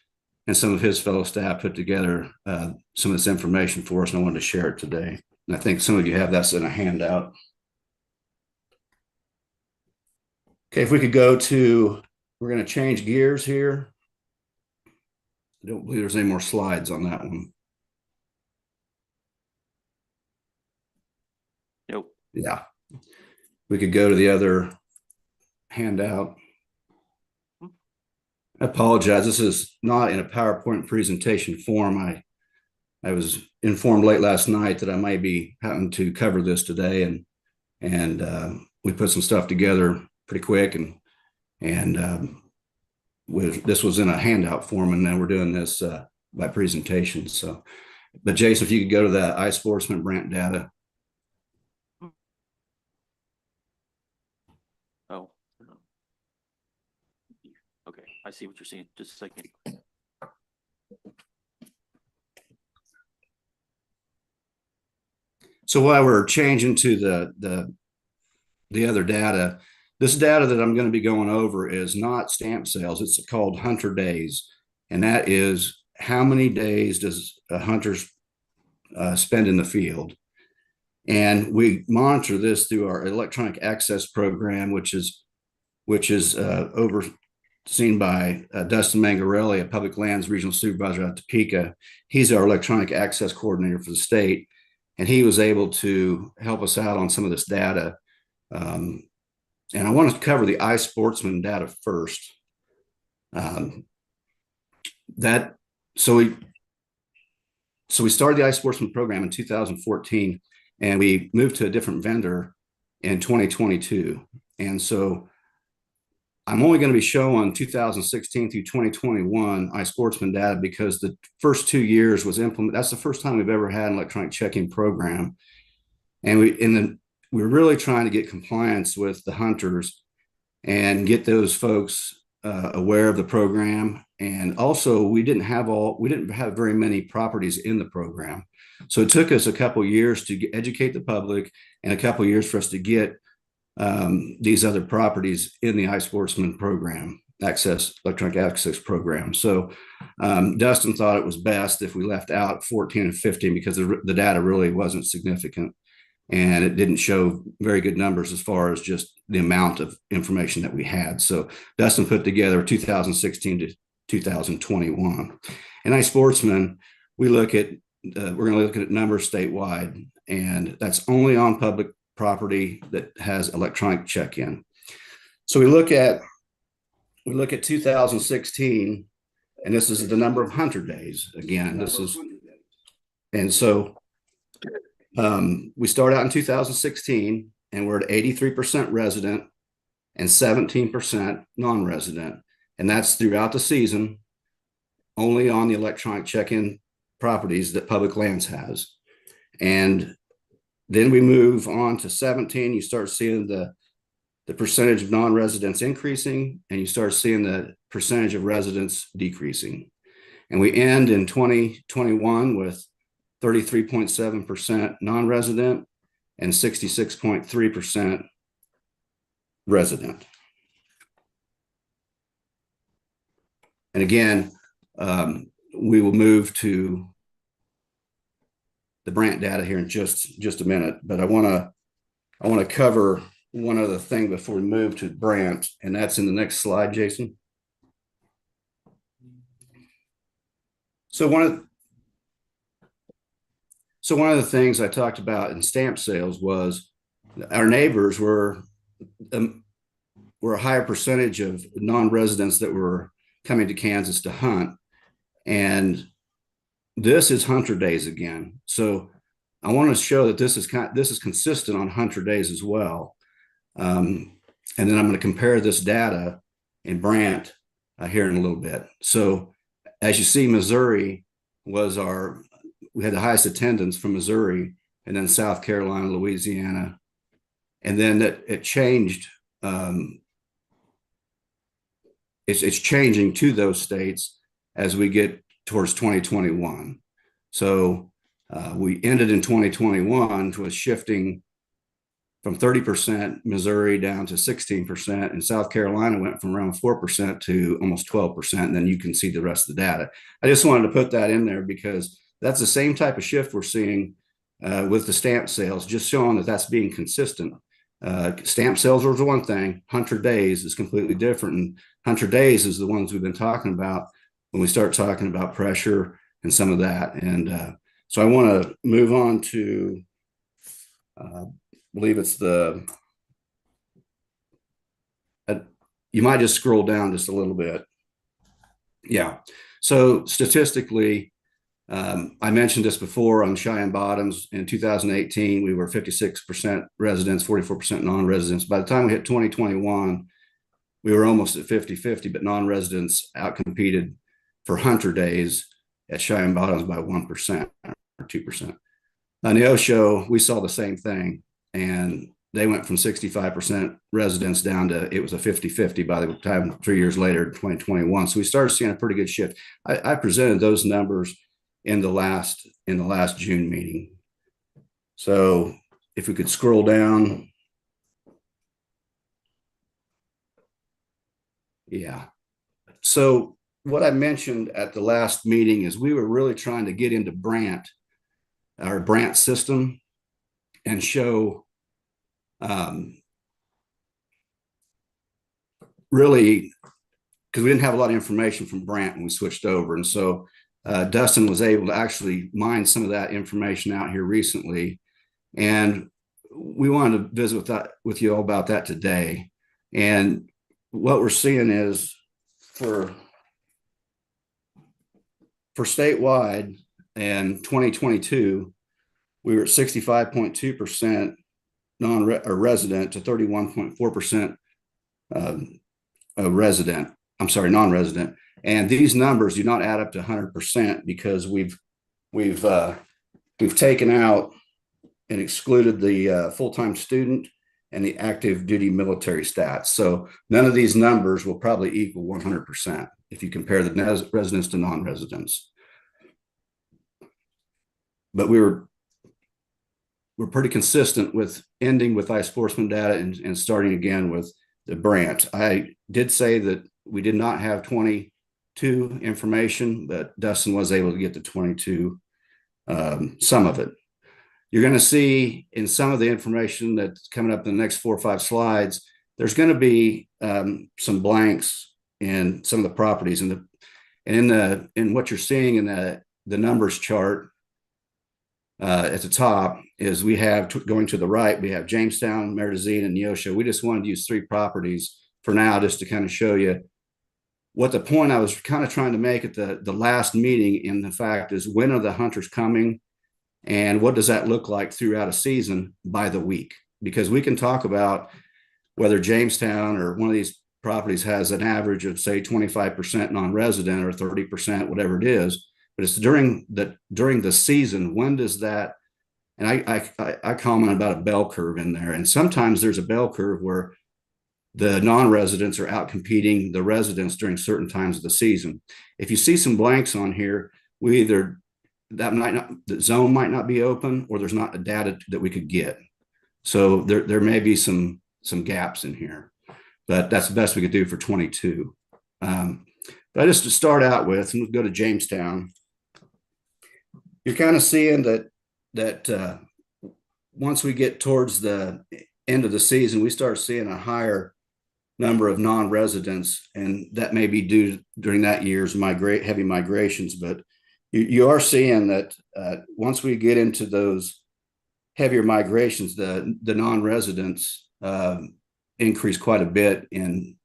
some of his fellow staff put together some of this information for us, and I wanted to share it today. And I think some of you have that in a handout. Okay, if we could go to, we're going to change gears here. I don't believe there's any more slides on that one. Nope. Yeah. We could go to the other handout. I apologize. This is not in a PowerPoint presentation form. I was informed late last night that I might be having to cover this today, and we put some stuff together pretty quick, and this was in a handout form, and now we're doing this by presentation. So, but Jason, if you could go to that iSportsman Brant data. Oh, okay. I see what you're saying. Just a second. So while we're changing to the other data, this data that I'm going to be going over is not stamp sales. It's called hunter days. And that is how many days does a hunter spend in the field. And we monitor this through our electronic access program, which is overseen by Dustin Mangarelli, a public lands regional supervisor out of Topeka. He's our electronic access coordinator for the state. And he was able to help us out on some of this data. And I want to cover the iSportsman data first. So we started the iSportsman program in 2014, and we moved to a different vendor in 2022. And so I'm only going to be showing 2016 through 2021 iSportsman data because the first 2 years was implemented. That's the first time we've ever had an electronic check-in program. And we're really trying to get compliance with the hunters and get those folks aware of the program. And also we didn't have very many properties in the program. So it took us a couple of years to educate the public and a couple of years for us to get these other properties in the iSportsman program, electronic access program. So Dustin thought it was best if we left out 14 and 15 because the data really wasn't significant. And it didn't show very good numbers as far as just the amount of information that we had. So Dustin put together 2016 to 2021. And iSportsman, we're going to look at numbers statewide, and that's only on public property that has electronic check-in. So we look at we look at 2016, and this is the number of hunter days. Again, this is, and so we start out in 2016, and we're at 83% resident and 17% non-resident. And that's throughout the season, only on the electronic check-in properties that Public Lands has. And then we move on to 17, you start seeing the percentage of non-residents increasing, and you start seeing the percentage of residents decreasing. And we end in 2021 with 33.7% non-resident and 66.3% resident. And again, we will move to the Brant data here in just a minute, but I want to cover one other thing before we move to Brant, and that's in the next slide, Jason. So one of the things I talked about in stamp sales was our neighbors were a higher percentage of non-residents that were coming to Kansas to hunt. And this is hunter days again. So I want to show that this is consistent on hunter days as well. And then I'm going to compare this data in Brant here in a little bit. So as you see, Missouri was we had the highest attendance from Missouri, and then South Carolina, Louisiana. And then it changed. It's changing to those states as we get towards 2021. So we ended in 2021 with shifting from 30% Missouri down to 16%, and South Carolina went from around 4% to almost 12%. And then you can see the rest of the data. I just wanted to put that in there because that's the same type of shift we're seeing with the stamp sales, just showing that that's being consistent. Stamp sales was one thing, hunter days is completely different. And hunter days is the ones we've been talking about when we start talking about pressure and some of that. And so I want to move on to, I believe it's you might just scroll down just a little bit. Yeah. So statistically, I mentioned this before on Cheyenne Bottoms. In 2018, we were 56% residents, 44% non-residents. By the time we hit 2021, we were almost at 50-50, but non-residents outcompeted for hunter days at Cheyenne Bottoms by 1% or 2%. On the Neosho, we saw the same thing, and they went from 65% residents down to, it was a 50-50 by the time 3 years later, 2021. So we started seeing a pretty good shift. I presented those numbers in the last June meeting. So if we could scroll down. Yeah. So what I mentioned at the last meeting is we were really trying to get into Brant, our Brant system, and show really, because we didn't have a lot of information from Brant when we switched over. And so Dustin was able to actually mine some of that information out here recently. And we wanted to visit with you all about that today. And what we're seeing is for statewide in 2022, we were at 65.2% non-resident to 31.4% non-resident. And these numbers do not add up to 100% because we've taken out and excluded the full-time student and the active duty military stats. So none of these numbers will probably equal 100% if you compare the residents to non-residents. But we're pretty consistent with ending with iSportsman data and starting again with the Brant. I did say that we did not have 22 information, but Dustin was able to get to 22, some of it. You're going to see in some of the information that's coming up in the next 4 or 5 slides, there's going to be some blanks in some of the properties. In what you're seeing in the numbers chart at the top is we have, going to the right, we have Jamestown, Meridazine, and Neosho. We just wanted to use 3 properties for now just to kind of show you what the point I was kind of trying to make at the last meeting in the fact is, when are the hunters coming? And what does that look like throughout a season by the week? Because we can talk about whether Jamestown or one of these properties has an average of, say, 25% non-resident or 30%, whatever it is, but it's during the season. When does that? And I comment about a bell curve in there, and sometimes there's a bell curve where the non-residents are out competing the residents during certain times of the season. If you see some blanks on here, the zone might not be open, or there's not a data that we could get. So there may be some gaps in here, but that's the best we could do for 22. But just to start out with, and we'll go to Jamestown, you're kind of seeing that once we get towards the end of the season, we start seeing a higher number of non-residents, and that may be due during that year's heavy migrations. But you are seeing that once we get into those heavier migrations, the non-residents increase quite a bit in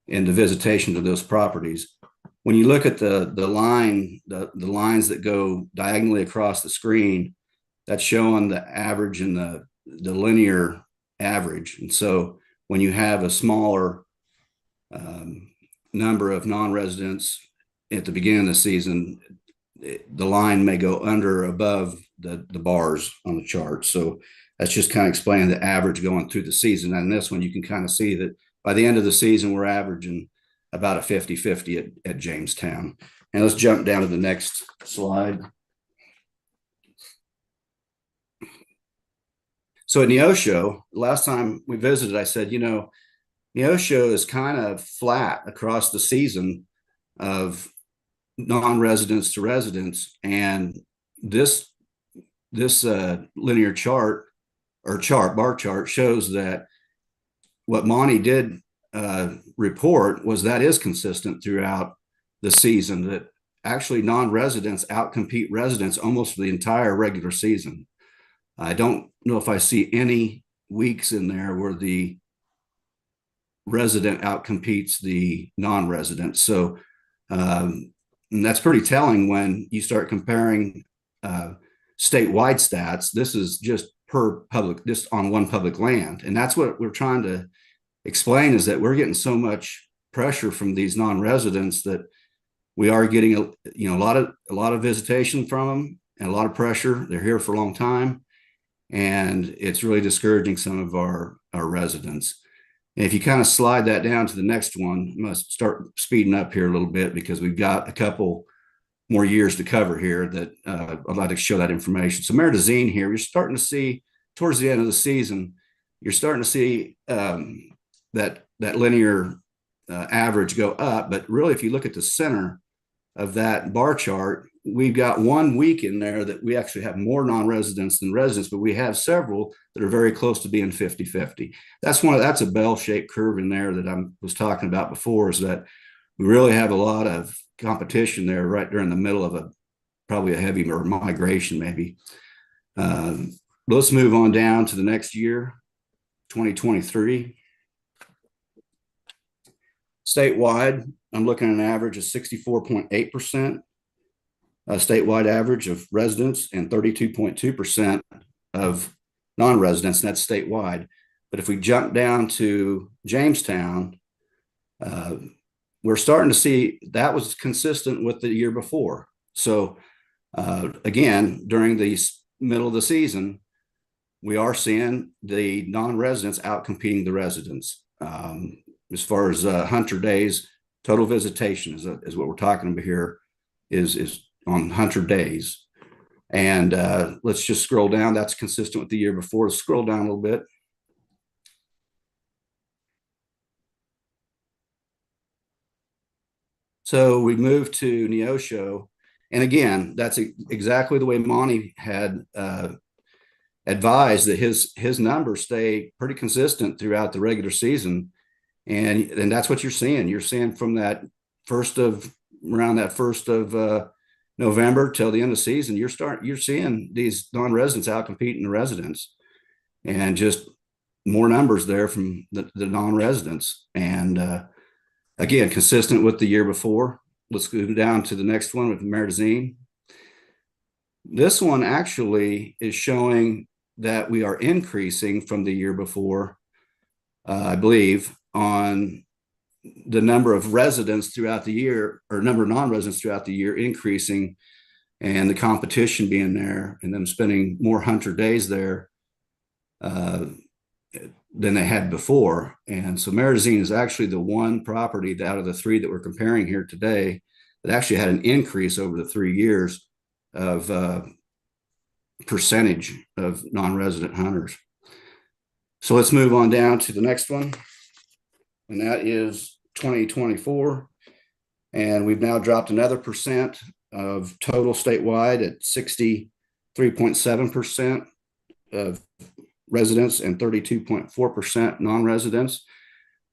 the visitation to those properties. When you look at the lines that go diagonally across the screen, that's showing the average and the linear average. And so when you have a smaller number of non-residents at the beginning of the season, the line may go under or above the bars on the chart. So that's just kind of explaining the average going through the season. And this one, you can kind of see that by the end of the season, we're averaging about a 50-50 at Jamestown. And let's jump down to the next slide. So at Neosho, last time we visited, I said, Neosho is kind of flat across the season of non-residents to residents. And this linear chart or bar chart shows that what Monty did report was that is consistent throughout the season, that actually non-residents outcompete residents almost for the entire regular season. I don't know if I see any weeks in there where the resident outcompetes the non-resident. So and that's pretty telling when you start comparing statewide stats. This is just just on one public land. And that's what we're trying to explain, is that we're getting so much pressure from these non-residents that we are getting a lot of visitation from them and a lot of pressure. They're here for a long time, and it's really discouraging some of our residents. And if you kind of slide that down to the next one, I'm going to start speeding up here a little bit because we've got a couple more years to cover here that I'd like to show that information. So Meridazine here, you're starting to see towards the end of the season, you're starting to see that linear average go up. But really, if you look at the center of that bar chart, we've got 1 week in there that we actually have more non-residents than residents, but we have several that are very close to being 50-50. That's a bell-shaped curve in there that I was talking about before, is that we really have a lot of competition there right during the middle of probably a heavy migration maybe. Let's move on down to the next year, 2023. Statewide, I'm looking at an average of 64.8%, statewide average of residents, and 32.2% of non-residents, and that's statewide. But if we jump down to Jamestown, we're starting to see that was consistent with the year before. So again, during the middle of the season, we are seeing the non-residents outcompeting the residents. As far as hunter days, total visitation is what we're talking about here, is on hunter days. And let's just scroll down. That's consistent with the year before. Let's scroll down a little bit. So we moved to Neosho. And again, that's exactly the way Monty had advised, that his numbers stay pretty consistent throughout the regular season. And that's what you're seeing. You're seeing from around that 1st of November till the end of the season, you're seeing these non-residents outcompeting the residents, and just more numbers there from the non-residents. And Again, consistent with the year before. Let's go down to the next one with Merzine. This one actually is showing that we are increasing from the year before, I believe, on the number of residents throughout the year, or number of non-residents throughout the year increasing, and the competition being there and them spending more hunter days there than they had before. And so Merzine is actually the one property out of the three that we're comparing here today that actually had an increase over the 3 years of percentage of non-resident hunters. So let's move on down to the next one, and that is 2024. And we've now dropped another percent of total statewide at 63.7% of residents and 32.4% non-residents.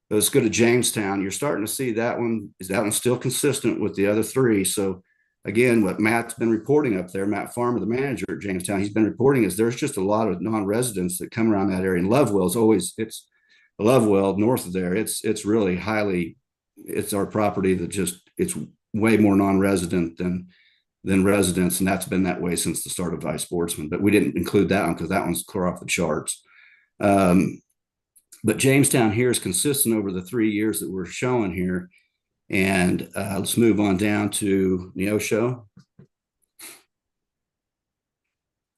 Let's go to Jamestown. You're starting to see that one still consistent with the other three. So again, what Matt's been reporting up there, Matt Farmer, the manager at Jamestown, he's been reporting is there's just a lot of non-residents that come around that area. And Lovewell is always, it's Lovewell north of there. It's really highly, it's our property that just, it's way more non-resident than residents. And that's been that way since the start of iSportsman, but we didn't include that one because that one's clear off the charts. But Jamestown here is consistent over the 3 years that we're showing here. And let's move on down to Neosho.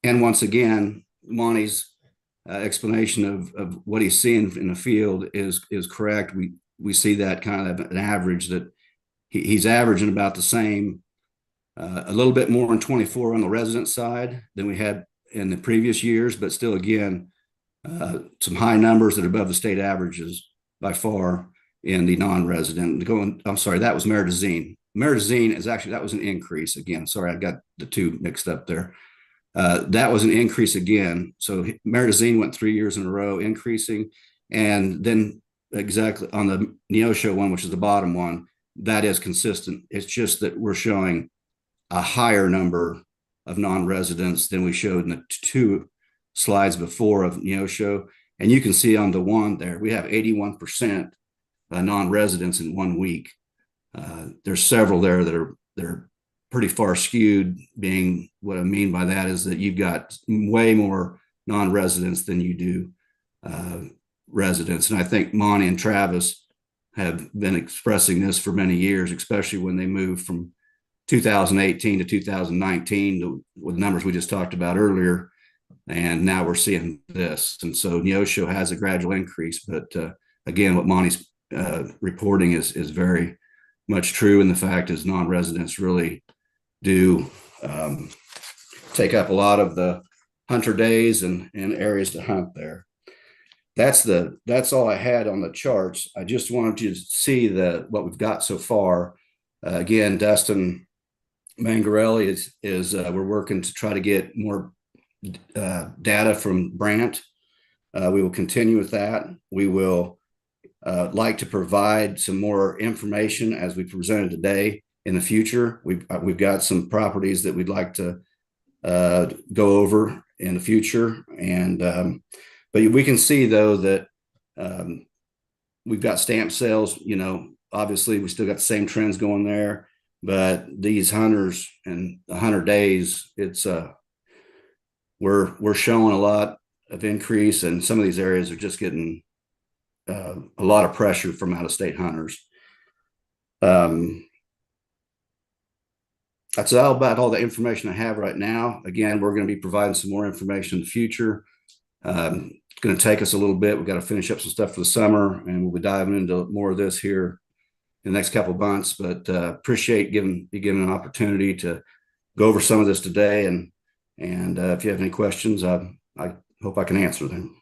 And once again, Monty's explanation of what he's seeing in the field is correct. We see that kind of an average that he's averaging about the same, a little bit more in 24 on the resident side than we had in the previous years, but still, again, some high numbers that are above the state averages by far in the non-resident. I'm sorry, that was Merzine. Merzine is actually, that was an increase again. Sorry, I got the two mixed up there. That was an increase again. So Merzine went 3 years in a row increasing. And then exactly on the Neosho one, which is the bottom one, that is consistent. It's just that we're showing a higher number of non-residents than we showed in the two slides before of Neosho. And you can see on the one there, we have 81% non-residents in 1 week. There's several there that are pretty far skewed. Being what I mean by that is that you've got way more non-residents than you do residents. And I think Monty and Travis have been expressing this for many years, especially when they moved from 2018 to 2019 with numbers we just talked about earlier. And now we're seeing this. And so Neosho has a gradual increase, but again, what Monty's reporting is very much true. And the fact is non-residents really do take up a lot of the hunter days and areas to hunt there. That's all I had on the charts. I just wanted you to see what we've got so far. Again, Dustin Mangarelli is we're working to try to get more data from Brant. We will continue with that. We will like to provide some more information as we presented today in the future. We've got some properties that we'd like to go over in the future. And but we can see though that we've got stamp sales, obviously we still got the same trends going there, but these hunters and the 100 days, it's we're showing a lot of increase, and some of these areas are just getting a lot of pressure from out-of-state hunters. That's all about all the information I have right now. Again, we're going to be providing some more information in the future. It's going to take us a little bit. We've got to finish up some stuff for the summer, and we'll be diving into more of this here in the next couple of months. But appreciate you giving an opportunity to go over some of this today. And if you have any questions, I hope I can answer them.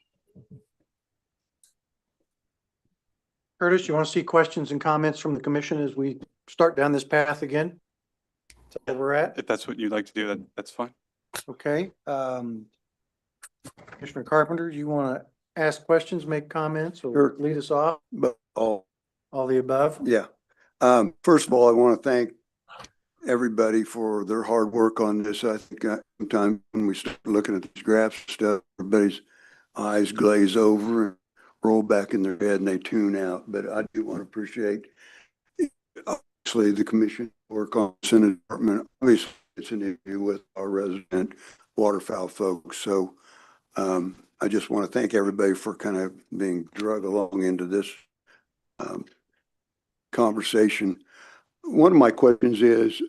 Curtis, you want to see questions and comments from the commission as we start down this path again? Is that where we're at? If that's what you'd like to do, that's fine. Okay. Commissioner Carpenter, you want to ask questions, make comments, or lead us off? But all the above? Yeah. First of all, I want to thank everybody for their hard work on this. I think sometimes when we start looking at these graphs and stuff, everybody's eyes glaze over and roll back in their head and they tune out. But I do want to appreciate obviously the commission work on this in the department. Obviously, it's an issue with our resident waterfowl folks. So I just want to thank everybody for kind of being drug along into this conversation. One of my questions is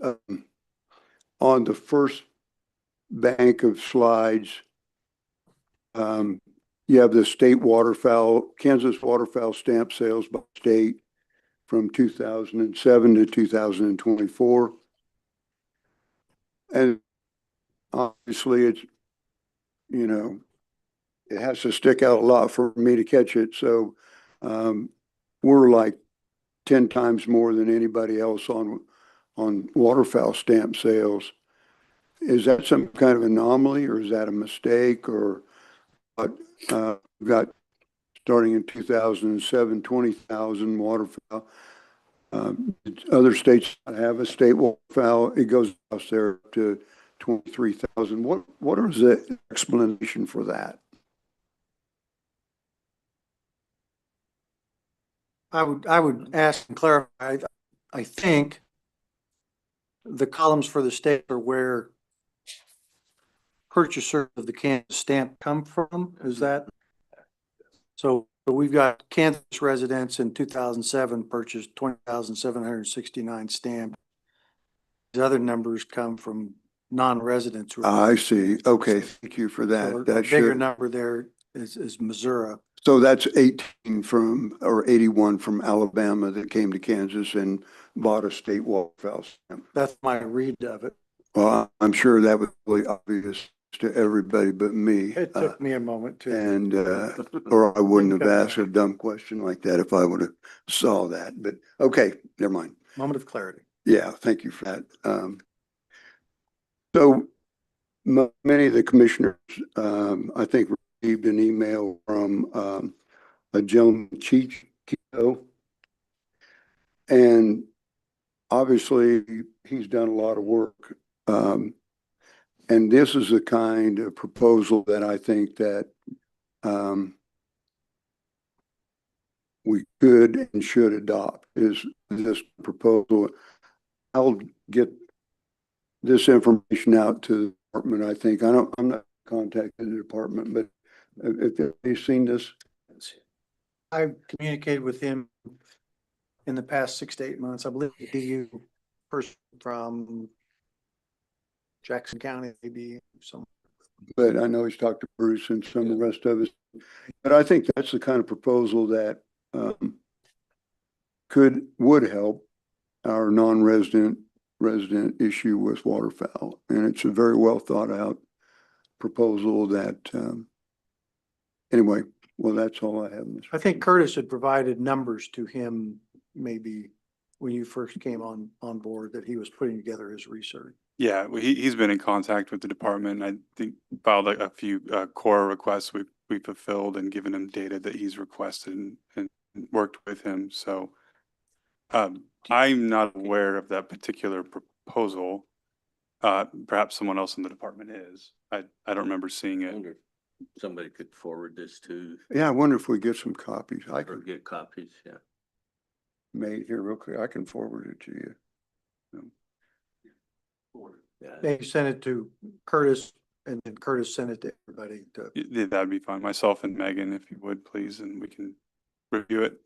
on the first bank of slides, you have the state waterfowl, Kansas waterfowl stamp sales by state from 2007 to 2024. And obviously it's, you know, it has to stick out a lot for me to catch it. So we're like 10 times more than anybody else on waterfowl stamp sales. Is that some kind of anomaly, or is that a mistake, or what? We've got starting in 2007, 20,000 waterfowl. Other states have a state waterfowl. It goes up there to 23,000. What is the explanation for that? I would ask and clarify. I think the columns for the state are where purchasers of the Kansas stamp come from. Is that? So we've got Kansas residents in 2007 purchased 20,769 stamps. The other numbers come from non-residents. I see. Okay, thank you for that. So a That bigger should, number there is Missouri. so that's 18 from, or 81 from Alabama that came to Kansas and bought a state waterfowl stamp. That's my read of it. Well, I'm sure that was really obvious to everybody but me. It took me a moment to. And, or I wouldn't have asked a dumb question like that if I would have saw that, but okay, never mind. Moment of clarity. Yeah, thank you for that. So many of the commissioners, I think, received an email from a gentleman, Chico. And obviously, he's done a lot of work. And this is the kind of proposal that I think that we could and should adopt, is this proposal. I'll get this information out to the department. I think I'm not contacting the department, but if you've seen this, I've communicated with him in the past 6 to 8 months. I believe the DU person from Jackson County, maybe some. but I know he's talked to Bruce and some of the rest of us. But I think that's the kind of proposal that would help our resident issue with waterfowl. And it's a very well thought out proposal that, anyway, well, that's all I have. I think Curtis had provided numbers to him maybe when you first came on board, that he was putting together his research. Yeah, well, he's been in contact with the department. I think filed a few core requests we fulfilled and given him data that he's requested and worked with him. So I'm not aware of that particular proposal. Perhaps someone else in the department is. I don't remember seeing it. Somebody could forward this to. Yeah, I wonder if we get some copies. I Or could get copies, yeah. make here real quick. I can forward it to you. They sent it to Curtis and then Curtis sent it to everybody to. Yeah, that'd be fine. Myself and Megan, if you would, please, and we can review it.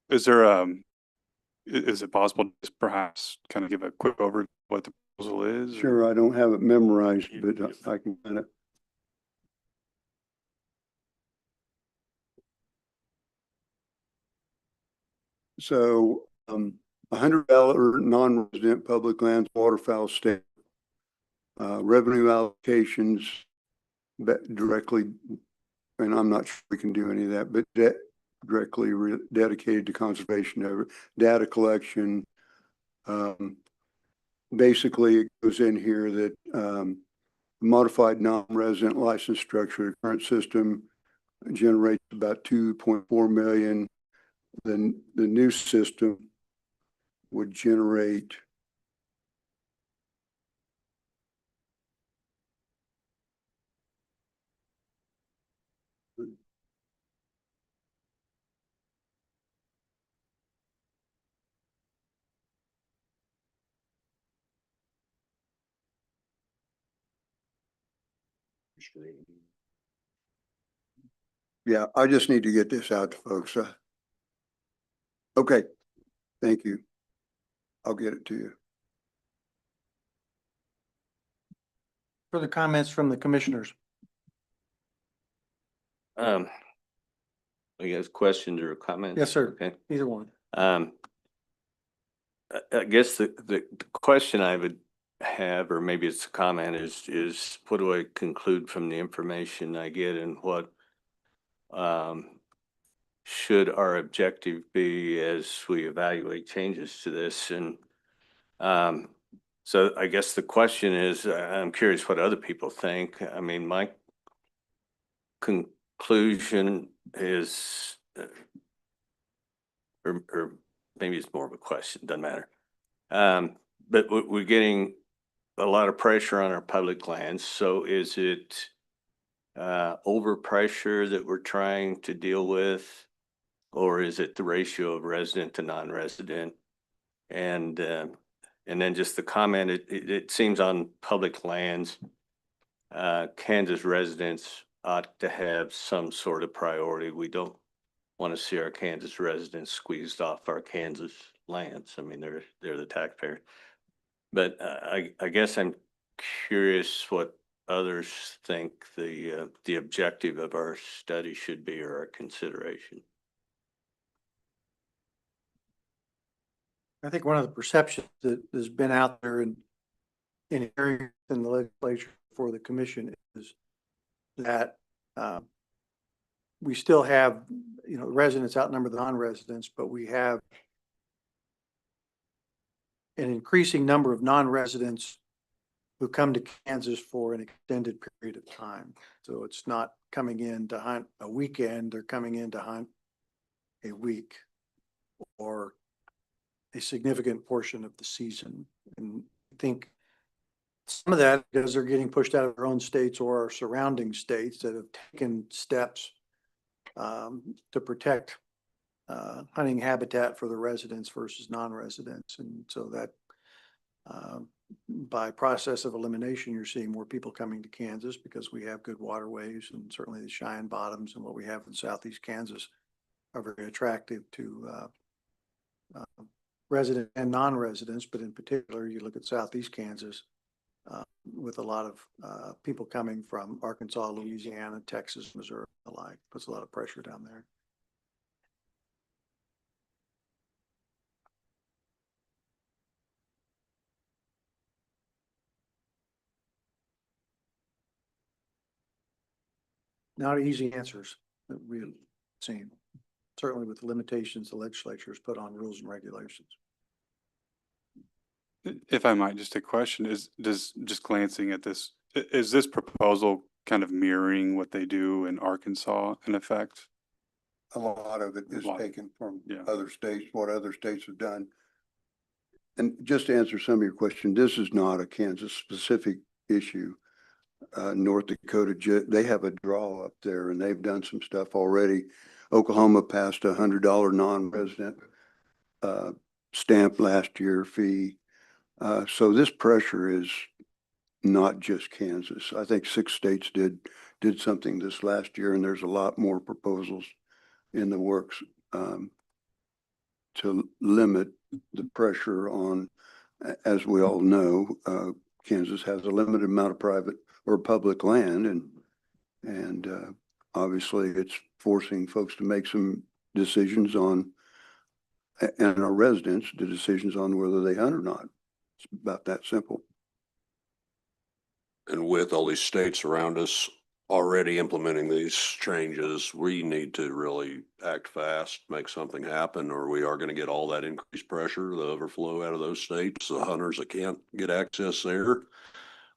Is it possible to just perhaps kind of give a quick overview of what the proposal is? Sure, I don't have it memorized, but I can kind of. So, $100 non-resident public lands waterfowl stamp, revenue allocations directly, and I'm not sure we can do any of that, but directly dedicated to conservation, data collection. Basically, it goes in here that modified non-resident license structure, the current system generates about 2.4 million. Then the new system would generate Yeah, I just need to get this out to folks. Okay, thank you. I'll get it to you. Further comments from the commissioners? I guess questions or comments? Yes, sir. Okay. Either one. I guess the question I would have, or maybe it's a comment, is what do I conclude from the information I get, and what should our objective be as we evaluate changes to this? And so I guess the question is, I'm curious what other people think. I mean, my conclusion is, or maybe it's more of a question, doesn't matter. But we're getting a lot of pressure on our public lands. So is it overpressure that we're trying to deal with, or is it the ratio of resident to non-resident? And then just the comment, it seems on public lands, Kansas residents ought to have some sort of priority. We don't want to see our Kansas residents squeezed off our Kansas lands. I mean, they're the taxpayer. But I guess I'm curious what others think the objective of our study should be, or our consideration. I think one of the perceptions that has been out there in hearings in the legislature for the commission is that we still have, residents outnumber the non-residents, but we have an increasing number of non-residents who come to Kansas for an extended period of time. So it's not coming in to hunt a weekend, they're coming in to hunt a week or a significant portion of the season. And I think some of that because they're getting pushed out of their own states or our surrounding states that have taken steps to protect hunting habitat for the residents versus non-residents. And so that by process of elimination, you're seeing more people coming to Kansas because we have good waterways, and certainly the Cheyenne Bottoms and what we have in southeast Kansas are very attractive to resident and non-residents. But in particular, you look at southeast Kansas with a lot of people coming from Arkansas, Louisiana, Texas, Missouri, the like, puts a lot of pressure down there. Not easy answers that we've seen, certainly with the limitations the legislature has put on rules and regulations. If I might, just a question just glancing at this, is this proposal kind of mirroring what they do in Arkansas in effect? A lot of it is taken from other states, what other states have done. And just to answer some of your question, this is not a Kansas specific issue. North Dakota, they have a draw up there and they've done some stuff already. Oklahoma passed $100 non-resident stamp last year fee. So this pressure is not just Kansas. I think 6 states did something this last year, and there's a lot more proposals in the works to limit the pressure on, as we all know, Kansas has a limited amount of private or public land, and obviously it's forcing folks to make some decisions on, and our residents, the decisions on whether they hunt or not. It's about that simple. And with all these states around us already implementing these changes, we need to really act fast, make something happen, or we are going to get all that increased pressure, the overflow out of those states, the hunters that can't get access there.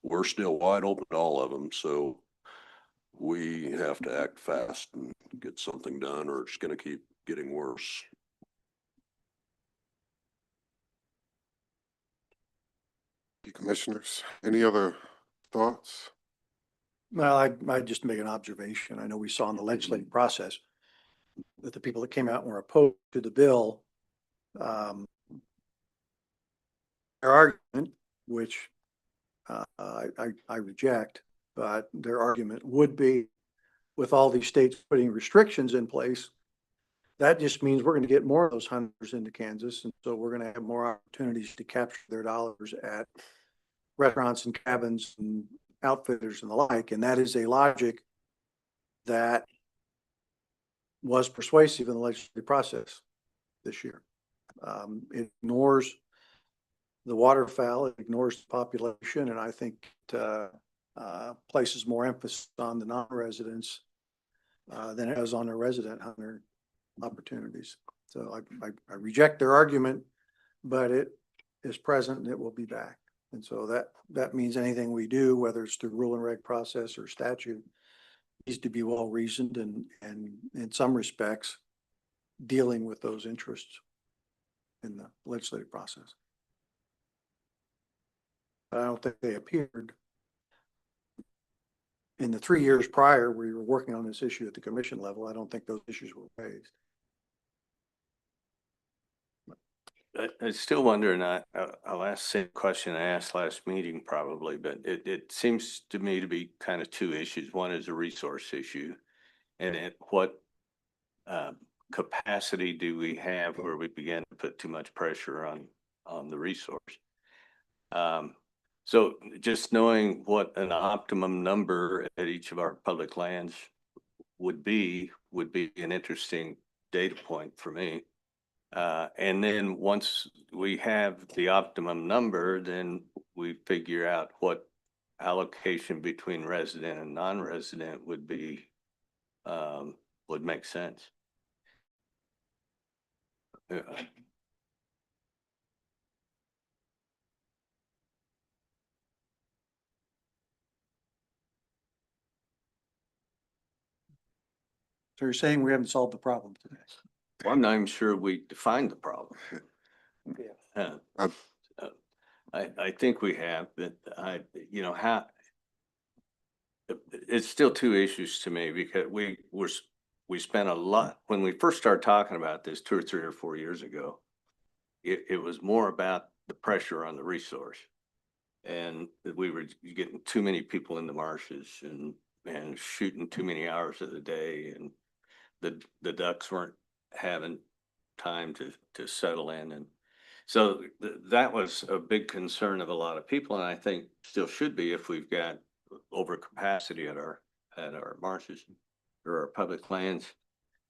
We're still wide open to all of them. So we have to act fast and get something done, or it's going to keep getting worse. Commissioners, any other thoughts? Well, I just make an observation. I know we saw in the legislative process that the people that came out and were opposed to the bill, their argument, which I reject, But their argument would be, with all these states putting restrictions in place, that just means we're going to get more of those hunters into Kansas. And so we're going to have more opportunities to capture their dollars at restaurants and cabins and outfitters and the like. And that is a logic that was persuasive in the legislative process this year. It ignores the waterfowl, it ignores the population, and I think places more emphasis on the non-residents than it does on the resident hunter opportunities. So I reject their argument, but it is present and it will be back. And so that means anything we do, whether it's through rule and reg process or statute, needs to be well reasoned and in some respects dealing with those interests in the legislative process. But I don't think they appeared in the 3 years prior we were working on this issue at the commission level. I don't think those issues were raised. I still wonder, and I'll ask the same question I asked last meeting probably, but it seems to me to be kind of two issues. One is a resource issue, and what capacity do we have where we begin to put too much pressure on the resource? So just knowing what an optimum number at each of our public lands would be an interesting data point for me. And then once we have the optimum number, then we figure out what allocation between resident and non-resident would be, would make sense. So you're saying we haven't solved the problem today? Well, I'm not even sure we defined the problem. I think we have, but it's still two issues to me because we spent a lot, when we first started talking about this 2 or 3 or 4 years ago, it was more about the pressure on the resource. And we were getting too many people in the marshes and shooting too many hours of the day, and the ducks weren't having time to settle in. And so that was a big concern of a lot of people, and I think still should be if we've got overcapacity at our marshes or our public lands.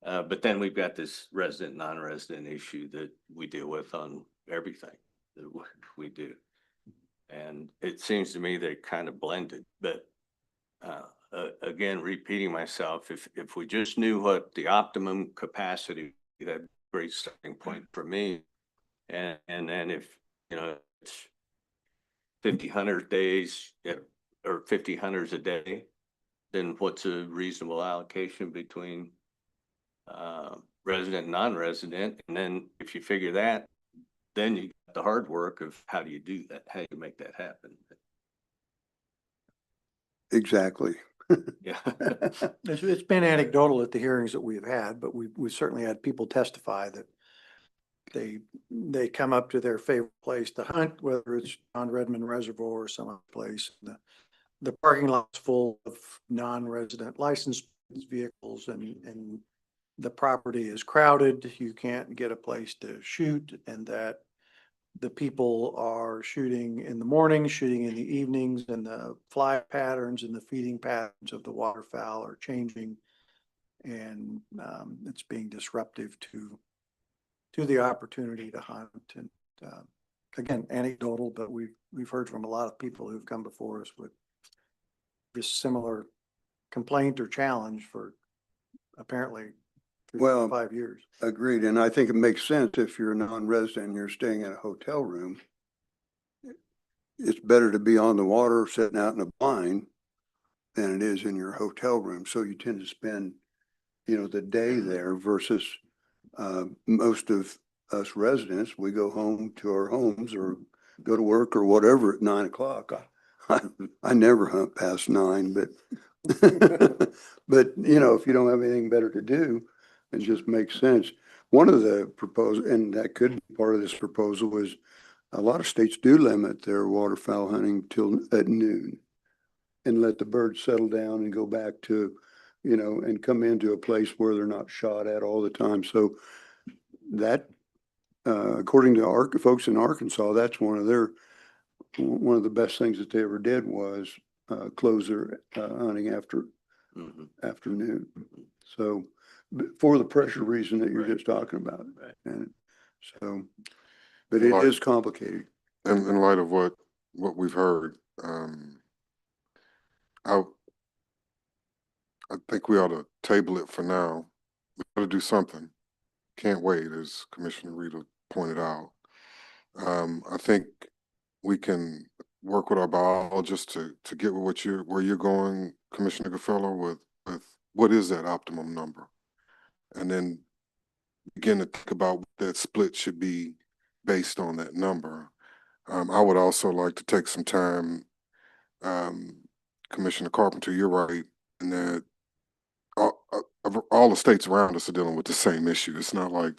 But then we've got this resident, non-resident issue that we deal with on everything that we do. And it seems to me they kind of blended, but again, repeating myself, if we just knew what the optimum capacity, that great starting point for me. And then if, it's 50 hunter days or 50 hunters a day, then what's a reasonable allocation between resident and non-resident? And then if you figure that, then you got the hard work of how do you do that? How do you make that happen? Exactly. Yeah. It's been anecdotal at the hearings that we've had, but we've certainly had people testify that they come up to their favorite place to hunt, whether it's on Redmond Reservoir or some other place. The parking lot's full of non-resident licensed vehicles and the property is crowded. You can't get a place to shoot, and that the people are shooting in the morning, shooting in the evenings, and the fly patterns and the feeding patterns of the waterfowl are changing. And it's being disruptive to the opportunity to hunt. And again, anecdotal, but we've heard from a lot of people who've come before us with this similar complaint or challenge for apparently 5 years. Agreed. And I think it makes sense if you're a non-resident and you're staying in a hotel room. It's better to be on the water sitting out in a blind than it is in your hotel room. So you tend to spend, the day there versus most of us residents, we go home to our homes or go to work or whatever at 9 o'clock. I never hunt past 9, but if you don't have anything better to do, it just makes sense. One of the proposals, and that could be part of this proposal, is a lot of states do limit their waterfowl hunting till at noon. and let the birds settle down and go back to, you know, and come into a place where they're not shot at all the time. So that, according to our folks in Arkansas, that's one of the best things that they ever did was close their hunting after afternoon. So for the pressure reason that you're just talking about. And so, but it is complicated. In light of what we've heard, I think we ought to table it for now. We got to do something. Can't wait, as Commissioner Rita pointed out. I think we can work with our biologists to get with where you're going, Commissioner Gaffello, with what is that optimum number, and then begin to think about what that split should be based on that number. I would also like to take some time, Commissioner Carpenter, you're right, in that all the states around us are dealing with the same issue. It's not like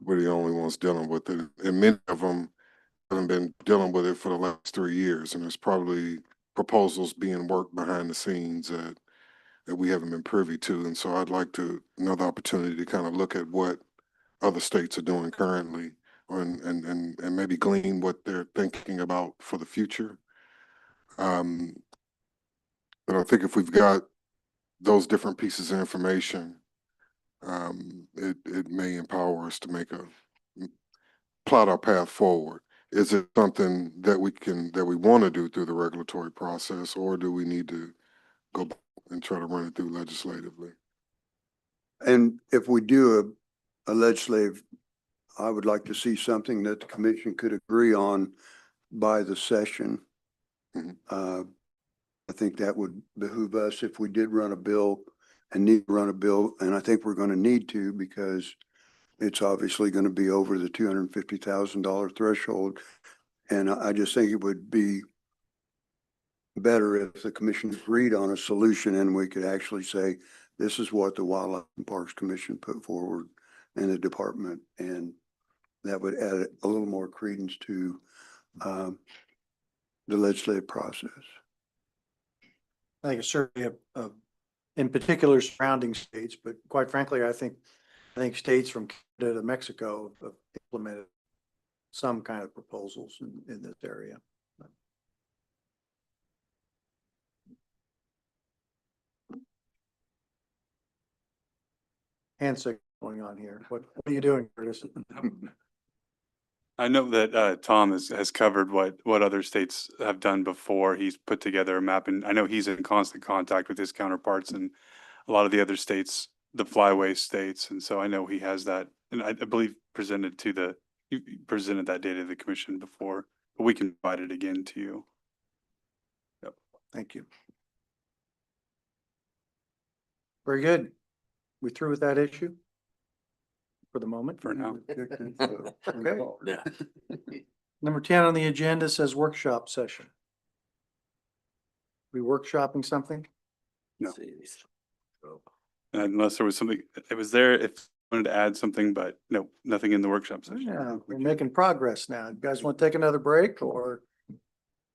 we're the only ones dealing with it. And many of them haven't been dealing with it for the last 3 years. And there's probably proposals being worked behind the scenes that we haven't been privy to. And so I'd like another opportunity to kind of look at what other states are doing currently and maybe glean what they're thinking about for the future. But I think if we've got those different pieces of information, it may empower us to plot our path forward. Is it something that we want to do through the regulatory process, or do we need to go back and try to run it through legislatively? And if we do a legislative, I would like to see something that the commission could agree on by the session. I think that would behoove us if we did run a bill and need to run a bill. And I think we're going to need to, because it's obviously going to be over the $250,000 threshold. And I just think it would be better if the commission agreed on a solution and we could actually say, this is what the Wildlife and Parks Commission put forward in the department. And that would add a little more credence to the legislative process. I think it's certainly in particular surrounding states, but quite frankly, I think states from Canada to Mexico have implemented some kind of proposals in this area. Handshake going on here. What are you doing, Curtis? I know that Tom has covered what other states have done before. He's put together a map, and I know he's in constant contact with his counterparts in a lot of the other states, the flyway states, and so I know he has that. And I believe you presented that data to the commission before, but we can provide it again to you. Yep. Thank you. Very good. We through with that issue? For the moment? For now. Okay. Yeah. Number 10 on the agenda says workshop session. We workshopping something? No. Unless there was something, it was there if you wanted to add something, but no, nothing in the workshop session. Yeah, we're making progress now. You guys want to take another break or?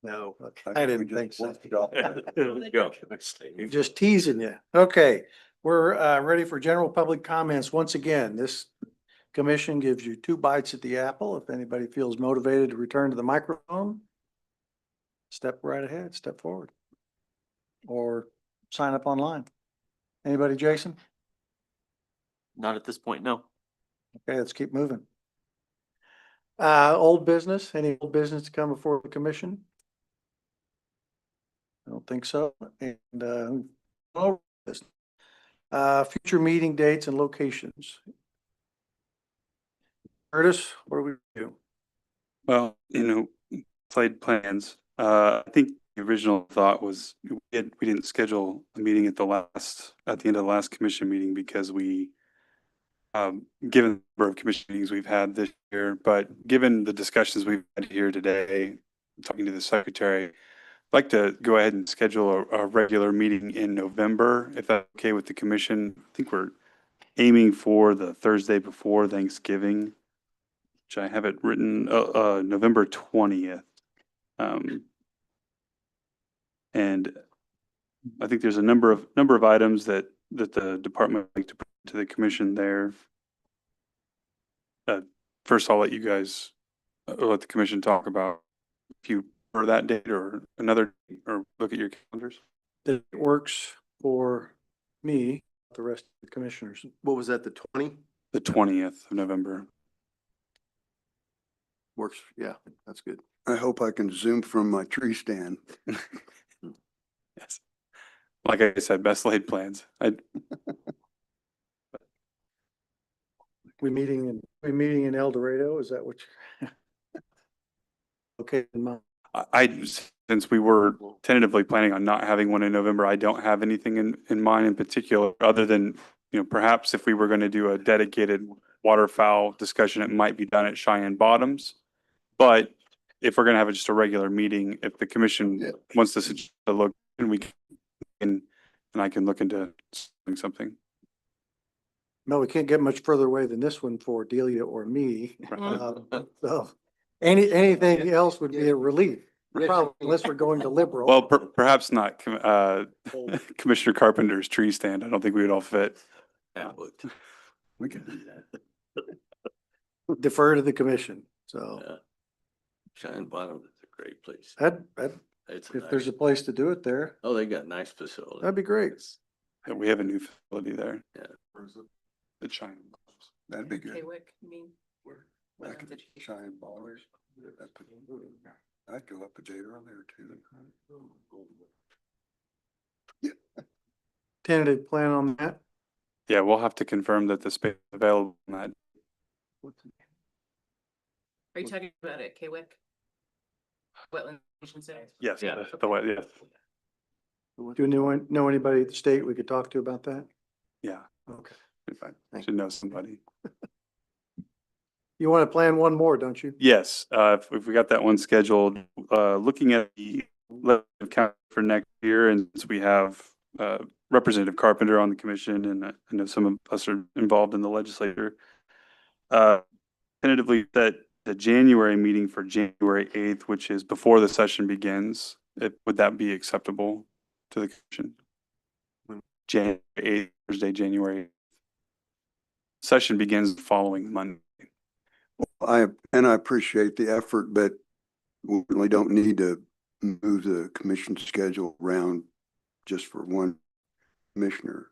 No, I didn't think so. Just teasing you. Okay, we're ready for general public comments. Once again, this commission gives you 2 bites at the apple. If anybody feels motivated to return to the microphone, step right ahead, step forward, or sign up online. Anybody, Jason? Not at this point, no. Okay, let's keep moving. Old business, any old business to come before the commission? I don't think so. And future meeting dates and locations. Curtis, what do we do? Well, played plans. I think the original thought was we didn't schedule a meeting at the end of the last commission meeting because given the number of commission meetings we've had this year, but given the discussions we've had here today, talking to the secretary, I'd like to go ahead and schedule a regular meeting in November, if that's okay with the commission. I think we're aiming for the Thursday before Thanksgiving, which I have it written, November 20th. And I think there's a number of items that the department would like to bring to the commission there. First, I'll let you guys, let the commission talk about if you prefer that date or another, or look at your calendars. That works for me, the rest of the commissioners. What was that, the 20? The 20th of November. Works, yeah, that's good. I hope I can Zoom from my tree stand. Yes. Like I said, best laid plans. We meeting in El Dorado, is that what you? Okay, in mind. Since we were tentatively planning on not having one in November, I don't have anything in mind in particular, other than, perhaps if we were going to do a dedicated waterfowl discussion, it might be done at Cheyenne Bottoms. But if we're going to have just a regular meeting, if the commission wants to look, and I can look into doing something. No, we can't get much further away than this one for Delia or me. So anything else would be a relief, probably, unless we're going to liberal. Well, perhaps not Commissioner Carpenter's tree stand. I don't think we would all fit. We can do that. Defer to the commission, so. Cheyenne Bottom is a great place. It's If there's a place to do it there, Oh, they got nice facilities. that'd be great. Yeah, we have a new facility there. Yeah. At Cheyenne. That'd be good. Kaywick, you mean? I could Cheyenne Ballers. I'd go up a Jada on there too. Tentative plan on that? Yeah, we'll have to confirm that the space is available on that. Are you talking about it, Kaywick? Wetland Protection Center? Yes. Yeah. Yes. Do you know anybody at the state we could talk to about that? Yeah. Okay. If I should know somebody. You want to plan one more, don't you? Yes, if we got that one scheduled, looking at the legislative calendar for next year, and since we have Representative Carpenter on the commission, and I know some of us are involved in the legislature, tentatively set the January meeting for January 8th, which is before the session begins. Would that be acceptable to the commission? January 8th, Thursday, January 8th. Session begins the following Monday. I appreciate the effort, but we really don't need to move the commission schedule around just for one commissioner.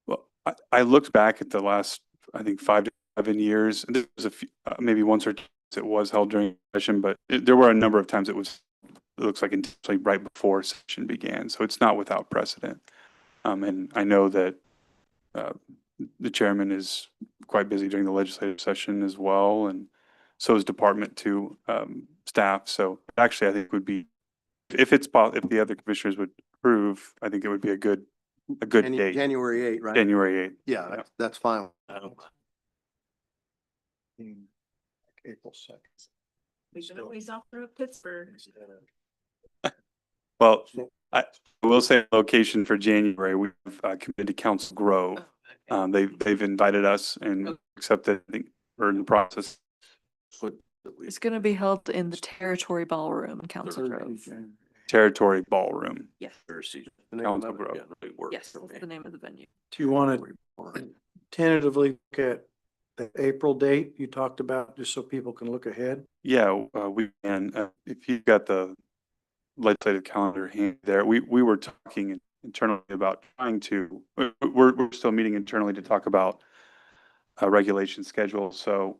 Well, I looked back at the last, I think, 5 to 7 years. There was a few, maybe once or twice it was held during session, but there were a number of times it looks like intentionally right before session began. So it's not without precedent. And I know that the chairman is quite busy during the legislative session as well, and so is Department 2 staff. So actually, I think it would be, if the other commissioners would approve, I think it would be a good date. January 8, right? January 8th. Yeah, that's fine. April 2nd. We should always offer Pittsburgh. Well, I will say location for January, we've committed to Council Grove. They've invited us and accepted, I think, we're in the process. It's going to be held in the Territory Ballroom, Council Grove. Territory Ballroom. Yes. Council Grove. Yes, that's the name of the venue. Do you want to tentatively look at the April date you talked about, just so people can look ahead? Yeah, we can. If you've got the legislative calendar handy there, we were talking internally about trying to, we're still meeting internally to talk about a regulation schedule. So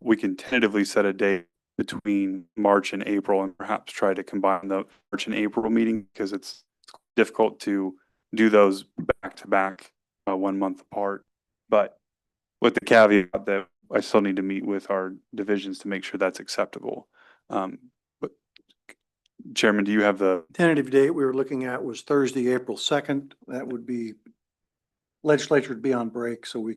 we can tentatively set a date between March and April, and perhaps try to combine the March and April meeting, because it's difficult to do those back to back 1 month apart. But with the caveat that I still need to meet with our divisions to make sure that's acceptable. But Chairman, do you have the Tentative date we were looking at was Thursday, April 2nd. That would be, legislature would be on break, so we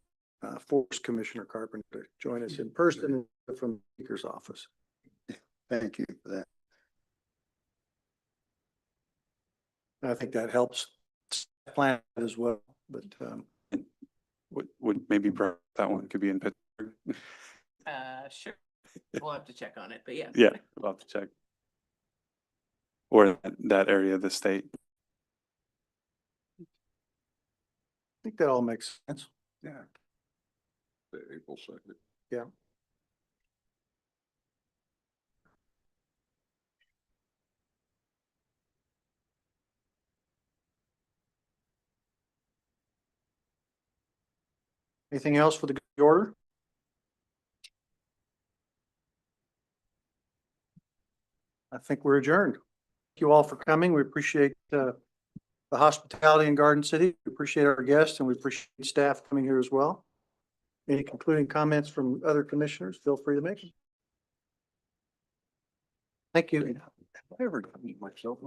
force Commissioner Carpenter to join us in person from the Speaker's office. Thank you for that. I think that helps plan as well, but would maybe that one could be in Pittsburgh? Sure. We'll have to check on it, but yeah. Yeah, we'll have to check. Or that area of the state. think that all makes sense. Yeah. April 2nd. Yeah. Anything else for the good order? I think we're adjourned. Thank you all for coming. We appreciate the hospitality in Garden City. We appreciate our guests and we appreciate staff coming here as well. Any concluding comments from other commissioners? Feel free to make them. Thank you. I ever eat myself?